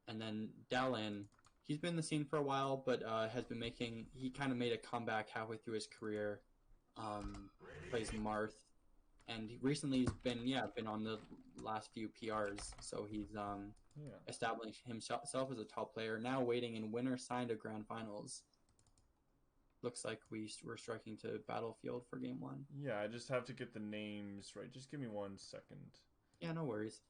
And then Dallin, he's been in the scene for a while, but he kind of made a comeback halfway through his career plays Marth, and recently he's been on the last few PRs, so he's established himself as a top player. Now waiting in winner signed to grand finals. Looks like we're striking to Battlefield for game 1. Yeah, I just have to get the names right. Just give me 1 second. Yeah, no worries.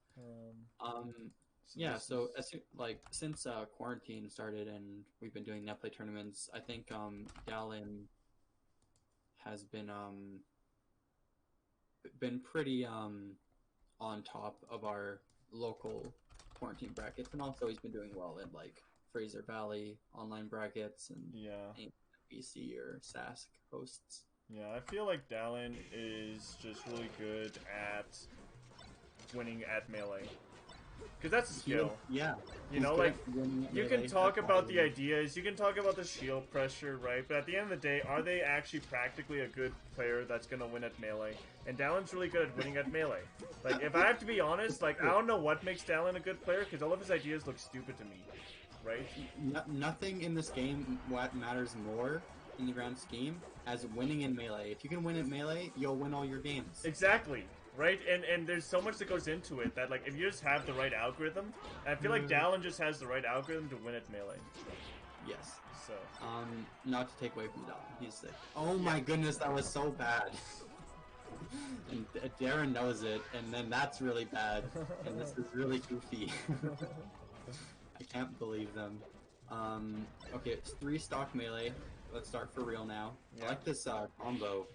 Since quarantine started and we've been doing Netplay tournaments, I think Dallin has been pretty on top of our local quarantine brackets, and also he's been doing well in like Fraser Valley online brackets and BC or Sask hosts. Yeah, I feel like Dallin is just really good at winning at melee. Because that's a skill. Yeah. You know, like, you can talk about the ideas, you can talk about the shield pressure, right? But at the end of the day, are they actually practically a good player that's going to win at melee? And Dallin's really good at winning at melee. Like, if I have to be honest, like, I don't know what makes Dallin a good player, because all of his ideas look stupid to me, right? Nothing in this game what matters more in the grand scheme as winning in melee. If you can win at melee, you'll win all your games. Exactly. Right, and there's so much that goes into it that, like, if you just have the right algorithm, I feel like Dallin just has the right algorithm to win at melee. Yes. So. Not to take away from Dallin, he's sick. Oh my goodness, that was so bad. And Darren knows it, and then that's really bad, and this is really goofy. I can't believe them. Okay, it's 3 stock melee. Let's start for real now. Yeah. I like this combo.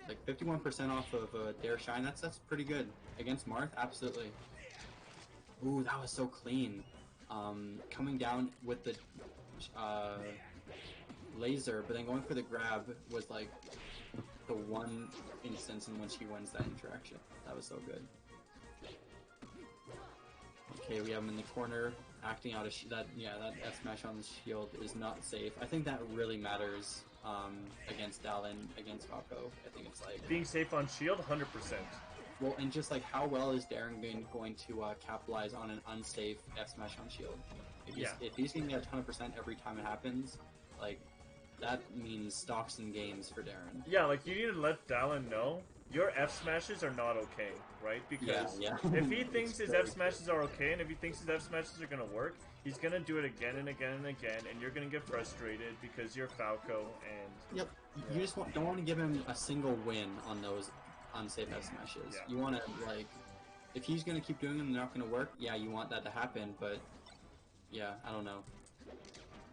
Like 51% off of Dare Shine, that's pretty good. Against Marth, absolutely. Ooh, that was so clean. Coming down with the laser, but then going for the grab was like the one instance in which he wins that interaction. That was so good. Okay, we have him in the corner, acting out that F smash on the shield is not safe. I think that really matters. Against Dallin, against Falco. I think it's like... Being safe on shield, 100%. Well, and just like how well is Darren going to capitalize on an unsafe F smash on shield? If he's going to get 100% every time it happens, like, that means stocks and games for Darren. Yeah, like, you need to let Dallin know your F smashes are not okay, right? Because if he thinks his F smashes are okay, and if he thinks his F smashes are gonna work, he's gonna do it again and again and again, and you're gonna get frustrated because you're Falco and... Yep. You just don't want to give him a single win on those unsafe F smashes. Yeah. You want to, like, if he's gonna keep doing them and they're not gonna work, yeah, you want that to happen, but yeah, I don't know.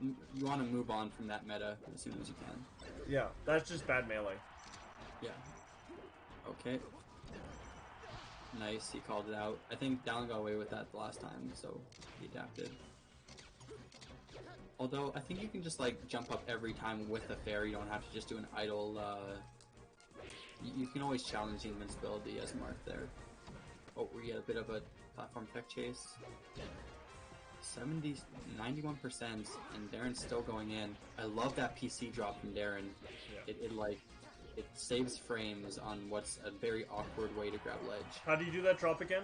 You want to move on from that meta as soon as you can. Yeah, that's just bad melee. Yeah. Okay. Nice, he called it out. I think Dallin got away with that the last time, so he adapted. Although, I think you can just, like, jump up every time with a fair. You don't have to just do an idle, You can always challenge the invincibility as Marth there. Oh, we get a bit of a platform tech chase. 91%, and Darren's still going in. I love that PC drop from Darren. Yeah. It saves frames on what's a very awkward way to grab ledge. How do you do that drop again?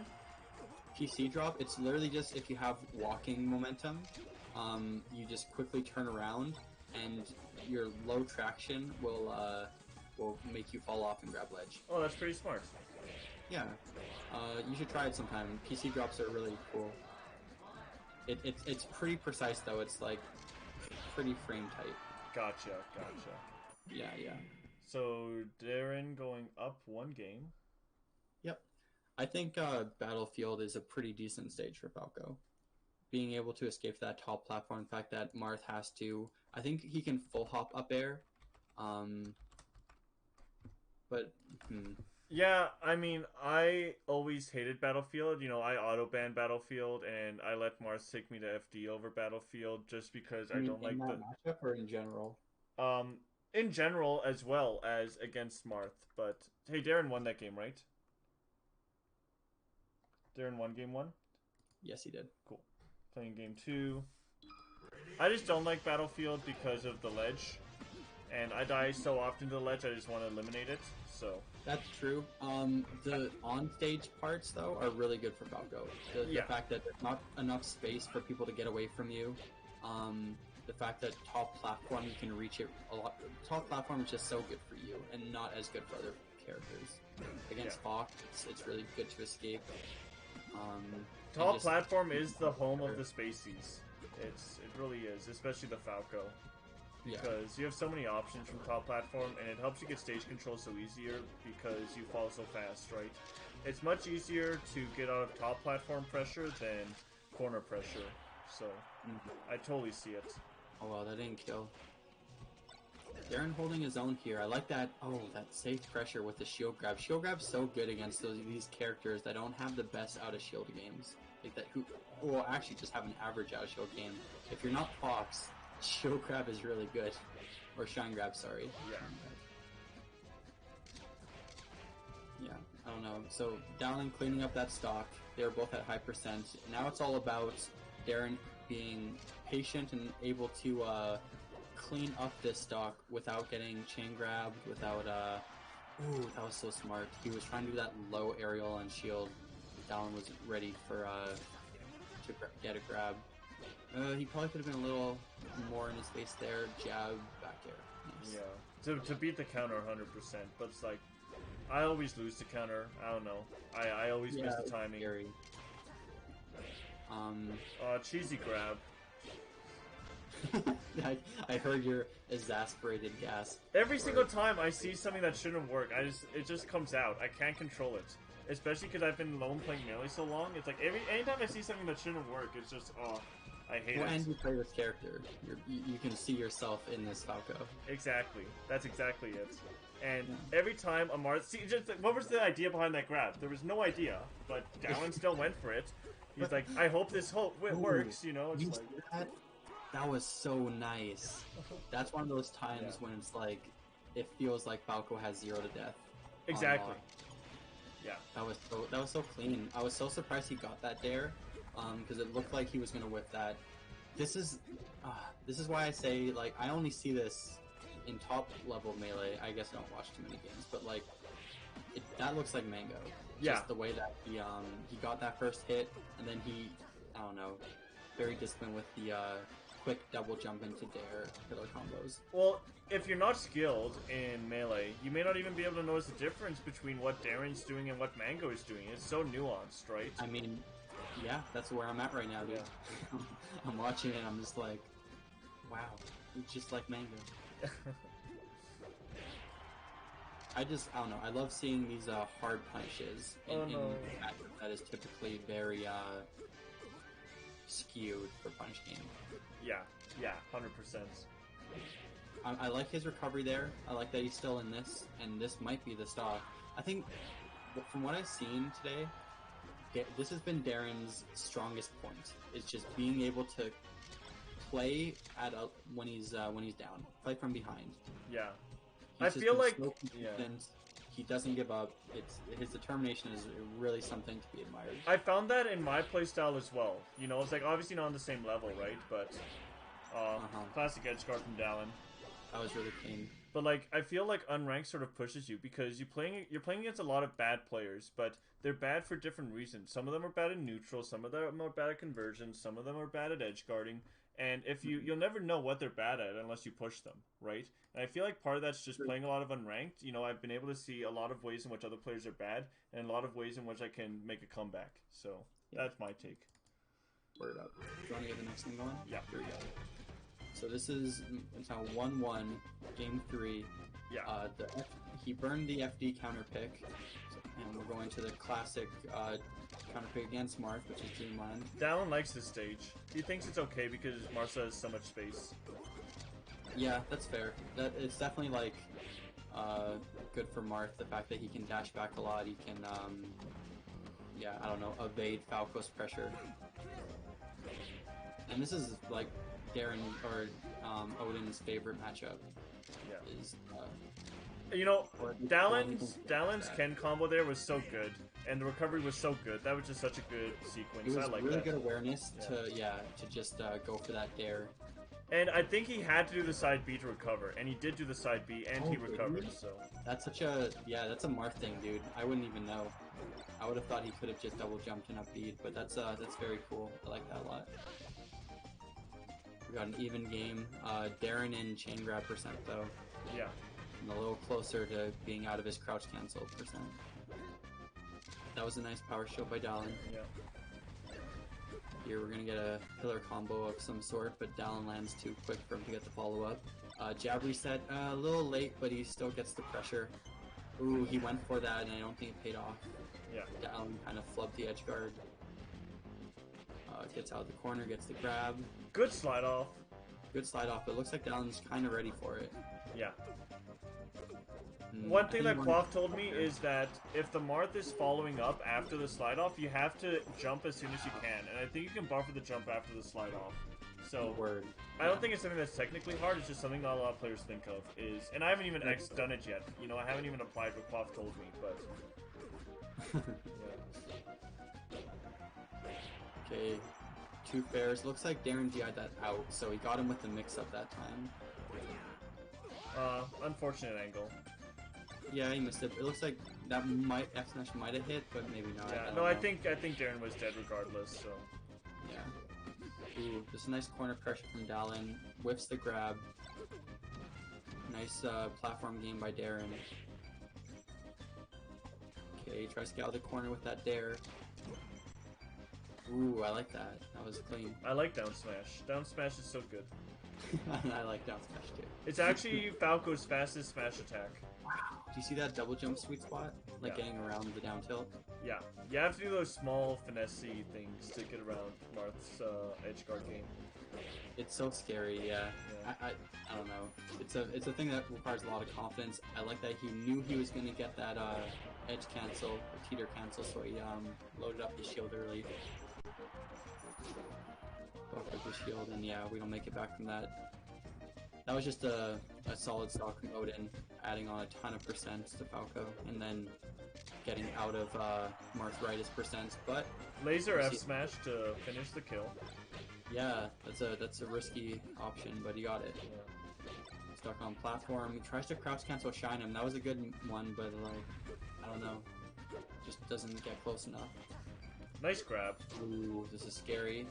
PC drop, it's literally just if you have walking momentum, you just quickly turn around, and your low traction will make you fall off and grab ledge. Oh, that's pretty smart. Yeah. You should try it sometime. PC drops are really cool. It's pretty precise though. It's like pretty frame tight. Gotcha. Yeah. So Darren going up 1 game. Yep. I think Battlefield is a pretty decent stage for Falco. Being able to escape that top platform, the fact that Marth has to, I think he can full hop up air. Yeah, I mean, I always hated Battlefield. You know, I auto-banned Battlefield, and I let Marth take me to FD over Battlefield just because I don't like the matchup or in general. In general as well as against Marth. But hey, Darren won that game, right? Darren won game 1? Yes, he did. Cool. Playing game 2. I just don't like Battlefield because of the ledge. And I die so often to the ledge, I just want to eliminate it, so... That's true. The on-stage parts, though, are really good for Falco. The fact that there's not enough space for people to get away from you. the fact that top platform you can reach it a lot. Top platform is just so good for you, and not as good for other characters. Against Fox, it's really good to escape. Top platform is the home of the Spaceys. It really is, especially the Falco. Because you have so many options from top platform, and it helps you get stage control so easier because you fall so fast, right? It's much easier to get out of top platform pressure than corner pressure, so I totally see it. Oh well, that didn't kill. Darren holding his own here. I like that. Oh, that safe pressure with the shield grab. Shield grab's so good against these characters that don't have the best out of shield games. Like that, who well actually just have an average out of shield game. If you're not Fox, shield grab is really good, or shine grab. Sorry. Yeah, I don't know. So Dowling cleaning up that stock. They're both at high percent. Now it's all about Darren being patient and able to clean up this stock without getting chain grabbed, without ooh, that was so smart. He was trying to do that low aerial on shield. Dallin was ready for to get a grab. He probably could have been a little more in his face there. Jab, back air. Nice. Yeah, to beat the counter 100%, but it's like, I always lose the counter. I don't know. I always miss the timing. Scary. Cheesy grab. I heard your exasperated gasp. Every single time I see something that shouldn't work, it just comes out. I can't control it. Especially because I've been lone playing melee so long. It's like anytime I see something that shouldn't work, it's just I hate it. And you play this character, you can see yourself in this Falco. Exactly. That's exactly it. And every time Amar, what was the idea behind that grab? There was no idea, but Dallin still went for it. He's like, I hope this works, you know? It's like... That was so nice. That's one of those times when it's like, it feels like Falco has 0 to death. Exactly. Yeah. That was so clean. I was so surprised he got that dare, because it looked like he was gonna whip that. This is why I say, like, I only see this in top level melee. I guess I don't watch too many games, but like, that looks like Mango. Yeah. Just the way that he got that first hit, and then he, I don't know, very disciplined with the quick double jump into dare killer combos. Well, if you're not skilled in melee, you may not even be able to notice the difference between what Darren's doing and what Mango is doing. It's so nuanced, right? I mean, yeah, that's where I'm at right now, dude. Yeah. I'm watching it and I'm just like, wow, it's just like Mango. I don't know, I love seeing these hard punishes in that is typically very skewed for punch game. Yeah, 100%. I like his recovery there. I like that he's still in this, and this might be the stock. I think, from what I've seen today, this has been Darren's strongest point. It's just being able to play when he's down, play from behind. Yeah, He's I feel like he doesn't give up. His determination is really something to be admired. I found that in my playstyle as well. You know, it's like obviously not on the same level, right? But classic edge guard from Dallin. That was really clean. But like, I feel like unranked sort of pushes you because you're playing against a lot of bad players, but they're bad for different reasons. Some of them are bad in neutral, some of them are bad at conversion, some of them are bad at edge guarding. And if you'll never know what they're bad at unless you push them, right? And I feel like part of that's just playing a lot of unranked. You know, I've been able to see a lot of ways in which other players are bad, and a lot of ways in which I can make a comeback. So that's my take. Word up. Do you want to get the next thing going? Yeah. Here we go. So this is now 1-1, game 3. Yeah. He burned the FD counter pick, and we're going to the classic counter pick against Marth, which is Dreamland. Dallin likes this stage. He thinks it's okay because Martha has so much space. Yeah, that's fair. It's definitely like good for Marth, the fact that he can dash back a lot. He can, I don't know, evade Falco's pressure. And this is like Darren or Odin's favorite matchup. Yeah. Is you know, Dallin's Ken combo there was so good, and the recovery was so good. That was just such a good sequence. It was I like really that. good awareness to just go for that dare. And I think he had to do the side B to recover, and he did do the side B, and he recovered. Really? So that's such a that's a Marth thing, dude. I wouldn't even know. I would have thought he could have just double jumped and up beat, but that's very cool. I like that a lot. We got an even game. Darren in chain grab percent though. Yeah. And a little closer to being out of his crouch cancel percent. That was a nice power shield by Dallin. Yeah. Here we're gonna get a pillar combo of some sort, but Dallin lands too quick for him to get the follow up. Jab reset, a little late, but he still gets the pressure. Ooh, he went for that, and I don't think it paid off. Yeah. Dallin kind of flubbed the edge guard. Gets out of the corner, gets the grab. Good slide off. Good slide off, but it looks like Dallin's kind of ready for it. Yeah. One thing that Quaff told me is that if the Marth is following up after the slide off, you have to jump as soon as you can, and I think you can buffer the jump after the slide off. So Word. I don't think it's something that's technically hard. It's just something not a lot of players think of. And I haven't even done it yet. You know, I haven't even applied what Quaff told me, but yeah. Okay, 2 fairs. Looks like Darren DI'd that out, so he got him with the mix-up that time. Unfortunate angle. Yeah, he missed it. It looks like that F smash might have hit, but maybe not. Yeah, I think Darren was dead regardless. So yeah. Ooh, just a nice corner pressure from Dallin. Whiffs the grab. Nice platform game by Darren. Okay, tries to get out of the corner with that dare. Ooh, I like that. That was clean. I like down smash. Down smash is so good. I like down smash too. It's actually Falco's fastest smash attack. Wow. Do you see that double jump sweet spot? Like Yeah. getting around the down tilt? Yeah, you have to do those small finessey things to get around Marth's edge guard game. It's so scary, yeah. I don't know. It's a thing that requires a lot of confidence. I like that he knew he was gonna get that edge cancel, or teeter cancel, so he loaded up his shield early. Buffed up his shield, and yeah, we don't make it back from that. That was just a solid stock from Odin, adding on a ton of percents to Falco, and then getting out of Marthritis percents, but Laser F smash to finish the kill. yeah, that's a risky option, but he got it. Yeah. Stuck on platform. He tries to crouch cancel shine him. That was a good one, but like, I don't know. Just doesn't get close enough. Nice grab. Ooh, this is scary.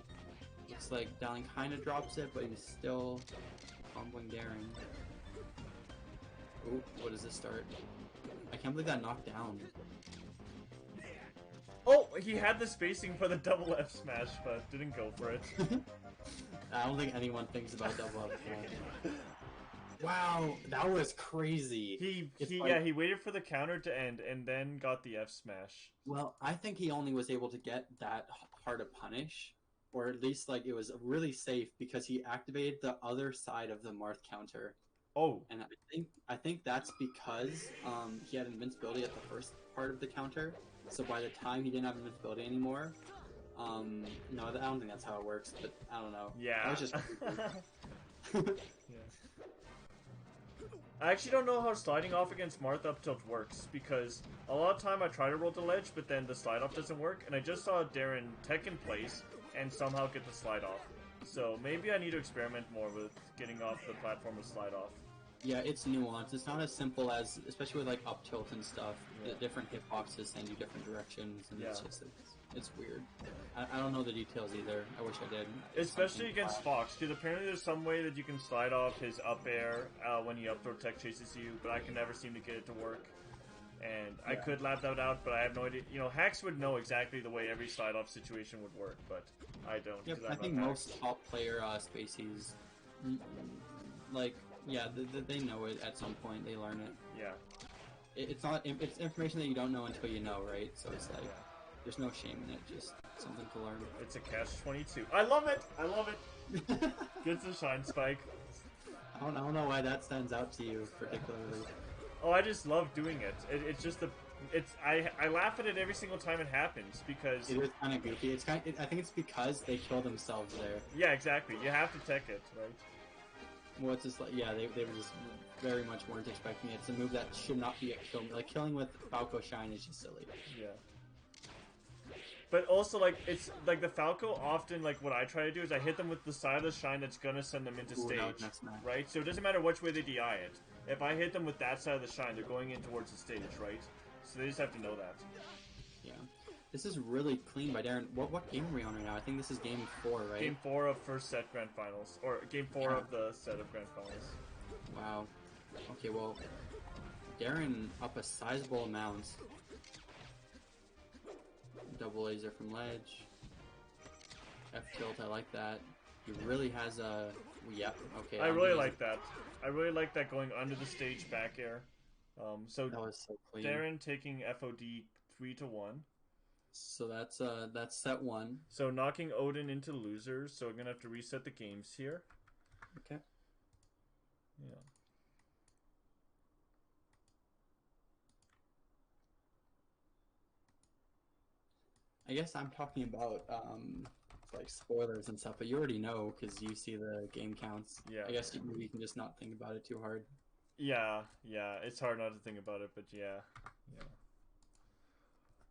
Looks like Dallin kind of drops it, but he's still comboing Darren. Ooh, what does this start? I can't believe that knocked down. Oh, he had the spacing for the double F smash, but didn't go for it. I don't think anyone thinks about double up. Wow, that was crazy. He waited for the counter to end and then got the F smash. Well, I think he only was able to get that hard a punish, or at least like it was really safe because he activated the other side of the Marth counter. Oh. And I think that's because he had invincibility at the first part of the counter. So by the time he didn't have invincibility anymore, no, I don't think that's how it works. But I don't know. Yeah. That was just Yeah. I actually don't know how sliding off against Marth up tilt works, because a lot of time I try to roll the ledge, but then the slide off doesn't work, and I just saw Darren tech in place and somehow get the slide off. So maybe I need to experiment more with getting off the platform with slide off. Yeah, it's nuanced. It's not as simple as, especially with like up tilt and stuff. Yeah. The different hitboxes send you different directions, and Yeah. it's weird. I don't know the details either. I wish I did. Especially against Fox, because apparently there's some way that you can slide off his up air when he up throw tech chases you, but I can never seem to get it to work. And I could lab that out, but I have no idea. You know, hacks would know exactly the way every slide off situation would work, but I don't. Yep, I'm I think not most top player spacies, like, yeah, they know it at some point. They learn it. Yeah. It's information that you don't know until you know, right? So it's like, there's no shame in it, just something to learn. It's a catch-22. I love it! I love it! Gets a shine spike. I don't know why that stands out to you particularly. Oh, I just love doing it. It's just I laugh at it every single time it happens, because... It is kind of goofy. I think it's because they kill themselves there. Yeah, exactly. You have to tech it, right? Well, it's just like, yeah, they were just very much weren't expecting it. It's a move that should not be a kill. Like, killing with Falco Shine is just silly. Yeah. But also, like, it's, like, the Falco often, like, what I try to do is I hit them with the side of the Shine that's gonna send them into stage, right? So it doesn't matter which way they DI it. If I hit them with that side of the Shine, they're going in towards the stage, right? So they just have to know that. Yeah. This is really clean by Darren. What game are we on right now? I think this is game 4, right? Game 4 of first set grand finals, or game 4 Yeah. of the set of grand finals. Wow. Okay, well, Darren up a sizable amount. Double laser from ledge. F tilt, I like that. He really has a... Yep, okay. I really like that. I really like that going under the stage back air. So That was so clean. Darren taking FOD 3-1. So that's set 1. So knocking Odin into losers, so I'm gonna have to reset the games here. Okay. Yeah. I guess I'm talking about like spoilers and stuff, but you already know because you see the game counts. Yeah. I guess maybe you can just not think about it too hard. Yeah, it's hard not to think about it, but yeah.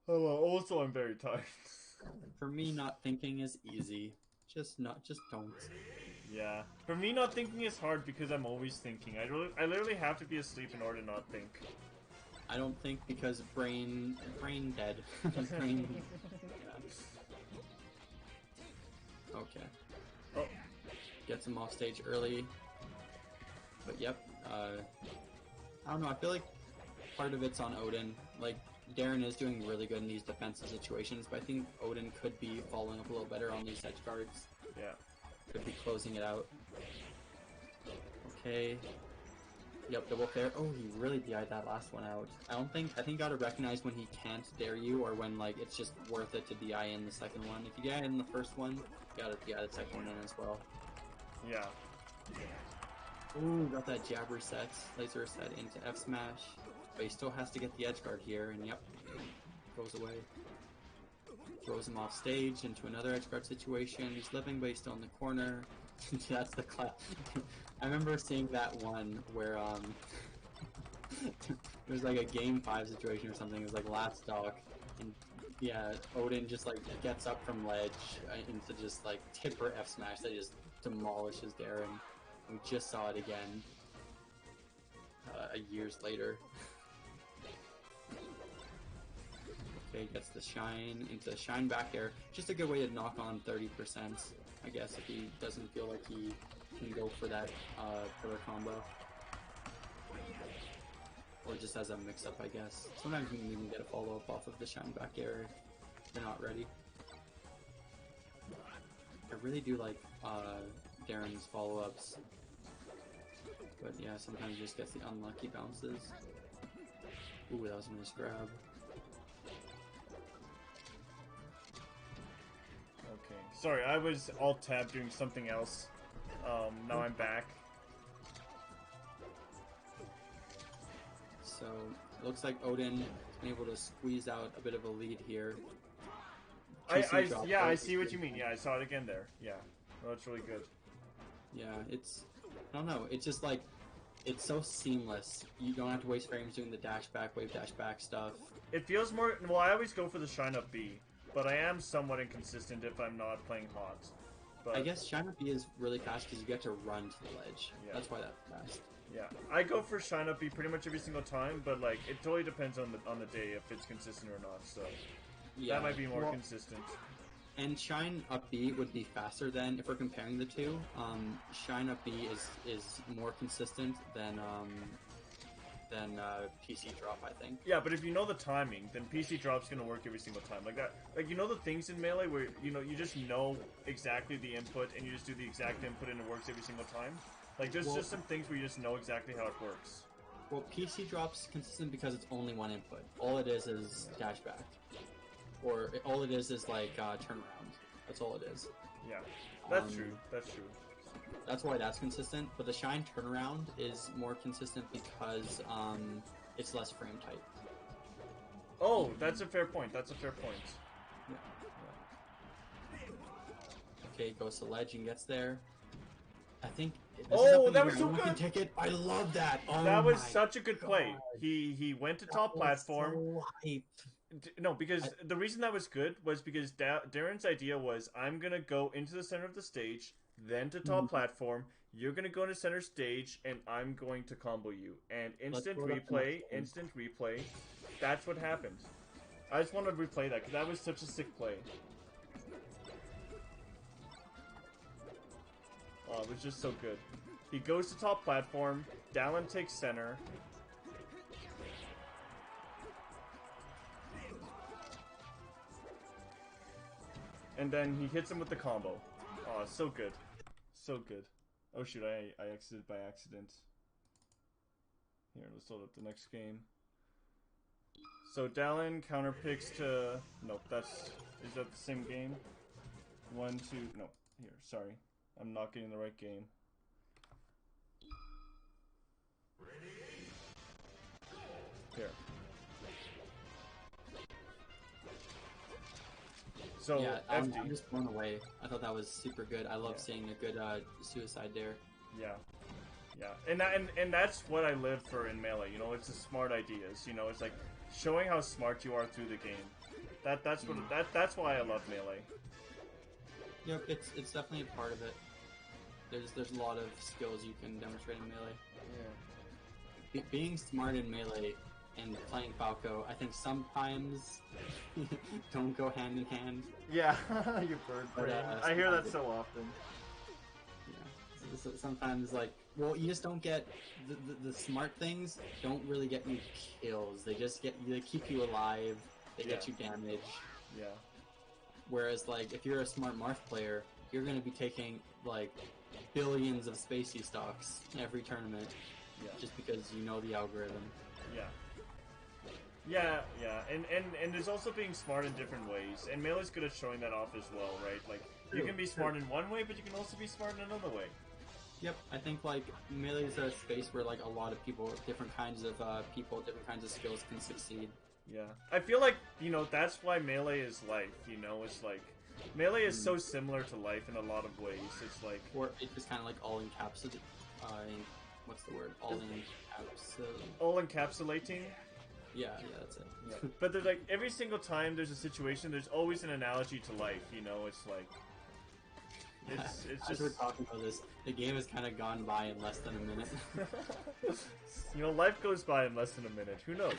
Oh, well, also I'm very tired. For me, not thinking is easy. Just don't. Yeah. For me, not thinking is hard because I'm always thinking. I literally have to be asleep in order to not think. I don't think because brain dead. brain. Yeah. Okay. Oh. Gets him off stage early. But yep. I don't know. I feel like part of it's on Odin. Like Darren is doing really good in these defensive situations, but I think Odin could be following up a little better on these edge guards. Yeah. Could be closing it out. Okay. Yep, double fair. Oh, he really DI'd that last one out. I think you gotta recognize when he can't dare you or when like it's just worth it to DI in the second one. If you DI in the first one, you gotta DI the second one in as well. Yeah. Ooh, got that jab reset, laser reset into F smash. But he still has to get the edge guard here, and yep, goes away. Throws him off stage into another edge guard situation. He's living, but he's still in the corner. That's the class. I remember seeing that one where it was like a game 5 situation or something. It was like last stock, and yeah, Odin just like gets up from ledge into just like tipper F smash that just demolishes Darren. We just saw it again years later. Okay, gets the shine into shine back air. Just a good way to knock on 30%, I guess, if he doesn't feel like he can go for that pillar combo. Or just as a mix-up, I guess. Sometimes you can even get a follow-up off of the shine back air if they're not ready. I really do like Darren's follow-ups. But yeah, sometimes he just gets the unlucky bounces. Ooh, that was a nice grab. Okay. Sorry, I was alt-tab doing something else. Now I'm back. So, it looks like Odin been able to squeeze out a bit of a lead here. I see what you mean. Yeah, I saw it again there. Yeah. Well, that's really good. Yeah, I don't know, it's just like, it's so seamless. You don't have to waste frames doing the dash back, wave dash back stuff. It feels more... Well, I always go for the shine up B, but I am somewhat inconsistent if I'm not playing hot. But I guess shine up B is really fast because you get to run to the ledge. Yeah. That's why that's fast. Yeah, I go for shine up B pretty much every single time, but like it totally depends on the day if it's consistent or not. So Yeah, that might be more well, consistent. And shine up B would be faster than, if we're comparing the two, shine up B is more consistent than PC drop, I think. Yeah, but if you know the timing, then PC drop's gonna work every single time. Like that, like you know the things in Melee where you just know exactly the input and you just do the exact input and it works every single time. Like there's just some things where you just know exactly how it works. Well, PC drop's consistent because it's only one input. All it is dash back. Or all it is like turnaround. That's all it is. Yeah, that's true. That's true. That's why that's consistent. But the shine turnaround is more consistent because it's less frame tight. Oh, that's a fair point. That's a fair point. Yeah. Okay, goes to ledge and gets there. I think. Oh, that was so good! Ticket. I love that. Oh, that was such a good play. He went to that top platform. So hype. No, because the reason that was good was because Darren's idea was, I'm gonna go into the center of the stage, then to top platform. You're gonna go into center stage, and I'm going to combo you. And instant replay. That's what happened. I just wanted to replay that because that was such a sick play. Oh, it was just so good. He goes to top platform. Dallin takes center. And then he hits him with the combo. Oh, so good. So good. Oh shoot, I exited by accident. Here, let's load up the next game. So Dallin counter picks to... Nope, that's... Is that the same game? 1, 2... No, here, sorry. I'm not getting the right game. Here. So, yeah, FD. I'm just blown away. I thought that was super good. I love seeing a good suicide there. Yeah. Yeah, and that's what I live for in Melee, you know, it's the smart ideas, you know, it's like showing how smart you are through the game. That's why I love Melee. Yep, it's definitely a part of it. There's a lot of skills you can demonstrate in Melee. Yeah. Being smart in Melee and playing Falco, I think sometimes don't go hand in hand. Yeah, you bird brain. I hear that so often. Yeah, so sometimes like, well, you just don't get the smart things. Don't really get you kills. They just they keep you alive. They get you damage. Yeah. Whereas like if you're a smart Marth player, you're gonna be taking like billions of spacey stocks every tournament. Yeah. Just because you know the algorithm. Yeah. Yeah, and there's also being smart in different ways, and Melee's good at showing that off as well, right? Like, you can be smart in one way, but you can also be smart in another way. Yep, I think, like, Melee is a space where, like, a lot of people, different kinds of people, different kinds of skills can succeed. Yeah. I feel like, you know, that's why Melee is life, you know? It's like, Melee is so similar to life in a lot of ways. It's like... Or it's just kind of like all encapsulated, what's the word? All encapsulating? Yeah, that's it. Yeah. But there's like, every single time there's a situation, there's always an analogy to life, you know? It's like... It's As just... we're talking about this, the game has kind of gone by in less than a minute. You know, life goes by in less than a minute. Who knows?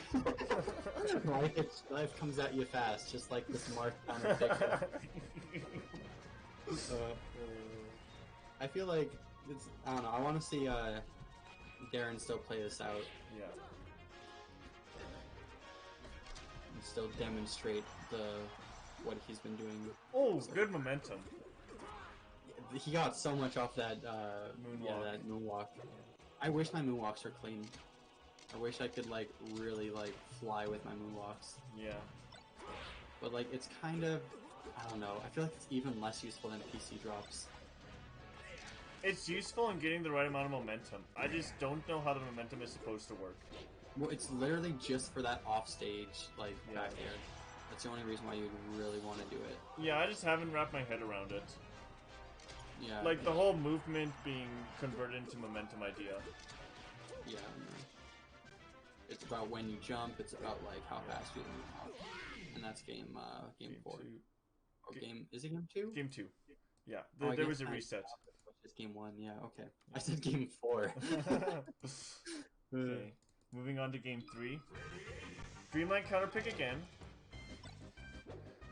life comes at you fast, just like this Marth counter picture. I feel like it's, I don't know. I want to see Darren still play this out. Yeah. And still demonstrate what he's been doing. Oh, good momentum. He got so much off that Moonwalk. Yeah, that moonwalk. I wish my moonwalks were clean. I wish I could like really like fly with my moonwalks. Yeah. But like it's kind of, I don't know. I feel like it's even less useful than PC drops. It's useful in getting the right amount of momentum. I just don't know how the momentum is supposed to work. Well, it's literally just for that offstage like back air. That's the only reason why you'd really want to do it. Yeah, I just haven't wrapped my head around it. Yeah. Like the whole movement being converted into momentum idea. Yeah. It's about when you jump. It's about like how fast you move off. And that's game 4. Two. Or is it game 2? Game 2. Yeah, Oh, there was a reset. It's game 1. Yeah. Okay. I said game 4. Okay. Moving on to game 3. Dreamland counterpick again.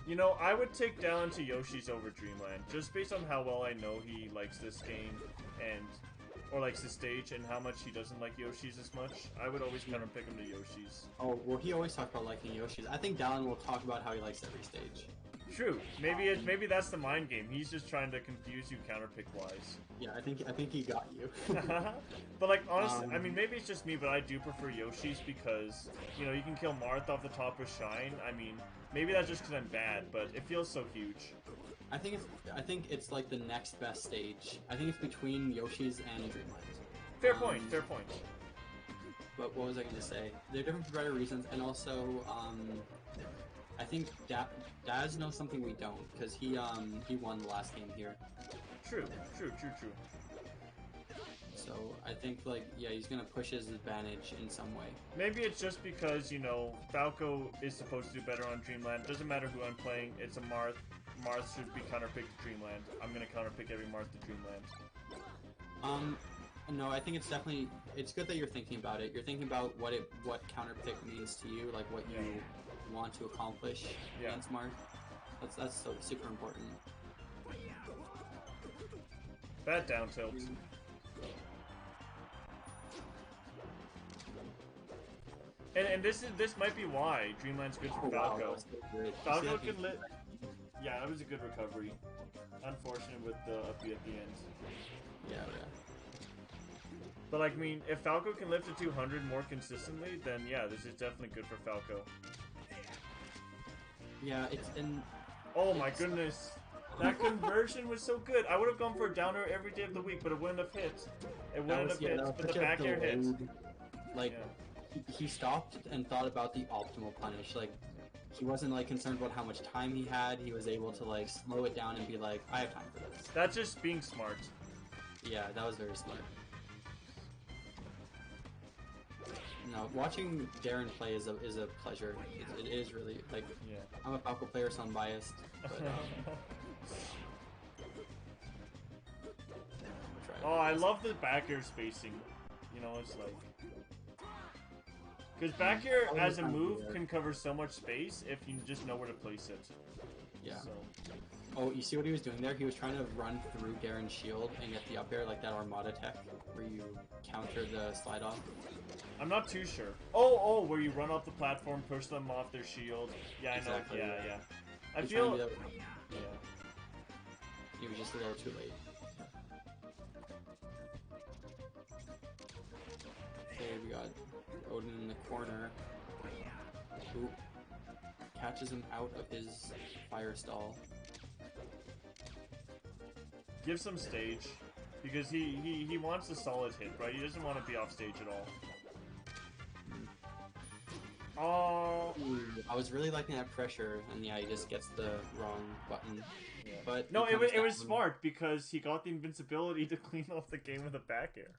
You know, I would take down to Yoshi's over Dreamland, just based on how well I know he likes this game, or likes the stage, and how much he doesn't like Yoshi's as much. I would always counterpick him to Yoshi's. Oh, well, he always talks about liking Yoshi's. I think Dallin will talk about how he likes every stage. True. Maybe that's the mind game. He's just trying to confuse you counterpick wise. Yeah, I think he got you. But like honestly, I mean maybe it's just me, but I do prefer Yoshi's because you know you can kill Marth off the top with Shine. I mean maybe that's just because I'm bad, but it feels so huge. I think it's like the next best stage. I think it's between Yoshi's and Dreamland. Fair point. Fair point. But what was I going to say? They're different for better reasons, and also I think Daz knows something we don't because he won the last game here. True. So I think like yeah, he's gonna push his advantage in some way. Maybe it's just because you know Falco is supposed to do better on Dreamland. Doesn't matter who I'm playing. It's a Marth. Marth should be counterpicked to Dreamland. I'm gonna counterpick every Marth to Dreamland. No, I think it's definitely it's good that you're thinking about it. You're thinking about what counterpick means to you, like what you want to accomplish Yeah. against Mark. That's so super important. Bad down tilt. And this might be why Dreamland's good for Wow, that Falco. was so good. Falco can lit. Yeah, that was a good recovery. Unfortunate with the up B at the end. Yeah. But like, I mean, if Falco can lift to 200 more consistently, then yeah, this is definitely good for Falco. Yeah, it's in. Oh my goodness. That conversion was so good. I would have gone for a downer every day of the week, but it wouldn't have hit. It wouldn't have hit, but the back air hit. Like, Yeah. he stopped and thought about the optimal punish. Like, he wasn't like concerned about how much time he had. He was able to like slow it down and be like, I have time for this. That's just being smart. Yeah, that was very smart. No, watching Darren play is a pleasure. It is really like. Yeah. I'm a Falco player, so I'm biased. But, oh, I love the back air spacing. You know, it's like... Because back air as a move can cover so much space if you just know where to place it. Yeah. So. Oh, you see what he was doing there? He was trying to run through Darren's shield and get the up air like that Armada tech, where you counter the slide off. I'm not too sure. Oh, where you run off the platform, push them off their shield. Yeah, Exactly, I know. Yeah. I He's feel... trying to do that. Yeah. He was just a little too late. Okay, we got Odin in the corner. Ooh. Catches him out of his fire stall. Give some stage. Because he wants a solid hit, right? He doesn't want to be off stage at all. Oh. Ooh, I was really liking that pressure, and yeah, he just gets the wrong button. Yeah. But no, it was smart because he got the invincibility to clean off the game with a back air.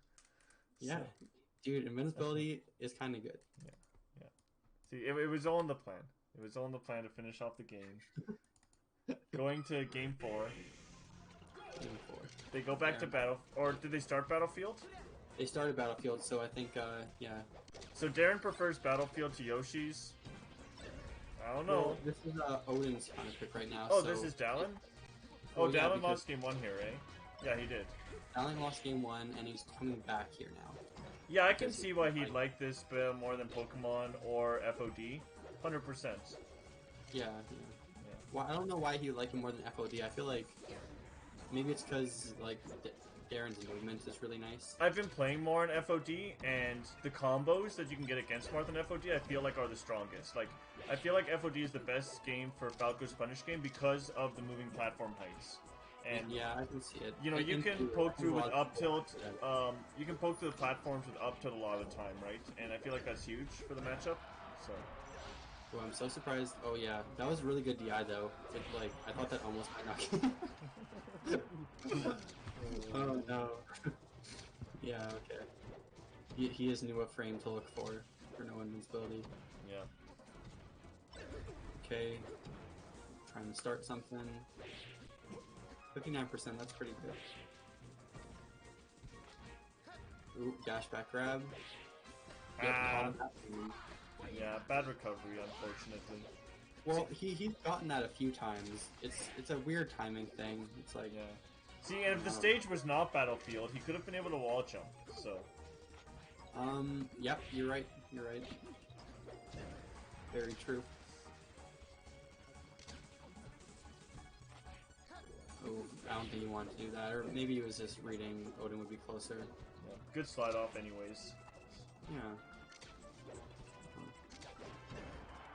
Yeah, So. dude, invincibility is kind of good. Yeah. See, it was all in the plan. It was all in the plan to finish off the game. Going to game 4. Game 4. They go back to battle, or did they start Battlefield? They started Battlefield, so I think, yeah. So Darren prefers Battlefield to Yoshi's. I don't know. Well, this is Odin's kind of pick right now. Oh, so this is Dallin? Well, Oh, yeah, Dallin because lost game 1 here, eh? Yeah, he did. Dallin lost game 1, and he's coming back here now. Yeah, I can see why he'd like this more than Pokemon or FOD. 100%. Yeah. Well, I don't know why he would like him more than FOD. I feel like maybe it's because like Darren's movement is really nice. I've been playing more in FOD, and the combos that you can get against more than FOD, I feel like are the strongest. Like, I feel like FOD is the best game for Falco's Punish game because of the moving platform heights. And yeah, I can see it. you know, you can poke through with up tilt. You can poke through the platforms with up tilt a lot of the time, right? And I feel like that's huge for the matchup. So. Oh, I'm so surprised. Oh yeah, that was really good DI though. It, like I thought that almost might not. Oh no. Yeah. Okay. He has knew what frame to look for no invincibility. Yeah. Okay. Trying to start something. 59%. That's pretty good. Ooh, dash back grab. Yep, Yeah, bad recovery, unfortunately. Well, he's gotten that a few times. It's a weird timing thing. It's like yeah. See, and if the stage was not Battlefield, he could have been able to wall jump. So. Yep, you're right. You're right. Very true. Oh, I don't think he wanted to do that, or maybe he was just reading Odin would be closer. Yeah. Good slide off, anyways. Yeah.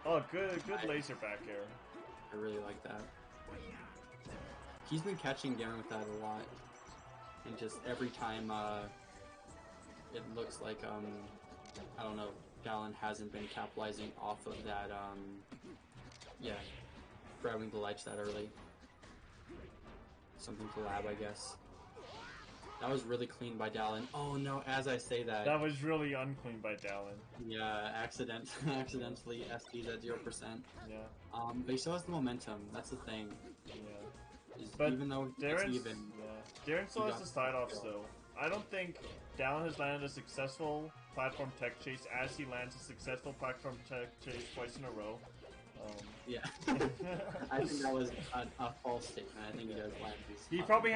Oh, good laser back air. I really like that. He's been catching Darren with that a lot, and just every time it looks like I don't know, Dallin hasn't been capitalizing off of that yeah, grabbing the ledge that early. Something to lab, I guess. That was really clean by Dallin. Oh no, as I say that. That was really unclean by Dallin. Yeah, accidentally SD's at 0%. Yeah. But he still has the momentum. That's the thing. Yeah. But even though it's even, Darren still has the side offs though. I don't think Dallin has landed a successful platform tech chase as he lands a successful platform tech chase twice in a row. Yeah. I think that was a false statement. I think he does land these. He probably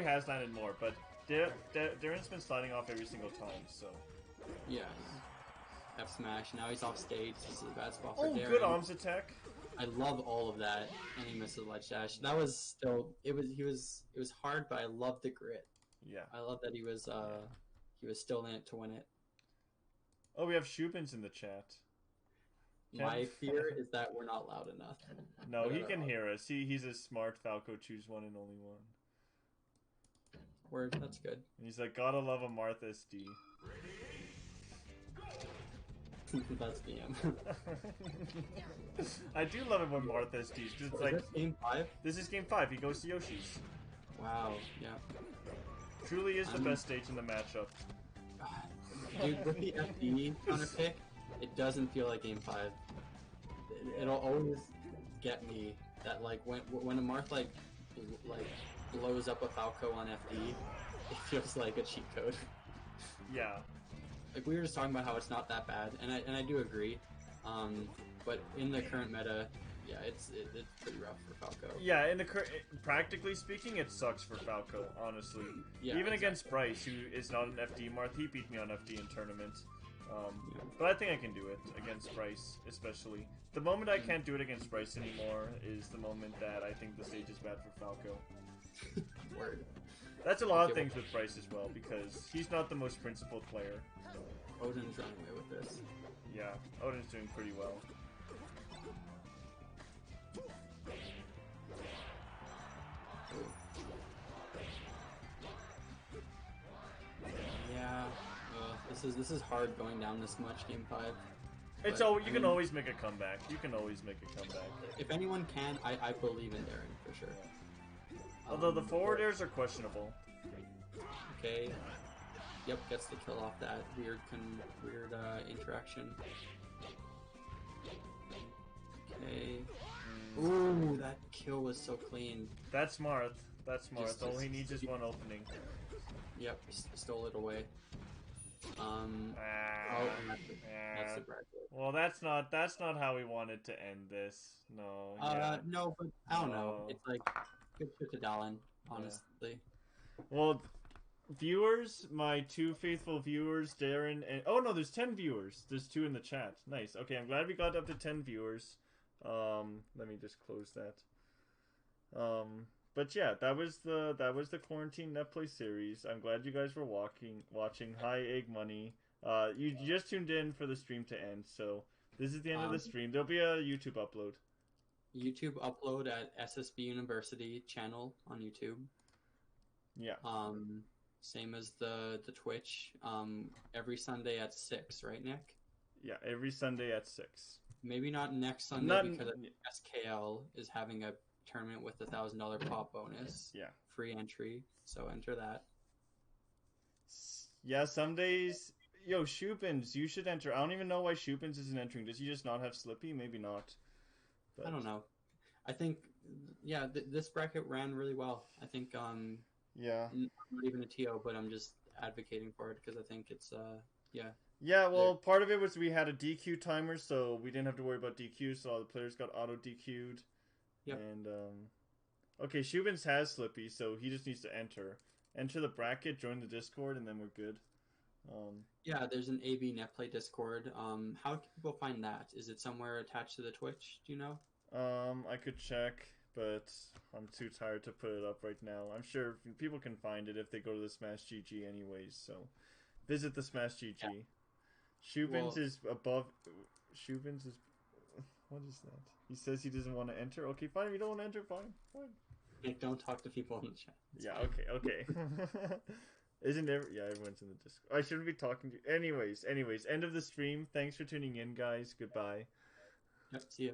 has landed more, but Darren's been sliding off every single time, so. Yeah. F smash. Now he's off stage. This is a bad spot for Oh, Darren. good arms attack. I love all of that, and he misses ledge dash. That was still it was hard, but I love the grit. Yeah. I love that he was still in it to win it. Oh, we have Shubins in the chat. My fear is that we're not loud enough. No, he can hear us. He's a smart Falco. Choose one and only one. Word, that's good. And he's like, gotta love a Martha SD. That's DM. I do love it when Martha SDs. It's Is like this game 5? This is game 5. He goes to Yoshi's. Wow. Yeah. Truly is the best stage in the matchup. Dude, with the FD counter pick, it doesn't feel like game 5. It'll always get me that like when a Marth like blows up a Falco on FD, it feels like a cheat code. Yeah. Like we were just talking about how it's not that bad, and I do agree. But in the current meta, yeah, it's pretty rough for Falco. Yeah, in the practically speaking, it sucks for Falco, honestly. Yeah, even exactly. against Bryce, who is not an FD Marth, he beat me on FD in tournaments. But I think I can do it against Bryce, especially. The moment I can't do it against Bryce anymore is the moment that I think the stage is bad for Falco. Word. That's a lot of things with Bryce as well, because he's not the most principled player. Odin's running away with this. Yeah, Odin's doing pretty well. Yeah, this is hard going down this much game 5. It's you can always make a comeback. You can always make a comeback. If anyone can, I believe in Darren for sure. Although the forward airs are questionable. Okay. Yep, gets the kill off that weird interaction. Okay. Ooh, that kill was so clean. That's Marth. That's Marth. Just- All he needs is one opening. Yep, stole it away. And that's the bracket. Well, that's not how we wanted to end this. No. No, but I don't know. No. It's like good shit to Dallin, honestly. Well, viewers, my 2 faithful viewers, Darren and oh no, there's 10 viewers. There's 2 in the chat. Nice. Okay, I'm glad we got up to 10 viewers. Let me just close that. But yeah, that was the quarantine Netplay series. I'm glad you guys were watching. Hi Egg Money. You just tuned in for the stream to end, so this is the end of the stream. There'll be a YouTube upload. YouTube upload at SSB University channel on YouTube. Yeah. Same as the Twitch. Every Sunday at 6, right, Nick? Yeah, every Sunday at 6. Maybe not next Sunday because SKL is having a tournament with a $1,000 pop bonus. Yeah. Free entry, so enter that. Yeah, some days. Yo, Shupins, you should enter. I don't even know why Shupins isn't entering. Does he just not have Slippy? Maybe not. But... I don't know. I think, yeah, this bracket ran really well. I think, yeah. I'm not even a TO, but I'm just advocating for it because I think it's, yeah. Yeah, well, part of it was we had a DQ timer, so we didn't have to worry about DQ, so all the players got auto-DQ'd. Yep. And, okay, Shubins has Slippy, so he just needs to enter. Enter the bracket, join the Discord, and then we're good. Yeah, there's an AB Netplay Discord. How can people find that? Is it somewhere attached to the Twitch? Do you know? I could check, but I'm too tired to put it up right now. I'm sure people can find it if they go to the Smash GG anyways, so visit the Smash GG. Yeah. Shubins is above... Shubins is... What is that? He says he doesn't want to enter? Okay, fine, if you don't want to enter, fine. Nick, don't talk to people in the chat. Yeah, okay. Isn't there? Yeah, everyone's in the Discord. I shouldn't be talking to you. Anyways, end of the stream. Thanks for tuning in, guys. Goodbye. Yep, see ya.